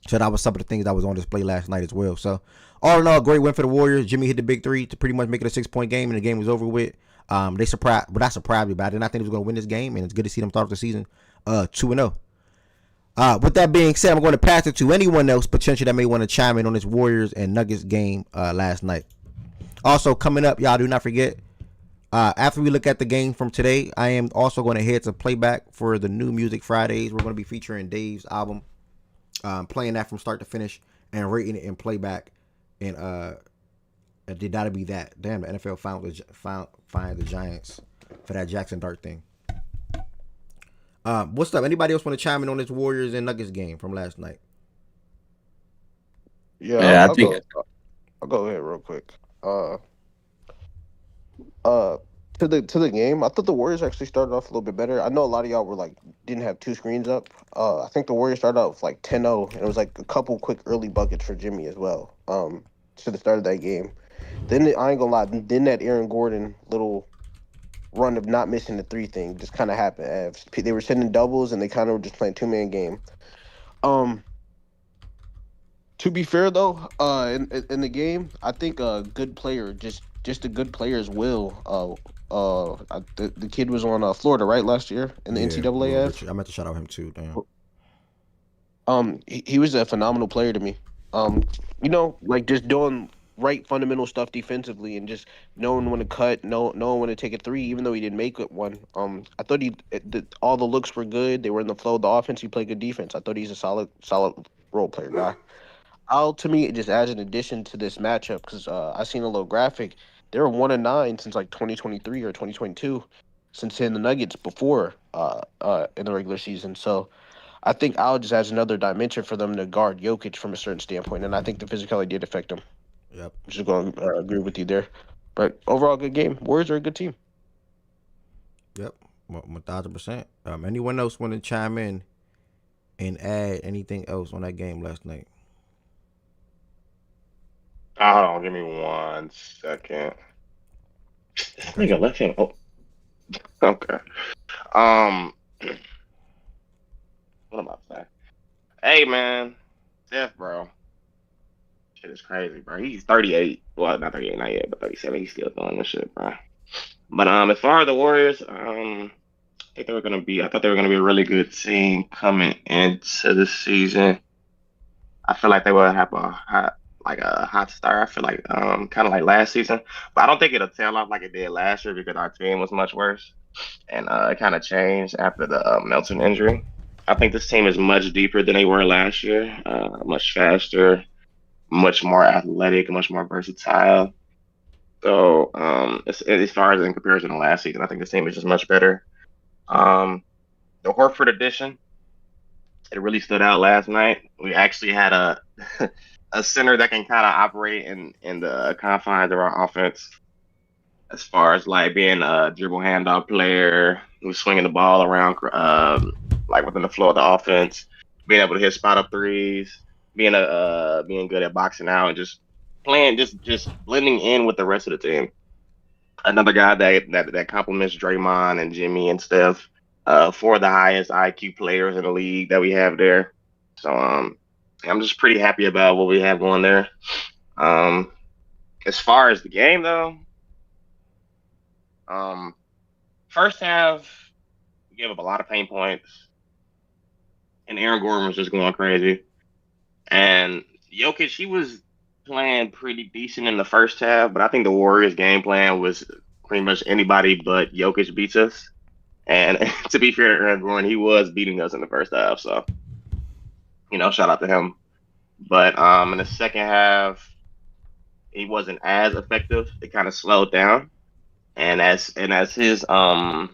So that was some of the things that was on display last night as well. So all in all, great win for the Warriors. Jimmy hit the big 3 to pretty much make it a 6-point game, and the game was over with. They surprised, but not surprised me, but I did not think they was going to win this game, and it's good to see them start off the season 2-0. With that being said, I'm going to pass it to anyone else potentially that may want to chime in on this Warriors and Nuggets game last night. Also coming up, y'all do not forget, after we look at the game from today, I am also going to head to playback for the new Music Fridays. We're going to be featuring Dave's album, playing that from start to finish and rating it in playback. And it did not be that. Damn, the NFL find the Giants for that Jackson Dart thing. What's up? Anybody else want to chime in on this Warriors and Nuggets game from last night? Yeah, I'll go ahead real quick. To the game, I thought the Warriors actually started off a little bit better. I know a lot of y'all were like didn't have 2 screens up. I think the Warriors started out with like 10-0, and it was like a couple quick early buckets for Jimmy as well. To the start of that game. Then I ain't gonna lie. Then that Aaron Gordon little run of not missing the 3 thing just kind of happened. They were sending doubles and they kind of were just playing 2-man game. To be fair though, in the game, I think a good player, just a good player's will. The kid was on Florida right last year in the NCAA. I meant to shout out him too. Damn. He was a phenomenal player to me. Like just doing right fundamental stuff defensively and just knowing when to cut, knowing when to take a 3, even though he didn't make it one. I thought all the looks were good. They were in the flow of the offense. He played good defense. I thought he's a solid role player guy. To me, it just adds an addition to this matchup because I seen a little graphic. They were 1-9 since like 2023 or 2022, since hitting the Nuggets before in the regular season. So I think Al just adds another dimension for them to guard Jokic from a certain standpoint, and I think the physicality did affect him. Yep. I'm just going to agree with you there. But overall, good game. Warriors are a good team. Yep, 1,000%. Anyone else want to chime in and add anything else on that game last night? Hold on, give me 1 second. Nigga left him. Oh, okay. What am I saying? Hey, man, Steph, bro. Shit is crazy, bro. He's 38. Well, not 38, not yet, but 37. He's still doing this shit, bro. But as far as the Warriors, I thought they were gonna be a really good team coming into the season. I feel like they will have like a hot start. I feel like kind of like last season, but I don't think it'll tail off like it did last year because our team was much worse, and it kind of changed after the Melton injury. I think this team is much deeper than they were last year, much faster, much more athletic, much more versatile. So as far as in comparison to last season, I think this team is just much better. Um, the Horford addition, it really stood out last night. We actually had a a center that can kind of operate in the confines of our offense, as far as like being a dribble handoff player who's swinging the ball around, like within the flow of the offense, being able to hit spot up threes, being good at boxing out, and just playing, just blending in with the rest of the team. Another guy that complements Draymond and Jimmy and Steph, four of the highest IQ players in the league that we have there. So I'm just pretty happy about what we have going there. As far as the game though, first half we gave up a lot of pain points, and Aaron Gordon was just going crazy. And Jokic, he was playing pretty decent in the first half, but I think the Warriors' game plan was pretty much anybody but Jokic beats us. And to be fair to Aaron Gordon, he was beating us in the first half, so shout out to him. But in the second half, he wasn't as effective. It kind of slowed down, and as his scoring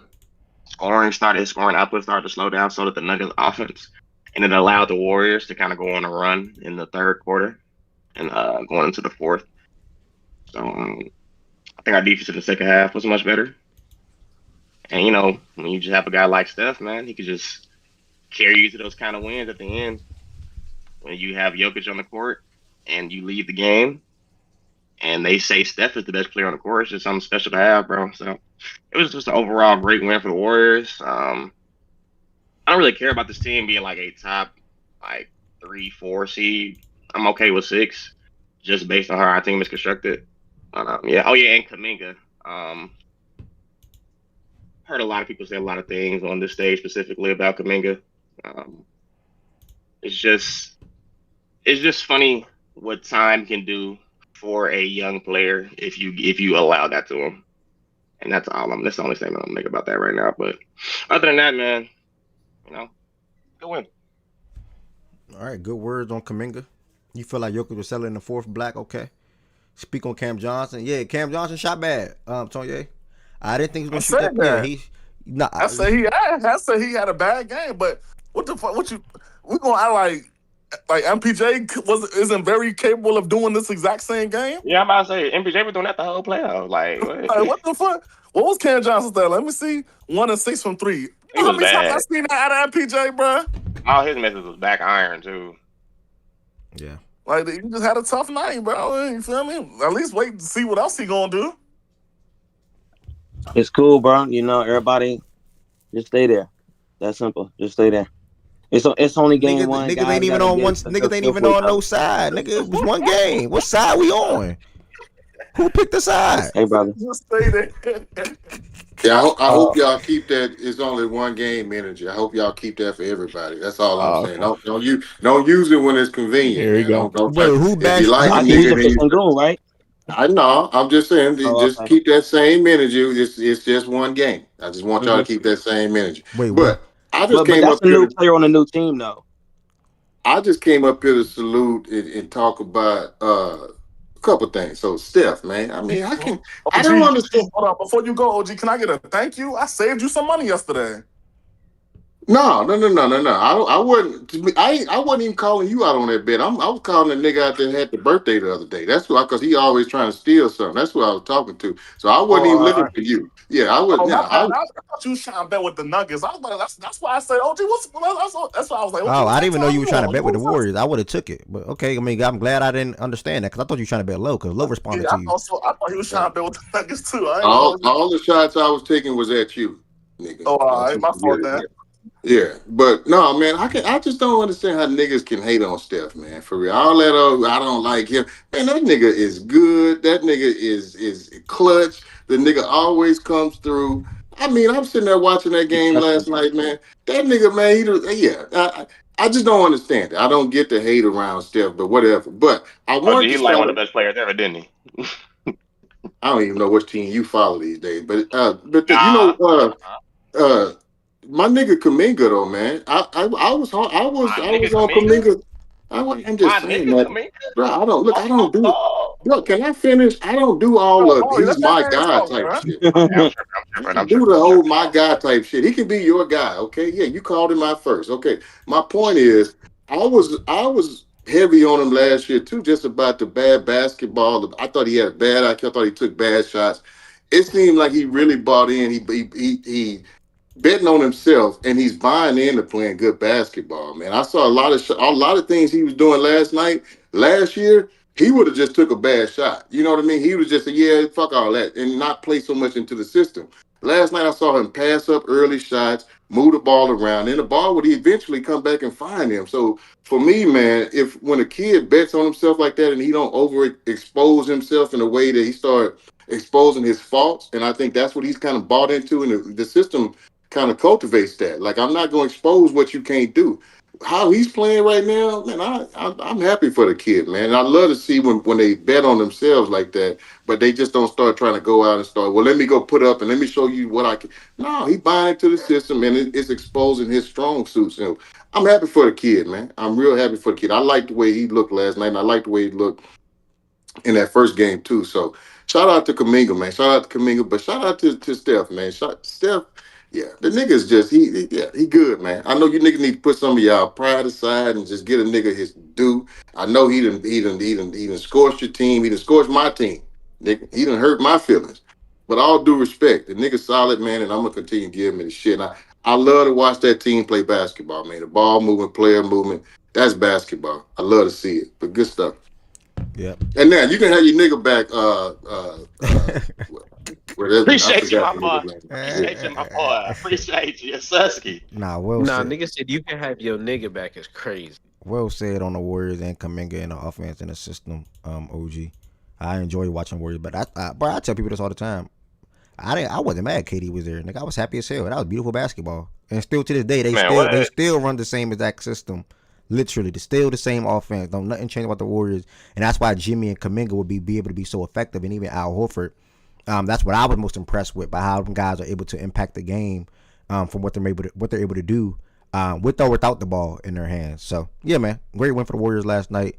output started to slow down, so did the Nuggets offense, and it allowed the Warriors to kind of go on a run in the third quarter and going into the fourth. So I think our defense in the second half was much better. And when you just have a guy like Steph, man, he could just carry you to those kind of wins at the end. When you have Jokic on the court and you lead the game, and they say Steph is the best player on the court, it's just something special to have, bro. So it was just an overall great win for the Warriors. I don't really care about this team being like a top 3-4 seed. I'm okay with 6, just based on how our team is constructed. Yeah. Oh yeah, and Kuminga. Heard a lot of people say a lot of things on this stage specifically about Kuminga. It's just funny what time can do for a young player if you allow that to him. And that's the only statement I'm gonna make about that right now. But other than that, man, good win. All right, good words on Kuminga. You feel like Jokic was selling the fourth black, okay? Speak on Cam Johnson. Yeah, Cam Johnson shot bad. Tony, I didn't think he was gonna shoot that. Yeah, I say he had a bad game, but what the fuck? We gonna act like MPJ isn't very capable of doing this exact same game? Yeah, I'm about to say MPJ was doing that the whole playoff. Like what the fuck? What was Cam Johnson's stat? Let me see. 1 of 6 from 3. He was bad. I seen that out of MPJ, bro. All his misses was back iron too. Yeah. Like he just had a tough night, bro. You feel me? At least wait to see what else he gonna do. It's cool, bro. Everybody just stay there. That's simple. Just stay there. It's only game one. Niggas ain't even on one. Niggas ain't even on no side. Nigga, it was one game. What side we on? Who picked the side? Hey, brother. Just stay there. Yeah, I hope y'all keep that. It's only one game energy. I hope y'all keep that for everybody. That's all I'm saying. Don't use it when it's convenient. Here you go. Wait, who if you like right? I know. I'm just saying. Just keep that same energy. It's just one game. I just want y'all to keep that same energy. But I just came that's up a new here. player on a new team, though. I just came up here to salute and talk about a couple things. So Steph, man, I mean, I don't understand. Hold on, before you go, OG, can I get a thank you? I saved you some money yesterday. No. I wasn't. I wasn't even calling you out on that bet. I was calling the nigga out that had the birthday the other day. That's why, because he always trying to steal something. That's who I was talking to. So I wasn't even looking for you. Yeah, I was. I thought you was trying to bet with the Nuggets. I was like, that's why I said, OG, that's why I was like, I didn't even know you were trying to bet with the Warriors. I would have took it, but okay. I mean, I'm glad I didn't understand that because I thought you were trying to bet low because low responded to you. I thought he was trying to bet with the Nuggets too. All the shots I was taking was at you, nigga. My fault, then. Yeah, but no, man, I just don't understand how niggas can hate on Steph, man. For real, all that I don't like him. Man, that nigga is good. That nigga is clutch. The nigga always comes through. I mean, I'm sitting there watching that game last night, man. That nigga, man, I just don't understand it. I don't get the hate around Steph, but whatever. But I Oh, wanted he to like start. one of the best players ever, didn't he? I don't even know which team you follow these days, but Nah. uh, my nigga Kaminga though, man. I My nigga was on Kaminga. Kaminga. I'm just My saying nigga that, Kaminga. bro. I don't look. I don't do. Oh, Bro, can I finish? I don't do all of oh, he's let that my man guy talk, type bro. shit. I'm tripping. I'm I tripping. I'm don't do tripping. the I'm whole tripping. my guy type shit. He can be your guy, okay? Yeah, you called him out first. Okay. My point is, I was heavy on him last year too, just about the bad basketball. I thought he had bad IQ. I thought he took bad shots. It seemed like he really bought in. He betting on himself and he's buying into playing good basketball, man. I saw a lot of things he was doing last year. He would have just took a bad shot. You know what I mean? He was just a yeah, fuck all that, and not play so much into the system. Last night I saw him pass up early shots, move the ball around, and the ball would eventually come back and find him. So for me, man, if when a kid bets on himself like that and he don't overexpose himself in a way that he start exposing his faults, and I think that's what he's kind of bought into, and the system kind of cultivates that. Like, I'm not going to expose what you can't do. How he's playing right now, man, I'm happy for the kid, man. And I love to see when they bet on themselves like that, but they just don't start trying to go out and start, well, let me go put up and let me show you what I can. No, he buying into the system and it's exposing his strong suits. So I'm happy for the kid, man. I'm real happy for the kid. I like the way he looked last night, and I like the way he looked in that first game too. So shout out to Kaminga, man. Shout out to Kaminga, but shout out to Steph, man. Steph, yeah, the nigga's just he good, man. I know you niggas need to put some of y'all pride aside and just get a nigga his due. I know he done scorched your team. He done scorched my team. Nigga, he done hurt my feelings. But all due respect, the nigga's solid, man, and I'm gonna continue to give him the shit. And I love to watch that team play basketball, man. The ball movement, player movement, that's basketball. I love to see it. But good stuff. Yep. And now you can have your nigga back. Whatever. I Appreciate you, forgot my the boy. nigga name. Yeah. Appreciate you, my boy. Appreciate you, Susky. Will Nah, said. nigga said you can have your nigga back is crazy. Will said on the Warriors and Kaminga in the offense and the system. OG, I enjoy watching Warriors, but I tell people this all the time. I wasn't mad KD was there. Nigga, I was happy as hell. That was beautiful basketball. And still to this day, they still run the same exact system. Literally, still the same offense. Don't nothing change about the Warriors, and that's why Jimmy and Kaminga would be able to be so effective, and even Al Horford. That's what I was most impressed with by how them guys are able to impact the game, from what they're able to do, with or without the ball in their hands. So yeah, man, great win for the Warriors last night.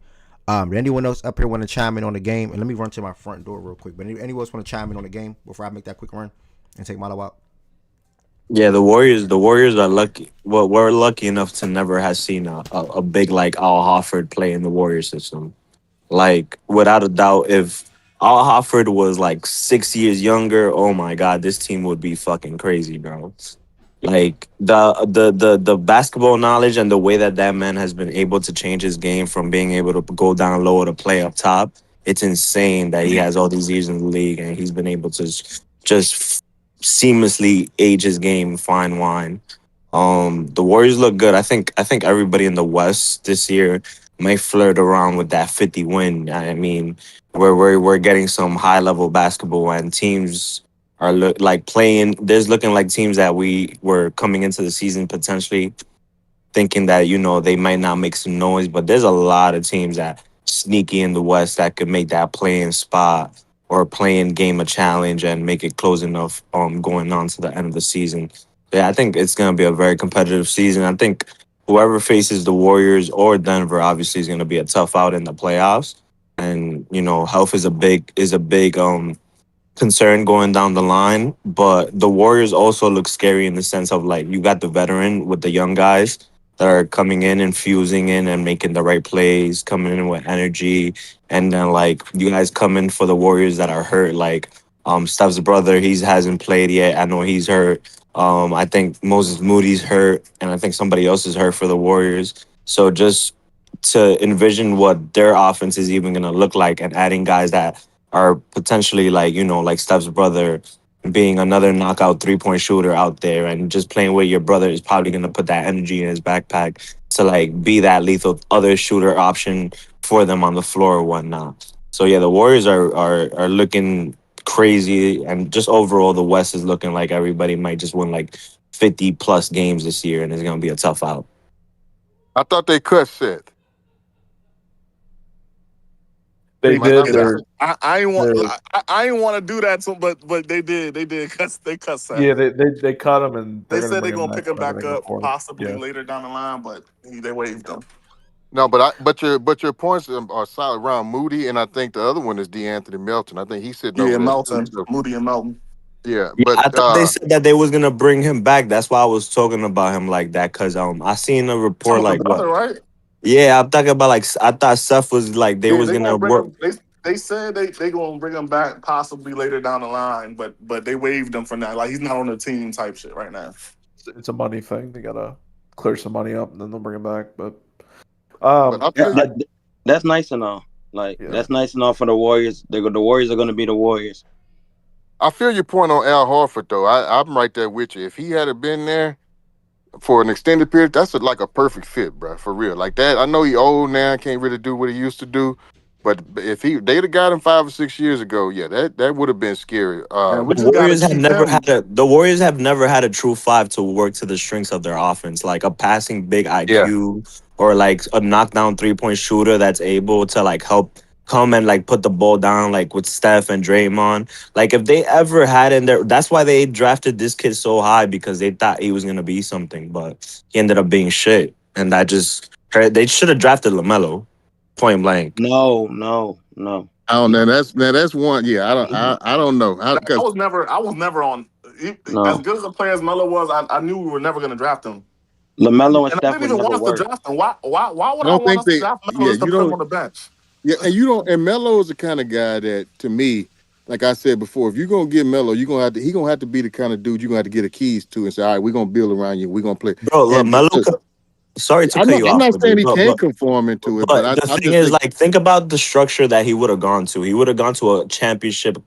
Did anyone else up here want to chime in on the game? And let me run to my front door real quick. But anyone else want to chime in on the game before I make that quick run and take Milo out? Yeah, the Warriors are lucky. Well, we're lucky enough to never have seen a big like Al Hofford play in the Warrior system. Like without a doubt, if Al Hofford was like 6 years younger, oh my god, this team would be fucking crazy, bro. Like the basketball knowledge and the way that that man has been able to change his game from being able to go down low to play up top. It's insane that he has all these years in the league and he's been able to just seamlessly age his game fine wine. The Warriors look good. I think everybody in the West this year may flirt around with that 50 win. I mean, we're getting some high level basketball and teams are like playing. There's looking like teams that we were coming into the season potentially thinking that they might not make some noise, but there's a lot of teams that sneaky in the West that could make that playing spot or playing game a challenge and make it close enough going on to the end of the season. Yeah, I think it's gonna be a very competitive season. I think whoever faces the Warriors or Denver obviously is gonna be a tough out in the playoffs. And health is a big concern going down the line. But the Warriors also look scary in the sense of like you got the veteran with the young guys that are coming in and fusing in and making the right plays, coming in with energy. And then like you guys come in for the Warriors that are hurt, like Steph's brother, he hasn't played yet. I know he's hurt. I think Moses Moody's hurt, and I think somebody else is hurt for the Warriors. So just to envision what their offense is even gonna look like and adding guys that are potentially like Steph's brother being another knockout 3-point shooter out there and just playing with your brother is probably going to put that energy in his backpack to like be that lethal other shooter option for them on the floor or whatnot. So yeah, the Warriors are looking crazy, and just overall the West is looking like everybody might just win like 50 plus games this year, and it's going to be a tough out. I thought they cut Seth. They Might not did. be. I ain't want to do that, but they did. They cut Seth. Yeah, they cut him and they're They gonna said bring they're him gonna back pick him and back everything up before. possibly Yeah. later down the line, but they waived him. No, but your points are solid around Moody, and I think the other one is DeAnthony Melton. I think he's sitting Yeah, over there too. Melton, So Moody and Melton. yeah, Yeah, but I thought they said that they was gonna bring him back. That's why I was talking about him like that. Cause I seen a report Talking about like the what? brother, right? Yeah, I'm talking about like I thought Seth was like they Yeah, was they gonna gonna bring work. him. They said they gonna bring him back possibly later down the line, but they waived him from that. Like he's not on the team type shit right now. It's a money thing. They gotta clear some money up and then they'll bring him back. But I feel that's nice and all. Like that's nice and all for the Warriors. The Warriors are going to be the Warriors. I feel your point on Al Horford though. I'm right there with you. If he had been there for an extended period, that's like a perfect fit, bro. For real, like that. I know he old now, can't really do what he used to do. But if they'd have got him 5 or 6 years ago, yeah, that would have been scary. And we The just gotta Warriors have keep never him. had a true five to work to the strengths of their offense, like a passing big IQ or like a knockdown 3-point shooter that's able to like help come and like put the ball down like with Steph and Draymond. Like if they ever had in there, that's why they drafted this kid so high because they thought he was gonna be something, but he ended up being shit, and that just they should have drafted LaMelo, point blank. No. Oh, that's one. Yeah, I don't know. I was never on. As good as a player as Melo was, I knew we were never gonna draft him. LaMelo and And I Steph didn't would even never want us to work. draft him. Why would I I don't want think us to they. draft Melo Yeah, just to you put him don't. on the bench? Yeah, and you don't. And Melo is the kind of guy that, to me, like I said before, if you're gonna get Melo, he gonna have to be the kind of dude you're gonna have to get the keys to and say, all right, we're gonna build around you. We're gonna play. Bro, And LaMelo. Sorry to cut you I'm off, not saying OG, he but can't conform into it, but but the I thing just is, think like, think about the structure that he would have gone to. He would have gone to a championship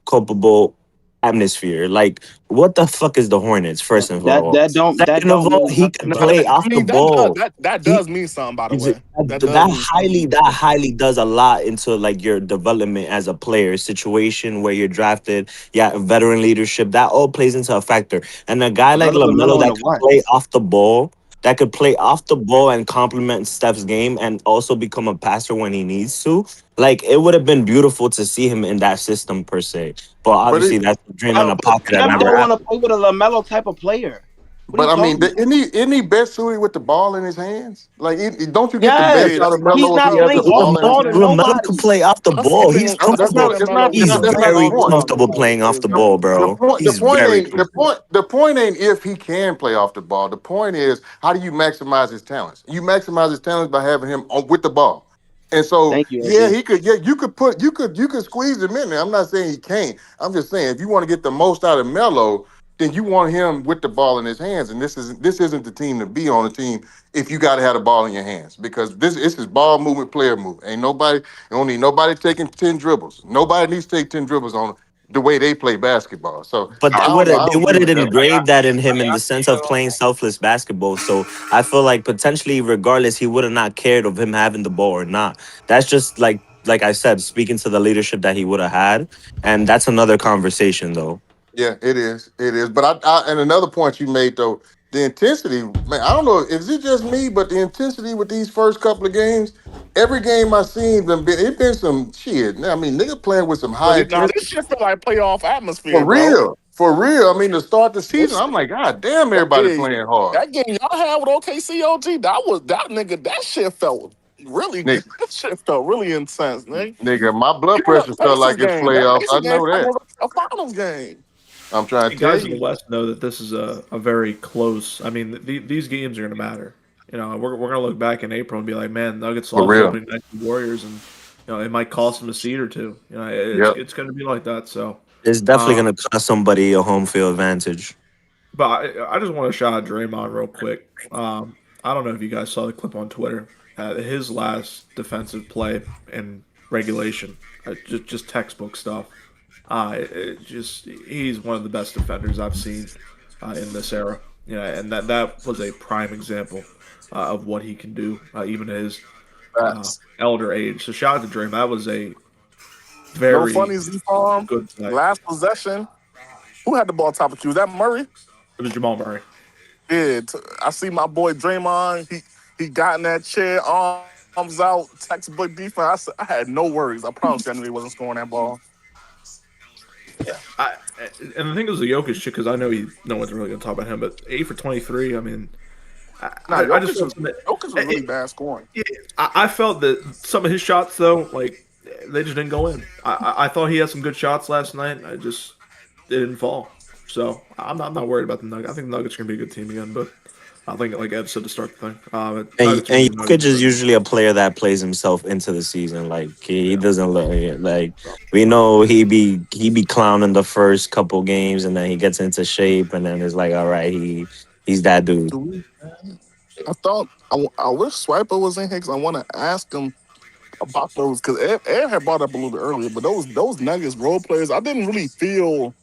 culpable atmosphere. Like, what the fuck is the Hornets? First of all, that second of don't all, mean he can nothing. play off I the mean ball. that does mean something. By the way, that does That mean something. highly does a lot into like your development as a player. Situation where you're drafted, yeah, veteran leadership, that all plays into a factor. And a guy But like other LaMelo LaMelo in that the can what? play off the ball, and complement Steph's game, and also become a passer when he needs to. Like it would have been beautiful to see him in that system per se. But obviously, that's a dream in a pocket that Steph never don't want to happened. play with a LaMelo type of player. What are But you I mean, talking about? isn't he best suited with the ball in his hands? Like, don't you get the Yes, best out of he's Melo if he not has the playing off ball in his ball to hands? LaMelo nobody. can play off the ball. He's comfortable. He's That's not the very point. comfortable playing off the ball, bro. The He's point very ain't comfortable. the point ain't if he can play off the ball. The point is how do you maximize his talents? You maximize his talents by having him with the ball. And so, Thank you, yeah, OG. you could squeeze him in there. I'm not saying he can't. I'm just saying if you want to get the most out of Melo, then you want him with the ball in his hands. And this isn't the team to be on. A team if you got to have the ball in your hands because this is ball movement, player movement. Ain't nobody, you don't need nobody taking 10 dribbles. Nobody needs to take 10 dribbles on the way they play basketball. So But I don't know. I they don't would agree have with that. engraved that in him in the sense of playing selfless basketball. So I feel like potentially, regardless, he would have not cared of him having the ball or not. That's just like I said, speaking to the leadership that he would have had, and that's another conversation though. Yeah, it is. It is. But and another point you made though, the intensity, man, I don't know, is it just me, but the intensity with these first couple of games, every game I seen them it been some shit. I mean, nigga playing with some high Now intensity. this shit feel like playoff For atmosphere, bro. real. For real. I mean, to start the season, This I'm like, God damn, everybody yeah, playing hard. that game y'all had with OKC OG, that shit felt really good. Nigga, That shit felt really intense, man. nigga, my blood Even pressure the felt Pacers like it's game, that playoffs. I Pacers game know felt that. like a finals game. I'm trying to And tell guys in the you. West know that this is a very close. I mean, these games are going to matter. You know, we're going to look back in April and be like, man, Nuggets For lost real. opening night to the Warriors, and it might cost them a seed or two. You know, Yep. it's going to be like that. So, It's definitely gonna cost somebody a home field advantage. but I just want to shout out Draymond real quick. I don't know if you guys saw the clip on Twitter. His last defensive play in regulation, just textbook stuff. He's one of the best defenders I've seen in this era. And that was a prime example of what he can do, even at his elder age. So shout out to Draymond. That was a No very funny Z farm. good play. Last possession. Who had the ball top of you? Was that Murray? It was Jamal Murray. Yeah, I see my boy Draymond. he got in that chair, arms out, textbook defense. I had no worries. I promise you, I knew he wasn't scoring that ball. And the thing is the Jokic shit, because I know no one's really going to talk about him, but 8 for 23. I mean, I just felt Jokic was really bad scoring. Yeah, I felt that some of his shots though, like they just didn't go in. I thought he had some good shots last night. They didn't fall. So I'm not worried about the Nuggets. I think the Nuggets are gonna be a good team again, but I think like Ed said to start the thing. And Nuggets will be Jokic is usually a player that plays himself into the season. Like he doesn't look like we know he be clowning the first couple games, and then he gets into shape, and then it's like, all right, he's that dude. I thought I wish Swiper was in here because I want to ask him about those because Ed had brought up a little bit earlier, but those Nuggets role players, I didn't really feel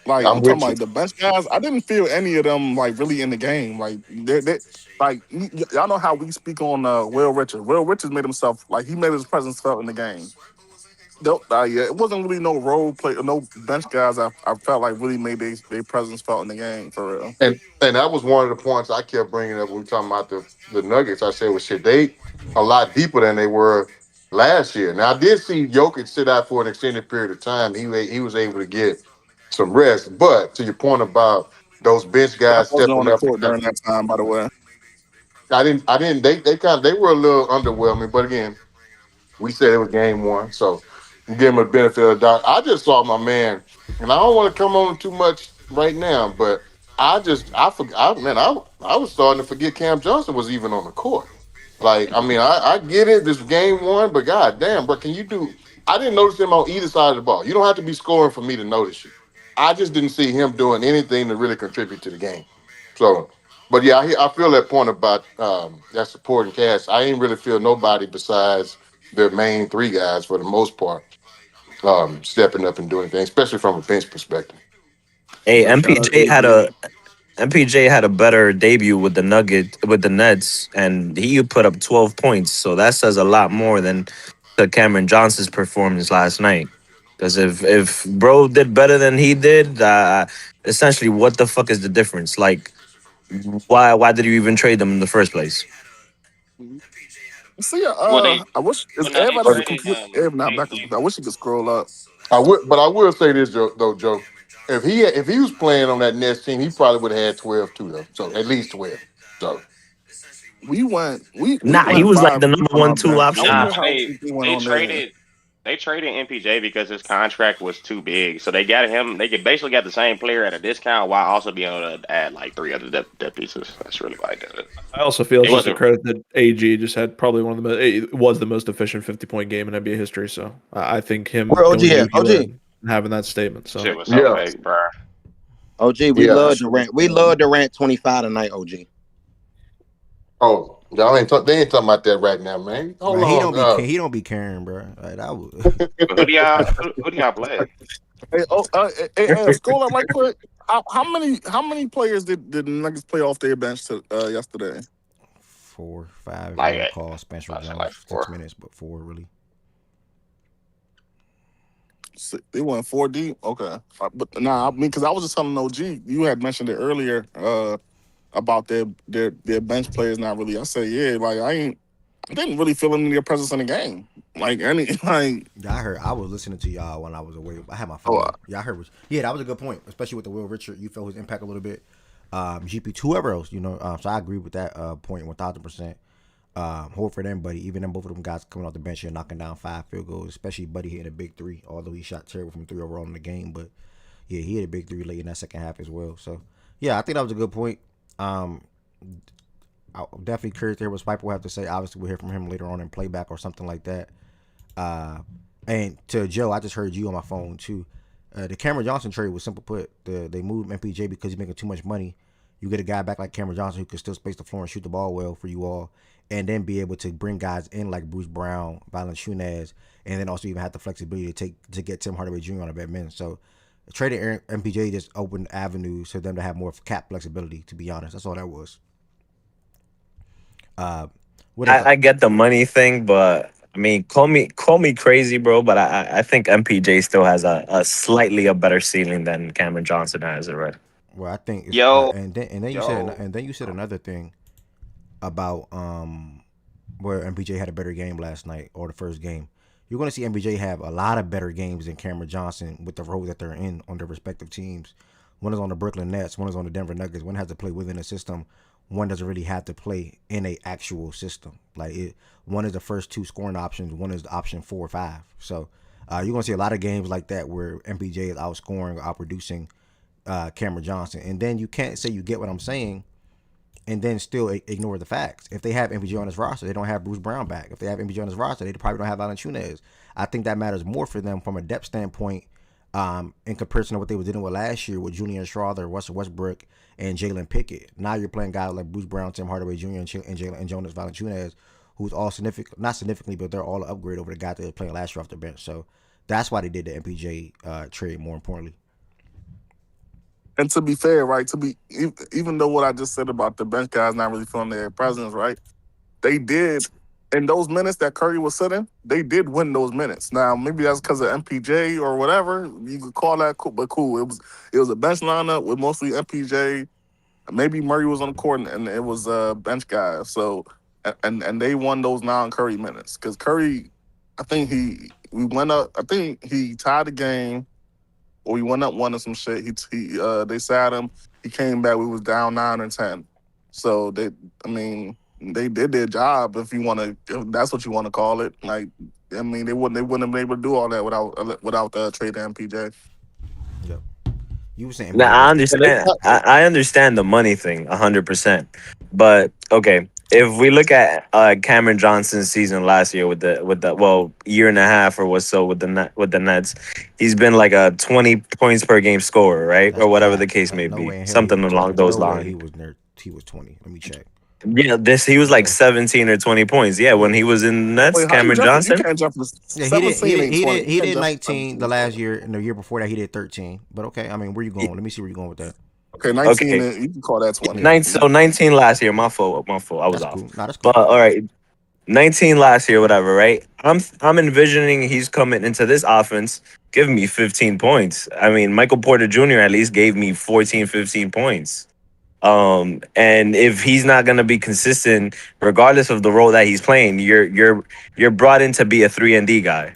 like I'm talking about like the bench guys. I didn't feel any of them like really in the game. Like they like y'all know how we speak on Will Richards. Will Richards made himself like he made his presence felt in the game. Yeah, it wasn't really no role play, no bench guys. I felt like really made their presence felt in the game for real. And that was one of the points I kept bringing up when we were talking about the Nuggets. I said, well, shit, they a lot deeper than they were last year. Now, I did see Jokic sit out for an extended period of time. He was able to get some rest. But to your point about those bench guys I wasn't on stepping the up, court during that time, by the way. I didn't. They were a little underwhelming. But again, we said it was game one, so you give him a benefit of the doubt. I just saw my man, and I don't want to come on too much right now, but I forgot. Man, I was starting to forget Cam Johnson was even on the court. Like, I mean, I get it. This is game one, but god damn, bro, can you do? I didn't notice him on either side of the ball. You don't have to be scoring for me to notice you. I just didn't see him doing anything to really contribute to the game. So, but yeah, I feel that point about that supporting cast. I ain't really feel nobody besides their main three guys for the most part stepping up and doing things, especially from a bench perspective. Hey, MPJ had a better debut with the Nets, and he put up 12 points. So that says a lot more than the Cameron Johnson's performance last night. Because if bro did better than he did, essentially, what the fuck is the difference? Like, why did you even trade them in the first place? See, Well, I wish they everybody's traded computer. Not back. I wish he could scroll up. I will say this though, Joe. If he was playing on that Nets team, he probably would have had 12 too, though. So at least 12. So we went He was like the number on our 1-2 bench. I option. wonder how people went on there. They traded MPJ because his contract was too big. So they got him. They basically got the same player at a discount while also being able to add like 3 other depth pieces. That's really why I did it. I also feel it's just a credit that AG just had probably one of the most. It was the most efficient 50-point game in NBA history. So I think him OG having that statement. So shit was so big, bro. OG, we love Durant. We love Durant 25 tonight, OG. Oh, y'all ain't they ain't talking about that right now, man. Hold on, he don't be caring, bro. Like, that was... who do y'all play? Hey, scroll up right quick. How many players did the Nuggets play off their bench yesterday? 4, 5. Like, I recall Spencer Jones like 6 minutes, but 4 really. They went 4 deep. Okay, but I mean, because I was just telling OG, you had mentioned it earlier about their bench players not really. I said, yeah, like I didn't really feel any of their presence in the game. Yeah, I was listening to y'all when I was away. I had my phone. Yeah, I heard that was a good point, especially with the Will Richard. You felt his impact a little bit. GP, whoever else, so I agree with that point 1,000%. Horford and Buddy, even them both of them guys coming off the bench here knocking down 5 field goals, especially Buddy hitting a big 3, although he shot terrible from 3 overall in the game, but yeah, he hit a big 3 late in that second half as well. So yeah, I think that was a good point. I'm definitely curious to hear what Spiper will have to say. Obviously we'll hear from him later on in playback or something like that. And to Joe, I just heard you on my phone too. The Cameron Johnson trade was simple put. They moved MPJ because he's making too much money. You get a guy back like Cameron Johnson who can still space the floor and shoot the ball well for you all, and then be able to bring guys in like Bruce Brown, Valanciunas, and then also even have the flexibility to get Tim Hardaway Jr. on a vet min. So trading MPJ just opened avenues for them to have more cap flexibility, to be honest. That's all that was. I get the money thing, but I mean, call me crazy, bro, but I think MPJ still has a slightly better ceiling than Cameron Johnson has already. Well, I think Yo, and then you said another thing. about where MPJ had a better game last night or the first game. You're going to see MPJ have a lot of better games than Cameron Johnson with the role that they're in on their respective teams. One is on the Brooklyn Nets, one is on the Denver Nuggets. One has to play within a system. One doesn't really have to play in a actual system. One is the first two scoring options. One is the option 4 or 5. So you're going to see a lot of games like that where MPJ is outscoring or outproducing Cameron Johnson. And then you can't say you get what I'm saying and then still ignore the facts. If they have MPJ on his roster, they don't have Bruce Brown back. If they have MPJ on his roster, they probably don't have Valanciunas. I think that matters more for them from a depth standpoint in comparison to what they were dealing with last year with Julian Schroeder, Russell Westbrook, and Jalen Pickett. Now you're playing guys like Bruce Brown, Tim Hardaway Jr., and Jonas Valanciunas, who's all not significantly, but they're all an upgrade over the guy that was playing last year off the bench. So that's why they did the MPJ trade, more importantly. And to be fair, right, even though what I just said about the bench guys not really feeling their presence, right, they did, in those minutes that Curry was sitting, they did win those minutes. Now, maybe that's because of MPJ or whatever. You could call that cool, but cool. It was a bench lineup with mostly MPJ. Maybe Murray was on the court, and it was bench guys. So, and they won those non-Curry minutes. Because Curry, I think he tied the game, or we went up one or some shit. They sat him. He came back. We was down 9 and 10. So they did their job. If that's what you want to call it. Like, I mean, they wouldn't have been able to do all that without trading MPJ. Yep. You were saying. Now, I understand. I understand the money thing 100%. But okay, if we look at Cameron Johnson's season last year with the year and a half or so with the Nets, he's been like a 20 points per game scorer, right? That's or whatever bad. the case may No be, way in hell something along those no way lines. he was 20. Let me check. Yeah, he was like 17 or 20 points. Yeah, when he was in the Nets, Wait, how Cameron you Johnson. can't jump from Yeah, 17 ain't 20. he did 19 the last year, and the year before that he did 13. But okay, I mean, where you going? Let me see where you're going with that. Okay, 19. Okay. You can call that 20. 19 last year. My fault. I was off. Cool. Nah, that's cool. But all right, 19 last year, whatever. Right. I'm envisioning he's coming into this offense, giving me 15 points. I mean, Michael Porter Jr. at least gave me 14, 15 points. And if he's not gonna be consistent, regardless of the role that he's playing, you're brought in to be a 3-and-D guy,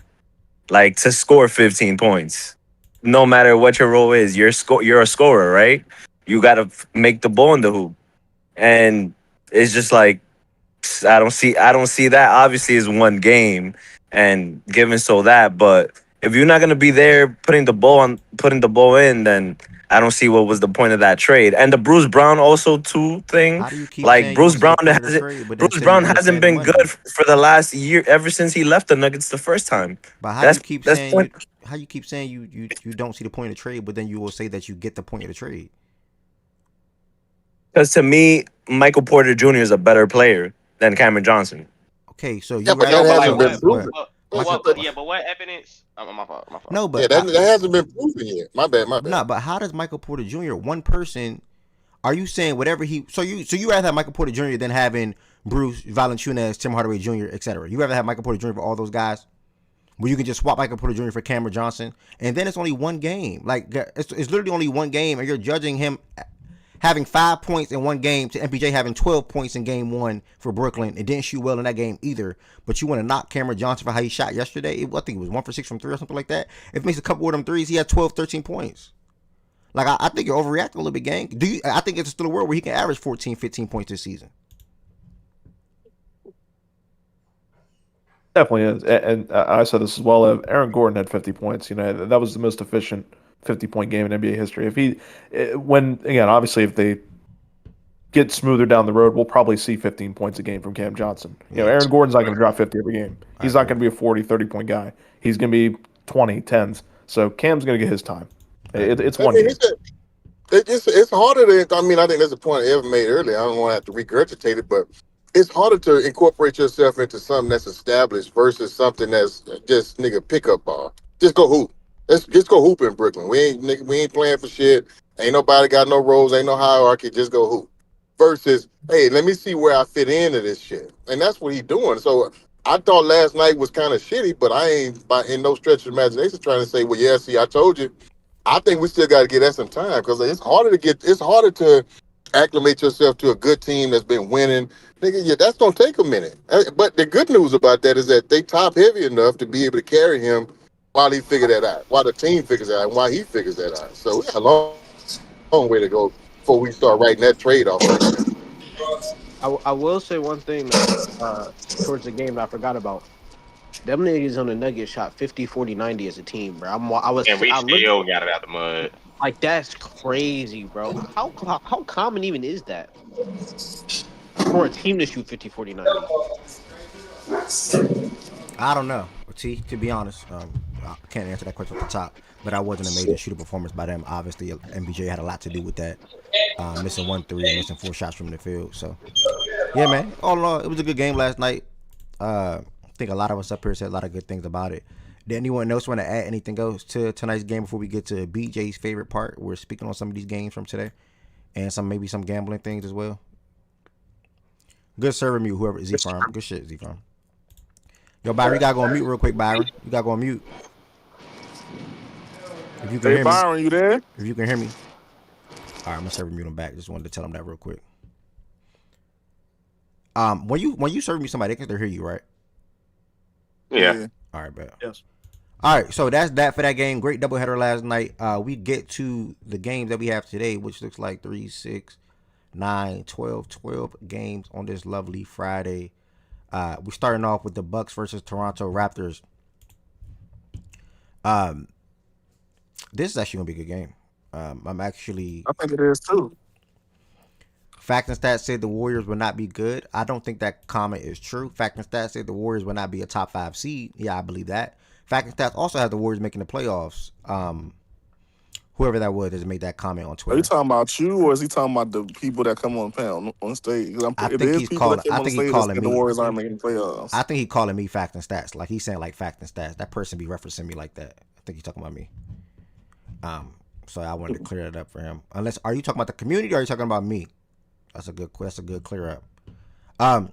like to score 15 points. No matter what your role is, you're a scorer, right? You got to make the ball in the hoop, and it's just like I don't see that. Obviously, is one game, and given so that, but if you're not gonna be there putting the ball in, then I don't see what was the point of that trade. And the Bruce Brown also too thing. How do you keep Like saying Bruce you Brown see the point of the hasn't trade, but then Bruce say Brown you're gonna hasn't spend been money? good for the last year ever since he left the Nuggets the first time. But how That's you keep that's saying point. you don't see the point of the trade, but then you will say that you get the point of the trade? Because to me, Michael Porter Jr. is a better player than Cameron Johnson. Okay, so Yeah, you but rather that so, hasn't been go ahead. proven. But what evidence? My fault. No, Yeah, but that hasn't been proven yet. My bad. no, but how does Michael Porter Jr. one person? Are you saying whatever he? So you rather have Michael Porter Jr. than having Bruce Valanciunas, Tim Hardaway Jr., etc. You rather have Michael Porter Jr. for all those guys? Where you can just swap Michael Porter Jr. for Cameron Johnson, and then it's only one game. Like it's literally only one game, and you're judging him having 5 points in one game to MPJ having 12 points in game one for Brooklyn. It didn't shoot well in that game either. But you want to knock Cameron Johnson for how he shot yesterday? I think it was 1 for 6 from 3 or something like that. If he makes a couple of them threes, he had 12, 13 points. Like, I think you're overreacting a little bit, gang. I think it's still a world where he can average 14, 15 points this season. Definitely is. And I said this as well. Aaron Gordon had 50 points. You know, that was the most efficient 50-point game in NBA history. Obviously, if they get smoother down the road, we'll probably see 15 points a game from Cam Johnson. You know, Aaron Gordon's not going to drop 50 every game. He's not going to be a 40, 30-point guy. He's going to be 20, 10s. So Cam's going to get his time. It's one game. It's harder to. I mean, I think that's the point I ever made earlier. I don't want to have to regurgitate it, but it's harder to incorporate yourself into something that's established versus something that's just nigga pickup ball. Just go hoop. Let's just go hoop in Brooklyn. We ain't playing for shit. Ain't nobody got no roles. Ain't no hierarchy. Just go hoop. Versus, hey, let me see where I fit into this shit, and that's what he's doing. So I thought last night was kind of shitty, but I ain't in no stretch of imagination trying to say, well, yeah, see, I told you. I think we still got to get that some time because it's harder to acclimate yourself to a good team that's been winning. Nigga, yeah, that's gonna take a minute. But the good news about that is that they top heavy enough to be able to carry him while he figure that out, while the team figures that out, and while he figures that out. So we got a long way to go before we start writing that trade off like that. I will say one thing though, towards the game that I forgot about. Them niggas on the Nuggets shot 50, 40, 90 as a team, bro. And we I looked still got it out the mud. like that's crazy, bro. How common even is that for a team to shoot 50, 40, 90? I don't know. To be honest, I can't answer that question off the top. But I wasn't amazing shooting performance by them. Obviously, MBJ had a lot to do with that. Missing 1 3 and missing 4 shots from the field. So, yeah, man. All in all, it was a good game last night. I think a lot of us up here said a lot of good things about it. Did anyone else want to add anything else to tonight's game before we get to BJ's favorite part? We're speaking on some of these games from today, and maybe some gambling things as well. Good server mute, whoever Z Farm. Good shit, Z Farm. Yo, Byron, you gotta go on mute real quick, Byron. You gotta go on mute. If you can hear Byron, me. you there? If you can hear me. All right, I'm gonna server mute him back. Just wanted to tell him that real quick. When you serve me somebody, they can still hear you, right? Yeah. All right, bet. Yes. All right, so that's that for that game. Great doubleheader last night. We get to the games that we have today, which looks like 3, 6, 9, 12 games on this lovely Friday. We're starting off with the Bucks versus Toronto Raptors. This is actually gonna be a good game. I think it is too. Fact and Stats said the Warriors will not be good. I don't think that comment is true. Fact and Stats said the Warriors will not be a top 5 seed. Yeah, I believe that. Fact and Stats also has the Warriors making the playoffs. Whoever that was has made that comment on Twitter. Are you talking about you, or is he talking about the people that come on panel on stage? I think he's calling. I think he's calling me. The Warriors aren't making the playoffs. I think he's calling me Fact and Stats. Like he's saying like Fact and Stats. That person be referencing me like that. I think he's talking about me. So I wanted to clear that up for him. Unless, are you talking about the community or are you talking about me? That's a good clear up.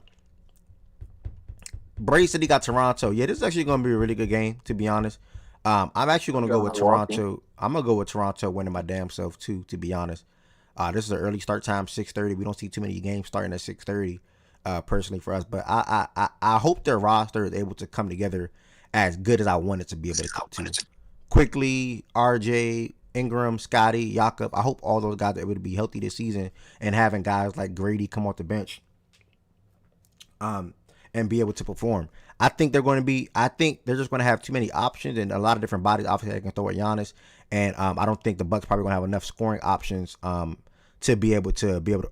Brady said he got Toronto. Yeah, this is actually going to be a really good game, to be honest. I'm actually going to go with Toronto. I'm going to go with Toronto winning my damn self, too, to be honest. This is an early start time, 6:30. We don't see too many games starting at 6:30, personally, for us. But I hope their roster is able to come together as good as I want it to be able to come to. Quickly, RJ, Ingram, Scotty, Jakob. I hope all those guys are able to be healthy this season and having guys like Grady come off the bench and be able to perform. I think they're just going to have too many options and a lot of different bodies. Obviously, they can throw at Giannis, and I don't think the Bucks probably going to have enough scoring options to be able to go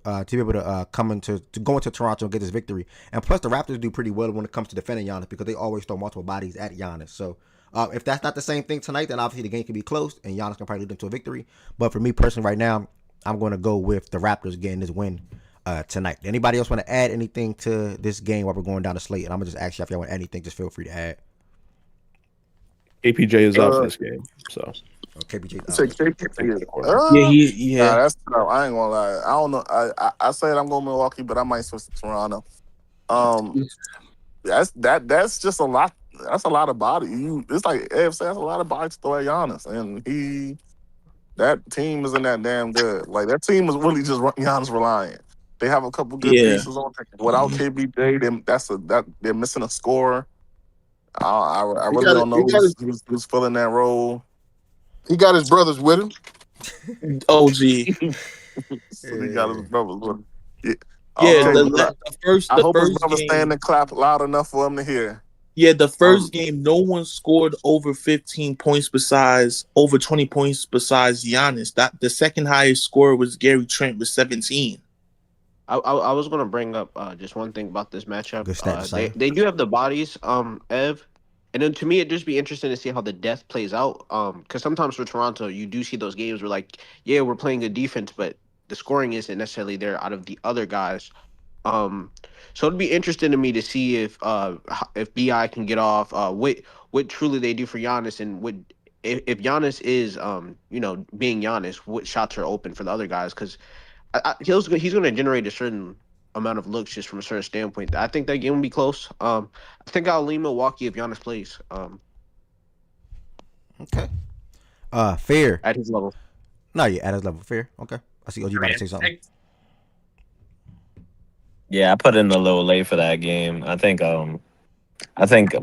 into Toronto and get this victory. And plus, the Raptors do pretty well when it comes to defending Giannis because they always throw multiple bodies at Giannis. So. If that's not the same thing tonight, then obviously the game can be close and Giannis can probably lead them to a victory. But for me personally right now, I'm going to go with the Raptors getting this win tonight. Anybody else want to add anything to this game while we're going down the slate? And I'm going to just ask you if y'all want anything, just feel free to add. KPJ is out for this game, so. KPJ. Yeah, that's tough. I ain't gonna lie. I don't know. I said I'm going Milwaukee, but I might switch to Toronto. That's just a lot. That's a lot of body. It's like AFC. That's a lot of body to throw at Giannis, and that team isn't that damn good. Like that team is really just Giannis reliant. They have a couple good pieces on there. Without KBJ, they're missing a scorer. I really don't know who's filling that role. He got his brothers with him. OG. So he got his brothers with him. The first his brothers game, stand and clap loud enough for him to hear. Yeah, the first game, no one scored over 15 points over 20 points besides Giannis. That the second highest scorer was Gary Trent with 17. I was gonna bring up just one thing about this matchup. Good stats, they do have the bodies, Ev, and then to me it'd just be interesting to see how the depth plays out. Because sometimes for Toronto, you do see those games where like, yeah, we're playing good defense, but the scoring isn't necessarily there out of the other guys. So it'd be interesting to me to see if BI can get off, what truly they do for Giannis, and if Giannis is being Giannis, what shots are open for the other guys, because he's going to generate a certain amount of looks just from a certain standpoint. I think that game will be close. I think I'll lean Milwaukee if Giannis plays. Okay. Fair at his level. No, yeah, at his level. Fair. Okay. I see. Oh, you about to say something? Yeah, I put in a little late for that game. I think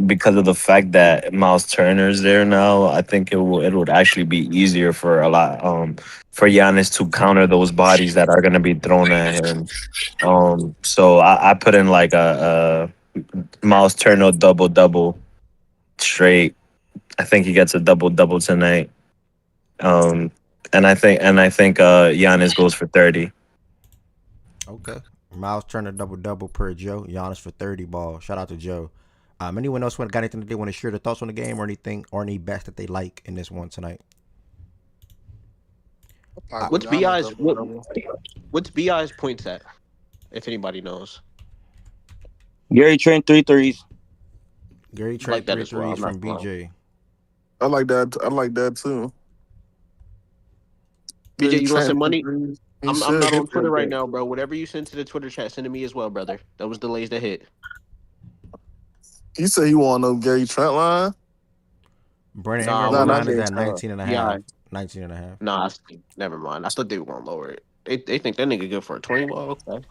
because of the fact that Miles Turner's there now, I think it would actually be easier for a lot for Giannis to counter those bodies that are going to be thrown at him. So I put in like a Miles Turner double double straight. I think he gets a double double tonight. Um, and I think Giannis goes for 30. Okay. Miles Turner double double per Joe. Giannis for 30 ball. Shout out to Joe. Anyone else got anything that they want to share their thoughts on the game or anything or any bets that they like in this one tonight? What's what's Bi's points at? If anybody knows. Gary Trent 3 threes. Gary I Trent like that three as well. threes I'm not from gonna lie. BJ. I like that. I like that too. BJ, Gary you want Trent, some money? he I'm should not on hit Twitter that right thing. now, bro. Whatever you send to the Twitter chat, send to me as well, brother. That was delays that hit. He said he want no Gary Trent line. Brandon Nah, Ingram, I what Nah, want not line is Gary that? Trent. 19 and a yeah. half. 19 and a half. Nah, never mind. I thought they were gonna lower it. They think that nigga good for a 20. Well, okay.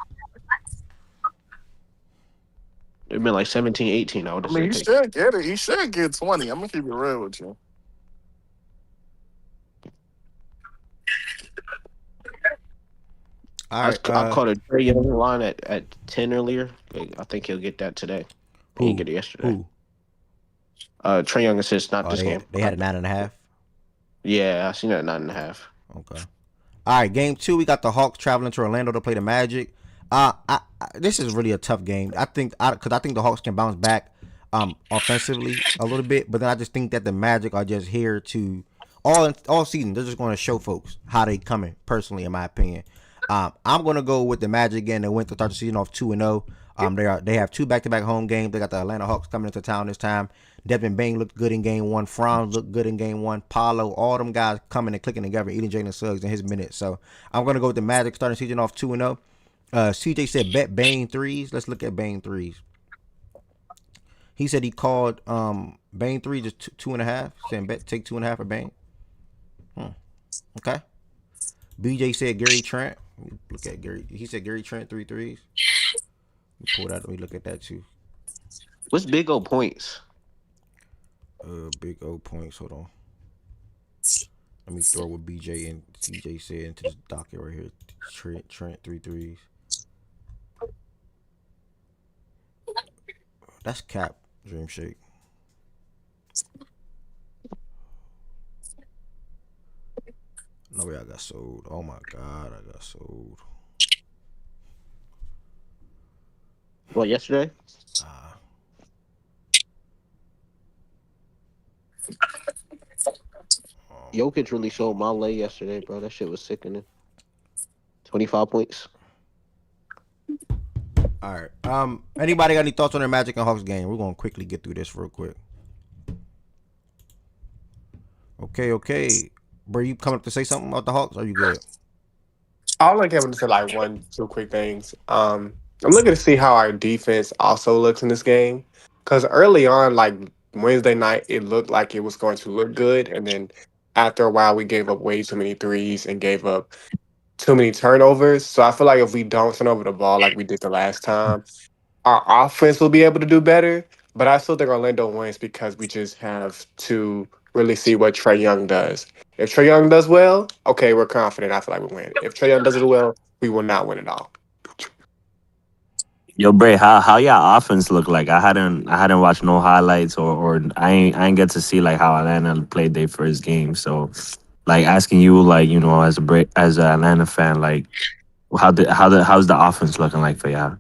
It'd been like 17, 18. I would I have mean, said he take. should get it. He should get 20. I'm gonna keep it real with you. All right. I caught a Trey Young line at 10 earlier. I think he'll get that today. He didn't Who? get it yesterday. Who? Trey Young assists, not Oh, this game. they had a 9.5. Yeah, I seen that 9.5. Okay. All right, game 2, we got the Hawks traveling to Orlando to play the Magic. This is really a tough game. I think the Hawks can bounce back offensively a little bit, but then I just think that the Magic are just here to all season. They're just going to show folks how they coming. Personally, in my opinion, I'm going to go with the Magic again. They went to start the season off 2-0. They have 2 back-to-back home games. They got the Atlanta Hawks coming into town this time. Devin Bain looked good in game 1. Franz looked good in game 1. Paulo, all them guys coming and clicking together, eating Jalen Suggs in his minutes. So I'm gonna go with the Magic starting season off 2-0. CJ said bet Bain threes. Let's look at Bain threes. He said he called Bain threes just 2.5. Saying bet take 2.5 for Bain. Okay. BJ said Gary Trent. Look at Gary. He said Gary Trent 3 threes. Let me pull that. Let me look at that too. What's Big O points? Big O points. Hold on. Let me throw what BJ and CJ said into this docket right here. Trent 3 threes. That's cap. Dream Shake. No way I got sold. Oh my god, I got sold. What, yesterday? Jokic really showed my lay yesterday, bro. That shit was sickening. 25 points. All right. Anybody got any thoughts on their Magic and Hawks game? We're gonna quickly get through this real quick. Okay. Bro, you coming up to say something about the Hawks? Or are you good? I only came to say like 1, 2 quick things. I'm looking to see how our defense also looks in this game. Because early on, like Wednesday night, it looked like it was going to look good. And then after a while, we gave up way too many threes and gave up too many turnovers. So I feel like if we don't turn over the ball like we did the last time, our offense will be able to do better. But I still think Orlando wins because we just have to really see what Trey Young does. If Trey Young does well, okay, we're confident. I feel like we win. If Trey Young does it well, we will not win at all. Yo, Bray, how y'all offense look like? I hadn't watched no highlights or I ain't get to see like how Atlanta played their first game. So like asking you like, as an Atlanta fan, like how's the offense looking like for y'all?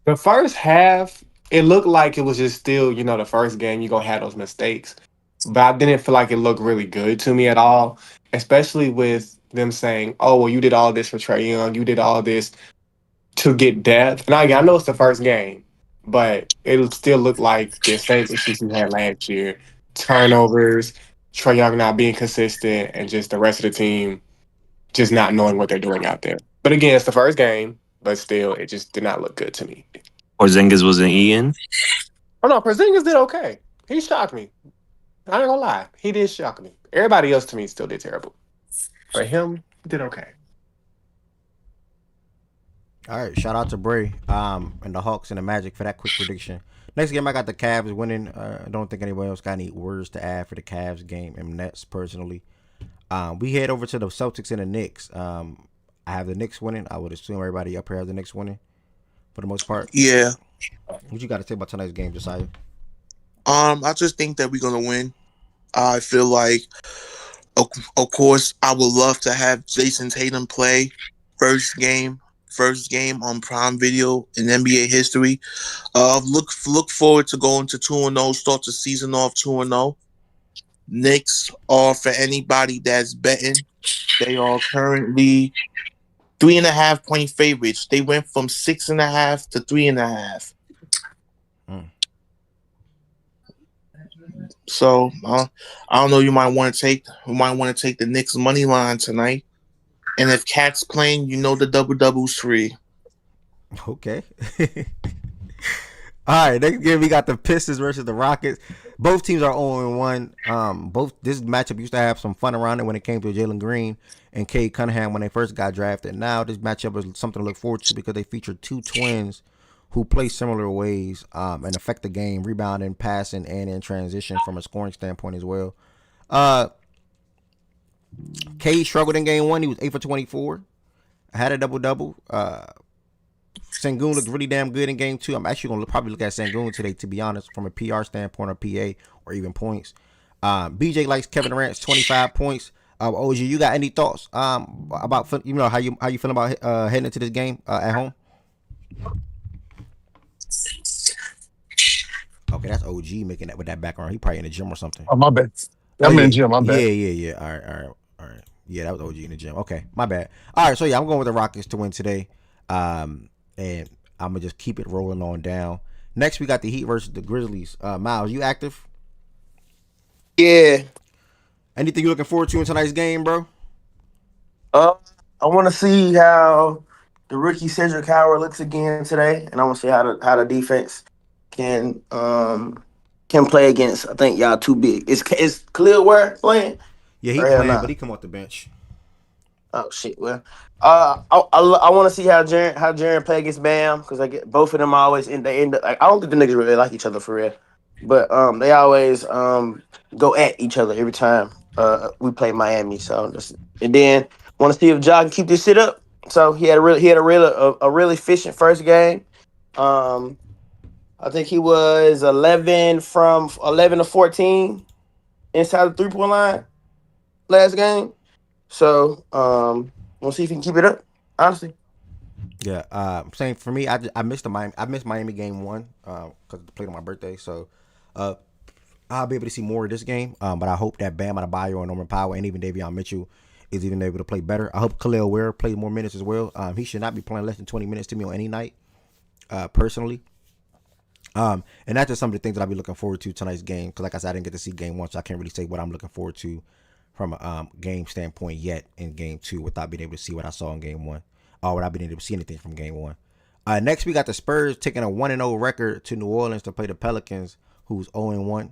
The first half, it looked like it was just still, the first game, you're going to have those mistakes. But I didn't feel like it looked really good to me at all, especially with them saying, oh, well, you did all this for Trey Young. You did all this to get depth. And I know it's the first game, but it still looked like the same issues we had last year. Turnovers, Trey Young not being consistent, and just the rest of the team just not knowing what they're doing out there. But again, it's the first game, but still, it just did not look good to me. Porzingis wasn't eating. Oh no, Porzingis did okay. He shocked me. I ain't gonna lie, he did shock me. Everybody else to me still did terrible, but him did okay. All right, shout out to Bray and the Hawks and the Magic for that quick prediction. Next game, I got the Cavs winning. I don't think anyone else got any words to add for the Cavs game and Nets personally. We head over to the Celtics and the Knicks. I have the Knicks winning. I would assume everybody up here has the Knicks winning for the most part. Yeah. What you got to say about tonight's game, Josiah? I just think that we're gonna win. I feel like, of course, I would love to have Jason Tatum play first game on Prime Video in NBA history. Look forward to going to 2-0, start the season off 2-0. Knicks are, for anybody that's betting, they are currently 3.5 point favorites. They went from 6.5 to 3.5. So I don't know. You might want to take the Knicks money line tonight. And if Cat's playing, you know the double's free. Okay. All right, next game we got the Pistons versus the Rockets. Both teams are 0-1. This matchup used to have some fun around it when it came to Jalen Green and Cade Cunningham when they first got drafted. Now this matchup is something to look forward to because they feature two twins who play similar ways and affect the game, rebounding, passing, and in transition from a scoring standpoint as well. Cade struggled in game one. He was 8 for 24. Had a double-double. Sengun looked really damn good in game two. I'm actually going to probably look at Sengun today, to be honest, from a PR standpoint or PA or even points. BJ likes Kevin Durant's 25 points. OG, you got any thoughts about how you feel about heading into this game at home? Okay, that's OG making that with that background. He probably in the gym or something. Oh, my bad. I'm in the gym. My bad. Yeah. All right. Yeah, that was OG in the gym. Okay, my bad. All right, so yeah, I'm going with the Rockets to win today. And I'm gonna just keep it rolling on down. Next, we got the Heat versus the Grizzlies. Miles, you active? Yeah. Anything you looking forward to in tonight's game, bro? I want to see how the rookie Cedric Howard looks again today, and I want to see how the defense can play against. I think y'all too big. Is Khalil Ware playing? Yeah, he playing, but he come off the bench. Oh shit! Well, I want to see how Jaren play against Bam because both of them always they end up like I don't think the niggas really like each other for real, but they always go at each other every time we play Miami. So and then want to see if Ja can keep this shit up. So he had a really efficient first game. I think he was 11 to 14 inside the 3-point line last game. So, we'll see if he can keep it up. Honestly, yeah. Same for me. I missed Miami game one because it played on my birthday. So, I'll be able to see more of this game. But I hope that Bam Adebayo and Norman Powell and even Davion Mitchell is even able to play better. I hope Khalil Ware plays more minutes as well. He should not be playing less than 20 minutes to me on any night, personally. And that's just some of the things that I'll be looking forward to tonight's game. Because like I said, I didn't get to see game one, so I can't really say what I'm looking forward to from a game standpoint yet in game two without being able to see what I saw in game one or without being able to see anything from game one. Next, we got the Spurs taking a 1-0 record to New Orleans to play the Pelicans, who's 0-1.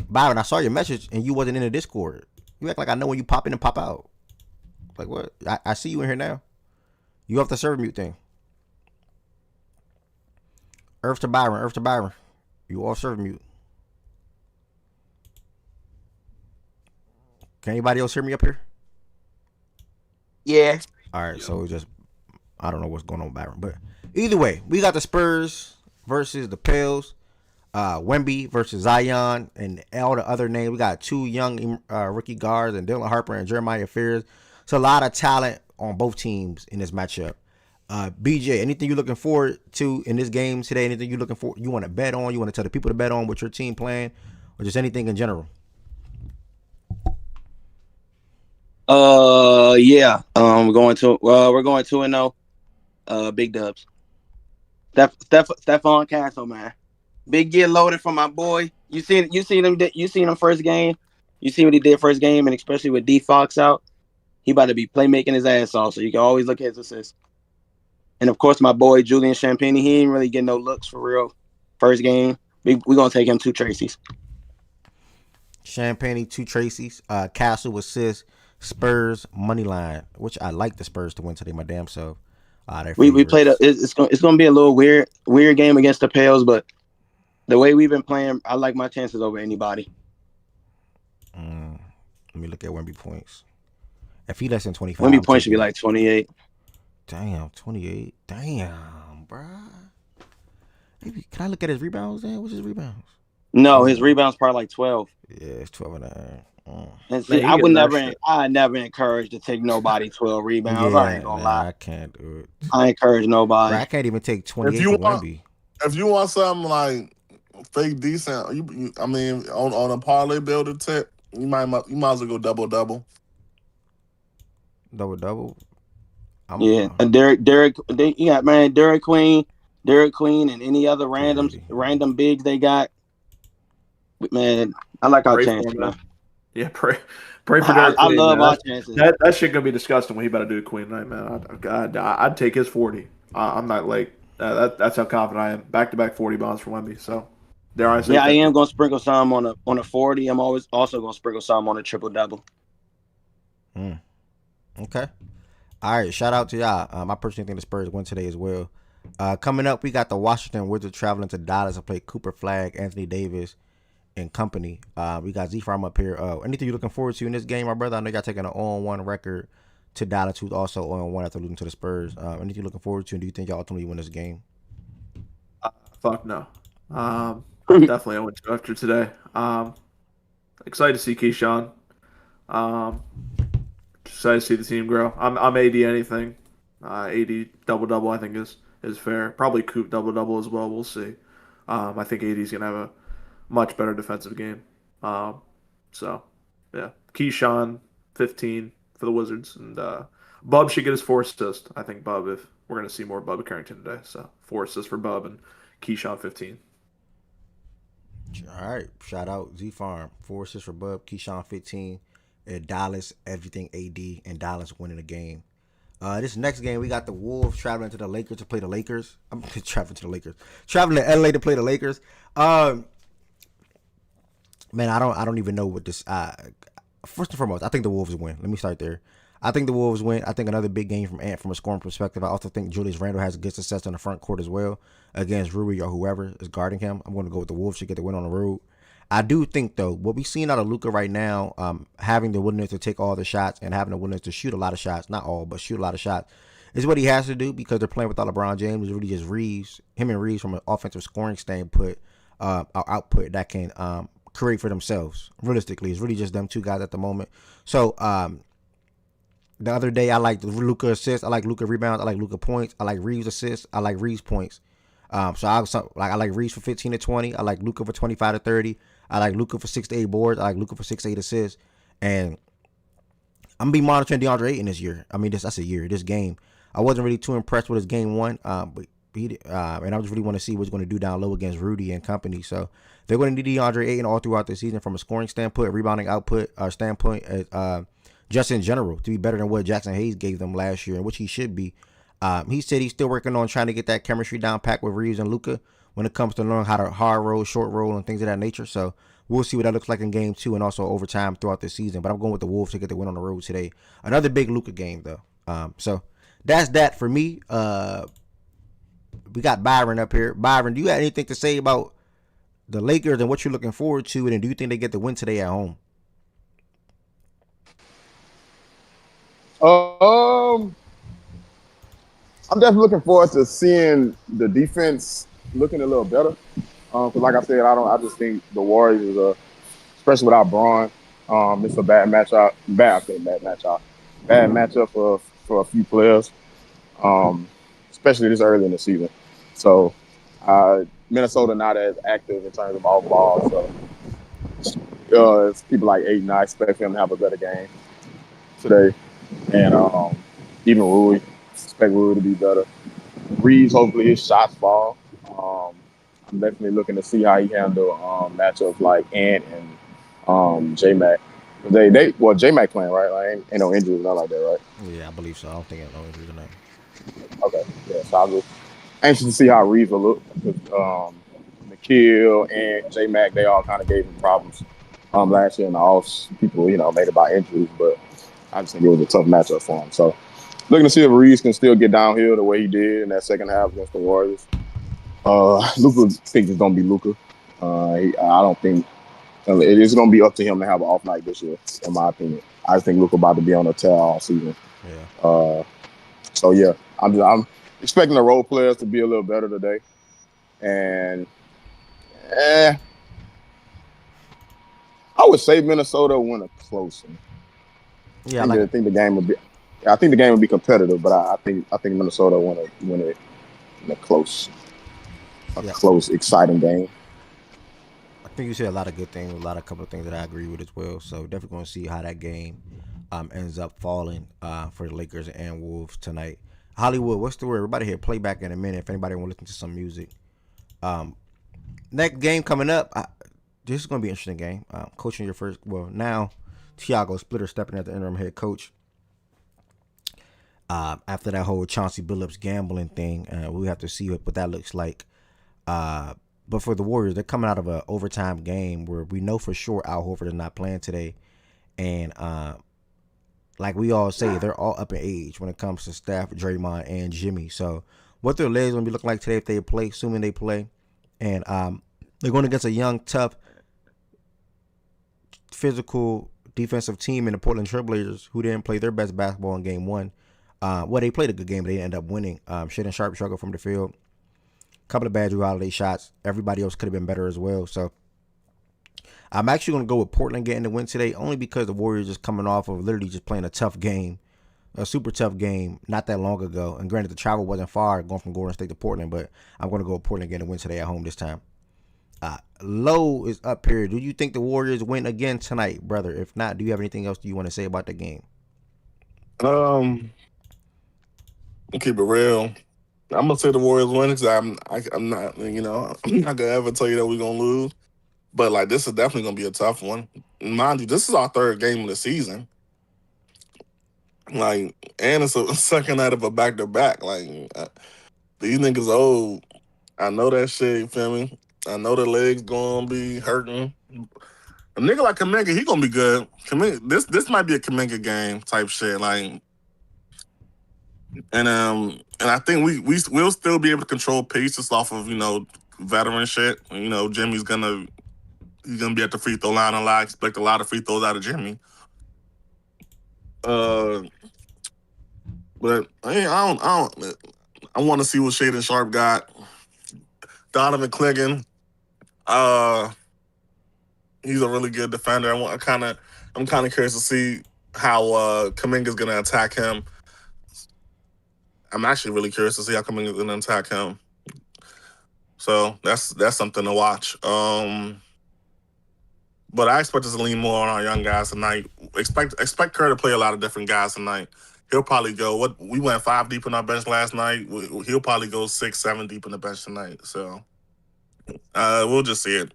Byron, I saw your message and you wasn't in the Discord. You act like I know when you pop in and pop out. Like what? I see you in here now. You off the server mute thing. Earth to Byron. You off server mute. Can anybody else hear me up here? yeah. All right, so I don't know what's going on with Byron, but either way, we got the Spurs versus the Pels, Wemby versus Zion, and all the other names. We got two young rookie guards and Dylan Harper and Jeremiah Fears. It's a lot of talent on both teams in this matchup. BJ, anything you're looking forward to in this game today? Anything you want to bet on? You want to tell the people to bet on what your team playing, or just anything in general? Yeah. We're going 2-0. Big dubs. Stephon Castle, man. Big get loaded from my boy. You seen him first game. You see what he did first game, and especially with D Fox out, he about to be playmaking his ass off. So you can always look at his assists. And of course, my boy Julian Champagnie, he ain't really getting no looks for real. First game, we're gonna take him 2 Tracy's. Champagnie 2 Tracy's. Castle assist. Spurs money line, which I like the Spurs to win today, my damn self. We played it's gonna be a little weird game against the Pels, but the way we've been playing, I like my chances over anybody. Let me look at Wemby points. If he less than 25, Wemby points should be like 28. Damn, 28. Damn, bruh. Maybe can I look at his rebounds then? What's his rebounds? No, his rebounds probably like 12. Yeah, it's 12 and a half. And see, I never encourage to take nobody 12 rebounds. I ain't gonna lie. I can't do it. I encourage nobody. Bro, I can't even take 28 for Wemby. If you want something like fake decent, I mean, on a parlay builder tip, you might as well go double. Double. Yeah, and Derek, you got Derek Queen, and any other random bigs they got. Man, I like our chances, man. Yeah, pray for Derek I Queen. love our chances. That shit gonna be disgusting when he about to do Queen night, man. I'd take his 40. I'm not like that's how confident I am. Back-to-back 40 bombs for Wemby. So there I say. Yeah, I am gonna sprinkle some on a 40. I'm always also gonna sprinkle some on a triple double. Okay. All right. Shout out to y'all. I personally think the Spurs win today as well. Coming up, we got the Washington Wizards traveling to Dallas to play Cooper Flag, Anthony Davis, and company. We got Z-Farm up here. Anything you looking forward to in this game, my brother? I know y'all taking an 0-1 record to Dallas, who's also 0-1 after losing to the Spurs. Anything you looking forward to, and do you think y'all ultimately win this game? Fuck no. Definitely 0-2 after today. Excited to see Keyshawn. Excited to see the team grow. I'm AD anything. AD double I think is fair. Probably Coop double as well. We'll see. I think AD's gonna have a much better defensive game. So yeah, Keyshawn 15 for the Wizards, and Bub should get his 4 assists. I think Bub, if we're gonna see more Bub Carrington today, so 4 assists for Bub and Keyshawn 15. All right, shout out Z Farm, 4 assists for Bub, Keyshawn 15. Dallas, everything AD, and Dallas winning the game. This next game, we got the Wolves traveling to the Lakers to play the Lakers. I'm traveling to the Lakers. Traveling to LA to play the Lakers. Man, I don't even know what this. First and foremost, I think the Wolves win. Let me start there. I think the Wolves win. I think another big game from Ant from a scoring perspective. I also think Julius Randle has good success on the front court as well against Rui or whoever is guarding him. I'm going to go with the Wolves to get the win on the road. I do think, though, what we've seen out of Luka right now, having the willingness to take all the shots and having the willingness to shoot a lot of shots, not all, but shoot a lot of shots, is what he has to do because they're playing without LeBron James. It's really just him and Reeves from an offensive scoring standpoint, output that can create for themselves. Realistically, it's really just them two guys at the moment. So the other day, I like Luka assists, I like Luka rebounds, I like Luka points, I like Reeves assists, I like Reeves points. So I like Reeves for 15 to 20. I like Luka for 25 to 30. I like Luka for 6 to 8 boards. I like Luka for 6 to 8 assists. And I'm gonna be monitoring DeAndre Ayton this year. I mean, that's a year. This game, I wasn't really too impressed with his game one. But and I just really want to see what he's going to do down low against Rudy and company. So they're going to need DeAndre Ayton all throughout the season from a scoring standpoint, rebounding output standpoint, just in general to be better than what Jackson Hayes gave them last year, and which he should be. He said he's still working on trying to get that chemistry down packed with Reeves and Luka when it comes to learning how to hard roll, short roll, and things of that nature. So we'll see what that looks like in game 2 and also overtime throughout the season. But I'm going with the Wolves to get the win on the road today. Another big Luka game, though. So that's that for me. We got Byron up here. Byron, do you have anything to say about the Lakers and what you're looking forward to? And do you think they get the win today at home? I'm definitely looking forward to seeing the defense looking a little better. Because, like I said, I just think the Warriors, especially without Braun, it's a bad matchup. Bad matchup for a few players, especially this early in the season. So, Minnesota not as active in terms of off ball. So, it's people like Ayton. I expect him to have a better game today, and even Rui. Expect Rui to be better. Reeves, hopefully his shots fall. I'm definitely looking to see how he handle matchups like Ant and J-Mac. J-Mac playing, right? Like, ain't no injuries, not like that, right? Yeah, I believe so. I don't think there's no injuries in that. Okay, yeah. So I'm just anxious to see how Reeves will look. Because Nikhil and J-Mac, they all kind of gave him problems last year in the offs. People, made it by injuries, but I just think it was a tough matchup for him. So looking to see if Reeves can still get downhill the way he did in that second half against the Warriors. Luka thinks it's gonna be Luka. I don't think it is gonna be up to him to have an off night this year, in my opinion. I just think Luka about to be on a tear all season. Yeah. So yeah, I'm expecting the role players to be a little better today, and I would say Minnesota win a close one. Yeah, I think the game will be. I think the game will be competitive, but I think Minnesota win it in a close, exciting game. I think you said a lot of good things, a couple of things that I agree with as well. So definitely going to see how that game ends up falling for the Lakers and Wolves tonight. Hollywood, what's the word? Everybody here, play back in a minute if anybody want to listen to some music. Next game coming up, this is going to be an interesting game. Coaching your first, now Thiago Splitter stepping as the interim head coach. After that whole Chauncey Billups gambling thing, we have to see what that looks like. But for the Warriors, they're coming out of an overtime game where we know for sure Al Horford is not playing today. And like we all say, they're all up in age when it comes to Steph, Draymond, and Jimmy. So what their legs going to be looking like today if they play, assuming they play. And they're going against a young, tough, physical defensive team in the Portland Trailblazers who didn't play their best basketball in game one. They played a good game, but they ended up winning. Shaedon Sharp struggled from the field. Couple of bad Drew Holiday shots. Everybody else could have been better as well. So I'm actually going to go with Portland getting the win today, only because the Warriors just coming off of literally just playing a tough game, a super tough game not that long ago. And granted, the travel wasn't far going from Golden State to Portland, but I'm going to go with Portland getting the win today at home this time. Low is up here. Do you think the Warriors win again tonight, brother? If not, do you have anything else you want to say about the game? I'll keep it real. I'm gonna say the Warriors win because I'm not, I'm not gonna ever tell you that we're gonna lose. But like, this is definitely gonna be a tough one. Mind you, this is our third game of the season. Like, and it's a second night of a back-to-back. Like, these niggas old. I know that shit. You feel me? I know the legs gonna be hurting. A nigga like Kaminga, he gonna be good. This might be a Kaminga game type shit. Like. And I think we'll still be able to control pace just off of veteran shit. Jimmy's gonna be at the free throw line a lot. I expect a lot of free throws out of Jimmy. But I want to see what Shaedon Sharp got. Donovan Clingan, he's a really good defender. I'm kind of curious to see how Kaminga's gonna attack him. I'm actually really curious to see how Kaminga's gonna attack him. So that's something to watch. But I expect us to lean more on our young guys tonight. Expect Kerr to play a lot of different guys tonight. He'll probably go. We went 5 deep on our bench last night. He'll probably go 6, 7 deep in the bench tonight. So we'll just see it.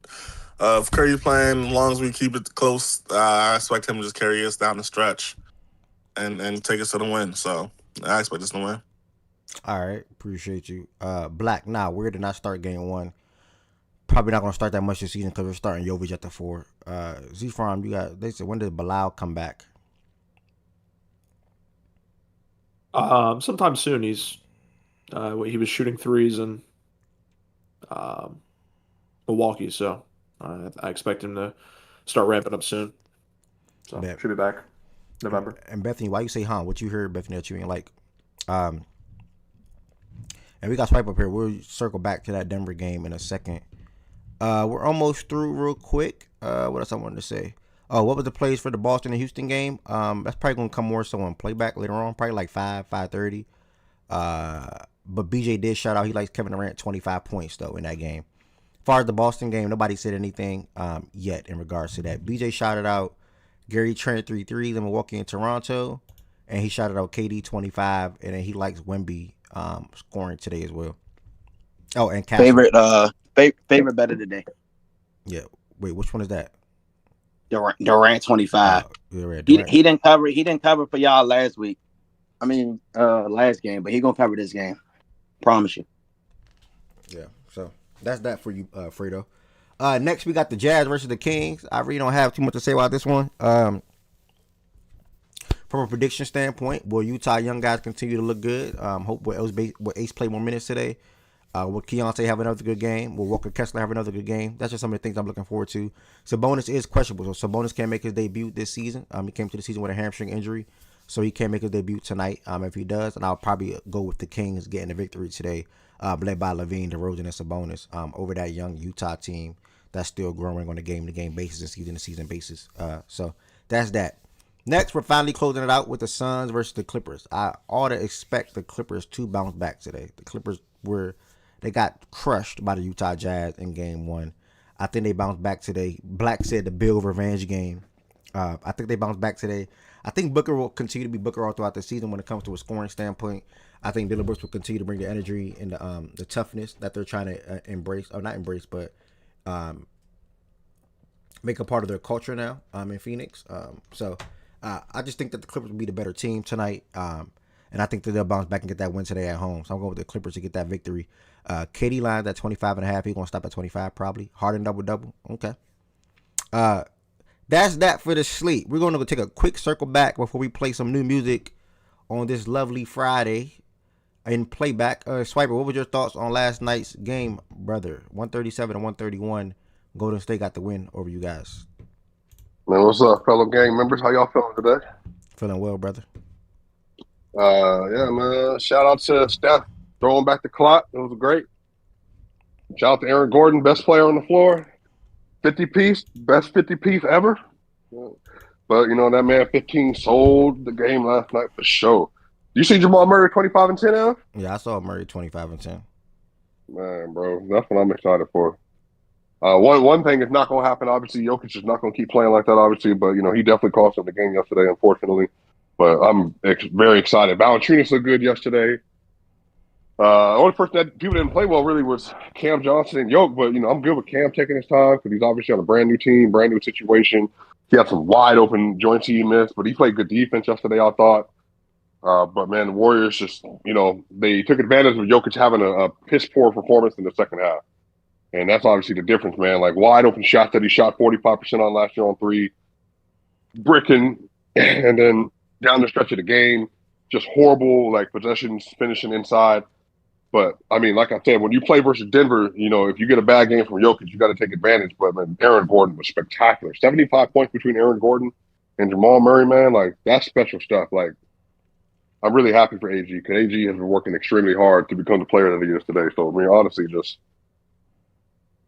If Curry's playing, as long as we keep it close, I expect him to just carry us down the stretch and take us to the win. So I expect us to win. All right, appreciate you. Black, we're to not start game one. Probably not going to start that much this season because we're starting Jovic at the 4. Z-Farm, they said, when did Bilal come back? Sometime soon. He was shooting threes in Milwaukee, so I expect him to start ramping up soon. So should be back November. And Bethany, why you say what you heard, Bethany, that you ain't like? And we got swipe up here. We'll circle back to that Denver game in a second. We're almost through real quick. What else I wanted to say? Oh, what was the plays for the Boston and Houston game? That's probably going to come more so on playback later on, probably like 5:30. But BJ did shout out he likes Kevin Durant 25 points, though, in that game. As far as the Boston game, nobody said anything yet in regards to that. BJ shouted out Gary Trent 3 threes in Milwaukee and Toronto, and he shouted out KD 25, and then he likes Wemby scoring today as well. Oh, and Castle. Favorite better today. Yeah. Wait, which one is that? Durant 25. Durant. He didn't cover. He didn't cover for y'all last week. I mean, last game, but he gonna cover this game. Promise you. Yeah. So that's that for you, Fredo. Next we got the Jazz versus the Kings. I really don't have too much to say about this one. For from a prediction standpoint, will Utah young guys continue to look good? Hope will Ace play more minutes today? Will Keontae have another good game? Will Walker Kessler have another good game? That's just some of the things I'm looking forward to. Sabonis is questionable, so Sabonis can't make his debut this season. He came to the season with a hamstring injury, so he can't make his debut tonight. If he does, and I'll probably go with the Kings getting the victory today, led by Levine, DeRozan, and Sabonis over that young Utah team that's still growing on a game-to-game basis and season-to-season basis. So that's that. Next, we're finally closing it out with the Suns versus the Clippers. I ought to expect the Clippers to bounce back today. The Clippers they got crushed by the Utah Jazz in game 1. I think they bounced back today. Black said the Bill revenge game. I think they bounced back today. I think Booker will continue to be Booker all throughout the season when it comes to a scoring standpoint. I think Dylan Brooks will continue to bring the energy and the toughness that they're trying to embrace, or not embrace, but make a part of their culture now in Phoenix. So I just think that the Clippers will be the better team tonight. And I think that they'll bounce back and get that win today at home. So I'm going with the Clippers to get that victory. KD lines at 25.5. He's going to stop at 25 probably. Harden double-double. Okay. That's that for the sleep. We're going to take a quick circle back before we play some new music on this lovely Friday in playback. Swiper, what was your thoughts on last night's game, brother? 137 and 131. Golden State got the win over you guys. Man, what's up, fellow gang members? How y'all feeling today? Feeling well, brother. Yeah, man. Shout out to Steph throwing back the clock. It was great. Shout out to Aaron Gordon, best player on the floor. 50-piece, best 50-piece ever. But, that man 15 sold the game last night for sure. You see Jamal Murray 25 and 10 now? Yeah, I saw Murray 25 and 10. Man, bro, that's what I'm excited for. One thing is not going to happen. Obviously, Jokic is not going to keep playing like that, obviously. But, he definitely cost him the game yesterday, unfortunately. But I'm very excited. Valanciunas looked good yesterday. Only person that people didn't play well really was Cam Johnson and Yoke. But, I'm good with Cam taking his time because he's obviously on a brand new team, brand new situation. He had some wide open joints he missed, but he played good defense yesterday, I thought. But, man, the Warriors just, they took advantage of Jokic having a piss-poor performance in the second half. And that's obviously the difference, man. Like, wide open shots that he shot 45% on last year on 3, bricking, and then down the stretch of the game, just horrible, possessions finishing inside. But, like I said, when you play versus Denver, if you get a bad game from Jokic, you got to take advantage. But, man, Aaron Gordon was spectacular. 75 points between Aaron Gordon and Jamal Murray, man. That's special stuff. I'm really happy for AG because AG has been working extremely hard to become the player that he is today. So, honestly,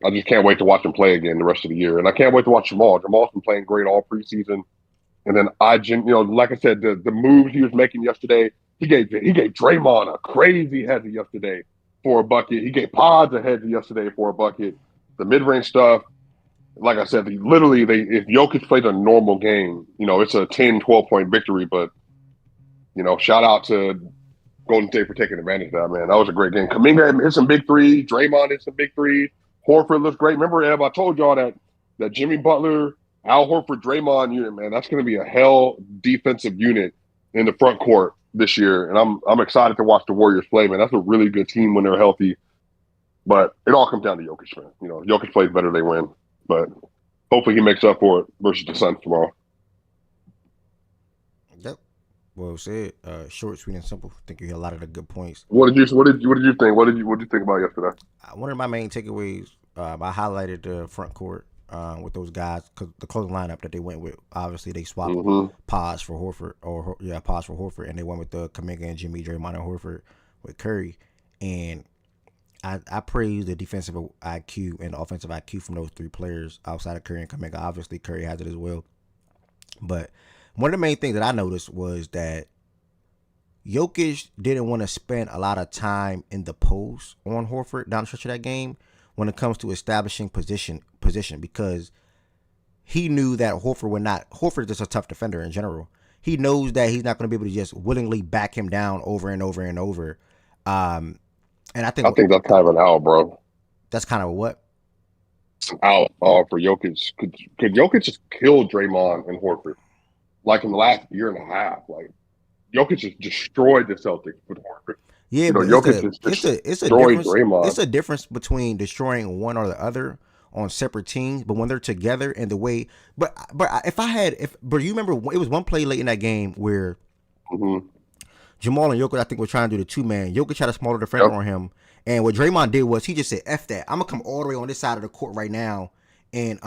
I just can't wait to watch him play again the rest of the year. And I can't wait to watch Jamal. Jamal's been playing great all preseason. And then like I said, the moves he was making yesterday, he gave Draymond a crazy header yesterday for a bucket. He gave Pods a header yesterday for a bucket. The mid-range stuff, like I said, if Jokic played a normal game, it's a 10, 12-point victory. But, shout out to Golden State for taking advantage of that, man. That was a great game. Kuminga hit some big threes. Draymond hit some big threes. Horford looks great. Remember, Ev, I told y'all that Jimmy Butler, Al Horford, Draymond unit, man, that's going to be a hell defensive unit in the front court this year. And I'm excited to watch the Warriors play, man. That's a really good team when they're healthy. But it all comes down to Jokic, man. Jokic plays better, they win. But hopefully he makes up for it versus the Suns tomorrow. Yep. Well said. Short, sweet, and simple. I think you hit a lot of the good points. What did you think? What did you think about yesterday? One of my main takeaways, I highlighted the front court with those guys because the closing lineup that they went with. Obviously, they swapped Paz for Horford, Paz for Horford, and they went with the Kuminga and Jimmy, Draymond, and Horford with Curry. And I praise the defensive IQ and the offensive IQ from those 3 players outside of Curry and Kuminga. Obviously, Curry has it as well. But one of the main things that I noticed was that Jokic didn't want to spend a lot of time in the post on Horford down the stretch of that game when it comes to establishing position because he knew that Horford is just a tough defender in general. He knows that he's not going to be able to just willingly back him down over and over and over. And I think that's kind of an out, bro. That's kind of a what? Out for Jokic. Could Jokic just kill Draymond and Horford? In the last year and a half. Jokic has destroyed the Celtics with Horford. Yeah, but Jokic it's a destroyed difference. Draymond. It's a difference between destroying one or the other on separate teams, but when they're together and the way, but you remember it was one play late in that game where Jamal and Jokic I think were trying to do the 2-man. Jokic had a smaller defender on him, and what Draymond did was he just said, "F that, I'm gonna come all the way on this side of the court right now," and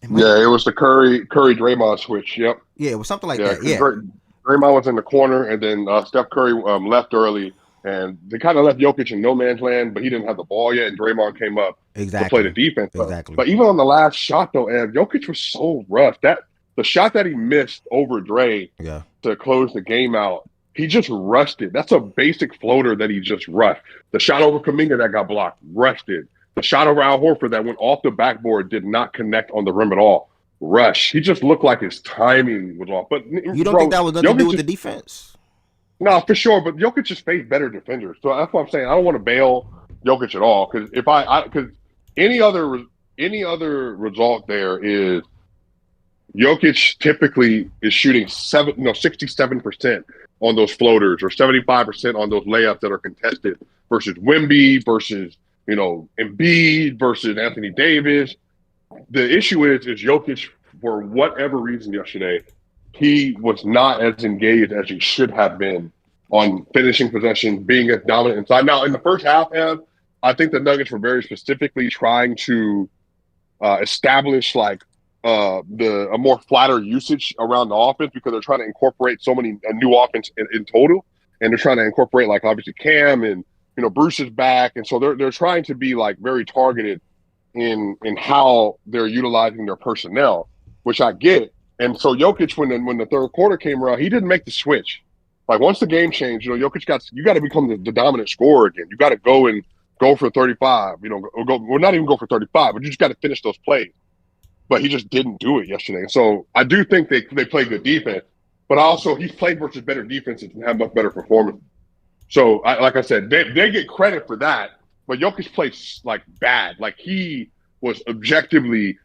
it was the Curry Draymond switch. Yep. Yeah, it was something like that. Yeah. Draymond was in the corner, and then Steph Curry left early, and they kind of left Jokic in no man's land, but he didn't have the ball yet, and Draymond came up to play the defense. But even on the last shot, though, Jokic was so rough. The shot that he missed over Dre to close the game out, he just rushed it. That's a basic floater that he just rushed. The shot over Kuminga that got blocked, rushed it. The shot over Al Horford that went off the backboard did not connect on the rim at all. Rush. He just looked like his timing was off. But you don't think that was nothing to do with the defense? No, for sure. But Jokic just faced better defenders, so that's what I'm saying. I don't want to bail Jokic at all because because any other result there is Jokic typically is shooting 67% on those floaters or 75% on those layups that are contested versus Wemby versus Embiid versus Anthony Davis. The issue is Jokic, for whatever reason yesterday, he was not as engaged as he should have been on finishing possession, being as dominant inside. Now, in the first half, I think the Nuggets were very specifically trying to establish a more flatter usage around the offense because they're trying to incorporate so many new offense in total, and they're trying to incorporate obviously Cam and Bruce is back, and so they're trying to be very targeted in how they're utilizing their personnel, which I get. And so Jokic, when the third quarter came around, he didn't make the switch. Once the game changed, Jokic you got to become the dominant scorer again. You got to go for 35. Or not even go for 35, but you just got to finish those plays. But he just didn't do it yesterday. So I do think they play good defense, but also he's played versus better defenses and have much better performance. So like I said, they get credit for that. But Jokic played bad. He was objectively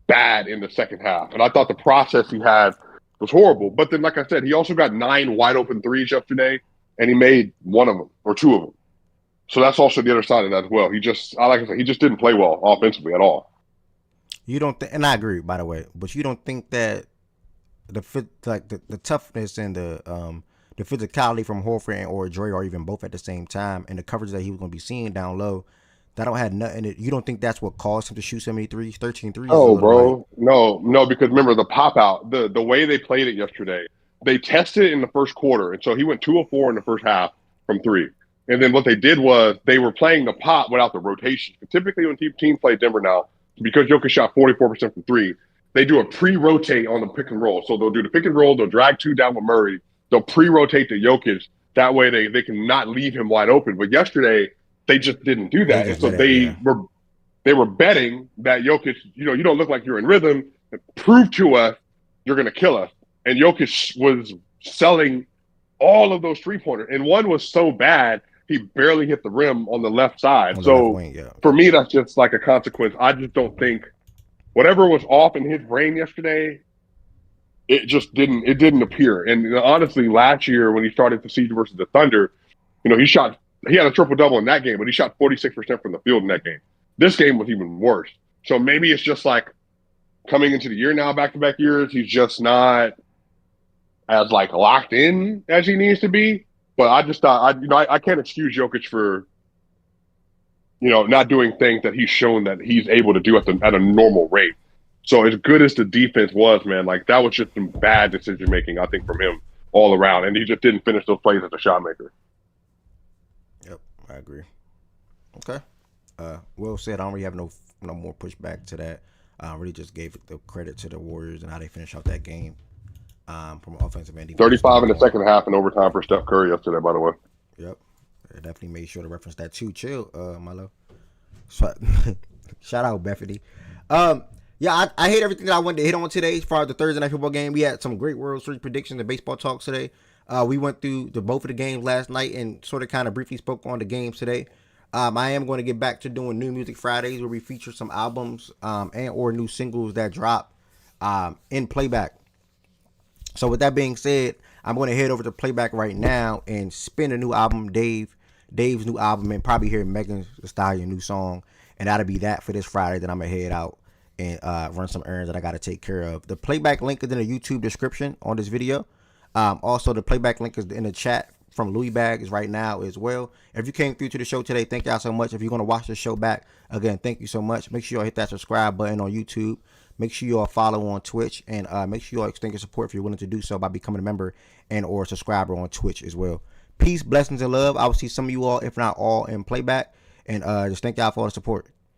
bad in the second half. And I thought the process he had was horrible. But then, like I said, he also got 9 wide open threes yesterday, and he made 1 of them or 2 of them. So that's also the other side of that as well. He just didn't play well offensively at all. You don't think, and I agree, by the way, but you don't think that the toughness and the physicality from Horford or Dre or even both at the same time, and the coverage that he was going to be seeing down low, that don't have nothing. You don't think that's what caused him to shoot so many threes, 13 threes? Oh, bro, no, because remember the pop out, the way they played it yesterday, they tested it in the first quarter, and so he went 2 of 4 in the first half from 3. And then what they did was they were playing the pop without the rotation. Typically, when team play Denver now, because Jokic shot 44% from 3, they do a pre-rotate on the pick and roll. So they'll do the pick and roll, they'll drag 2 down with Murray, they'll pre-rotate to Jokic. That way they can not leave him wide open. But yesterday, they just didn't do that. And so they were betting that Jokic, you don't look like you're in rhythm. Prove to us you're going to kill us. And Jokic was selling all of those 3-pointers. And one was so bad, he barely hit the rim on the left side. For me, that's just a consequence. I just don't think whatever was off in his brain yesterday, it didn't appear. And honestly, last year when he started the season versus the Thunder, he had a triple-double in that game, but he shot 46% from the field in that game. This game was even worse. So maybe it's just coming into the year now, back-to-back years, he's just not as locked in as he needs to be. But I just thought, I can't excuse Jokic for, not doing things that he's shown that he's able to do at a normal rate. So as good as the defense was, man, that was just some bad decision making, I think, from him all around, and he just didn't finish those plays as a shot maker. Yep, I agree. Okay, Will said I don't really have no more pushback to that. Really just gave the credit to the Warriors and how they finished out that game. From an offensive end. 35 in the second half and overtime for Steph Curry yesterday, by the way. Yep. I definitely made sure to reference that too. Chill, my love. Shout out, Bethany. Yeah, I hate everything that I wanted to hit on today as far as the Thursday night football game. We had some great World Series predictions and baseball talks today. We went through both of the games last night and sort of kind of briefly spoke on the games today. I am going to get back to doing New Music Fridays where we feature some albums and or new singles that drop in playback. So with that being said, I'm going to head over to playback right now and spin a new album Dave Dave's new album, and probably hear Megan Thee Stallion new song. And that'll be that for this Friday. Then I'm going to head out and run some errands that I got to take care of. The playback link is in the YouTube description on this video. Also, the playback link is in the chat from Louis Bag is right now as well. If you came through to the show today, thank y'all so much. If you're going to watch the show back, again, thank you so much. Make sure y'all hit that subscribe button on YouTube. Make sure y'all follow on Twitch, and make sure y'all extend your support if you're willing to do so by becoming a member and or a subscriber on Twitch as well. Peace, blessings, and love. I will see some of you all, if not all, in playback. And just thank y'all for all the support.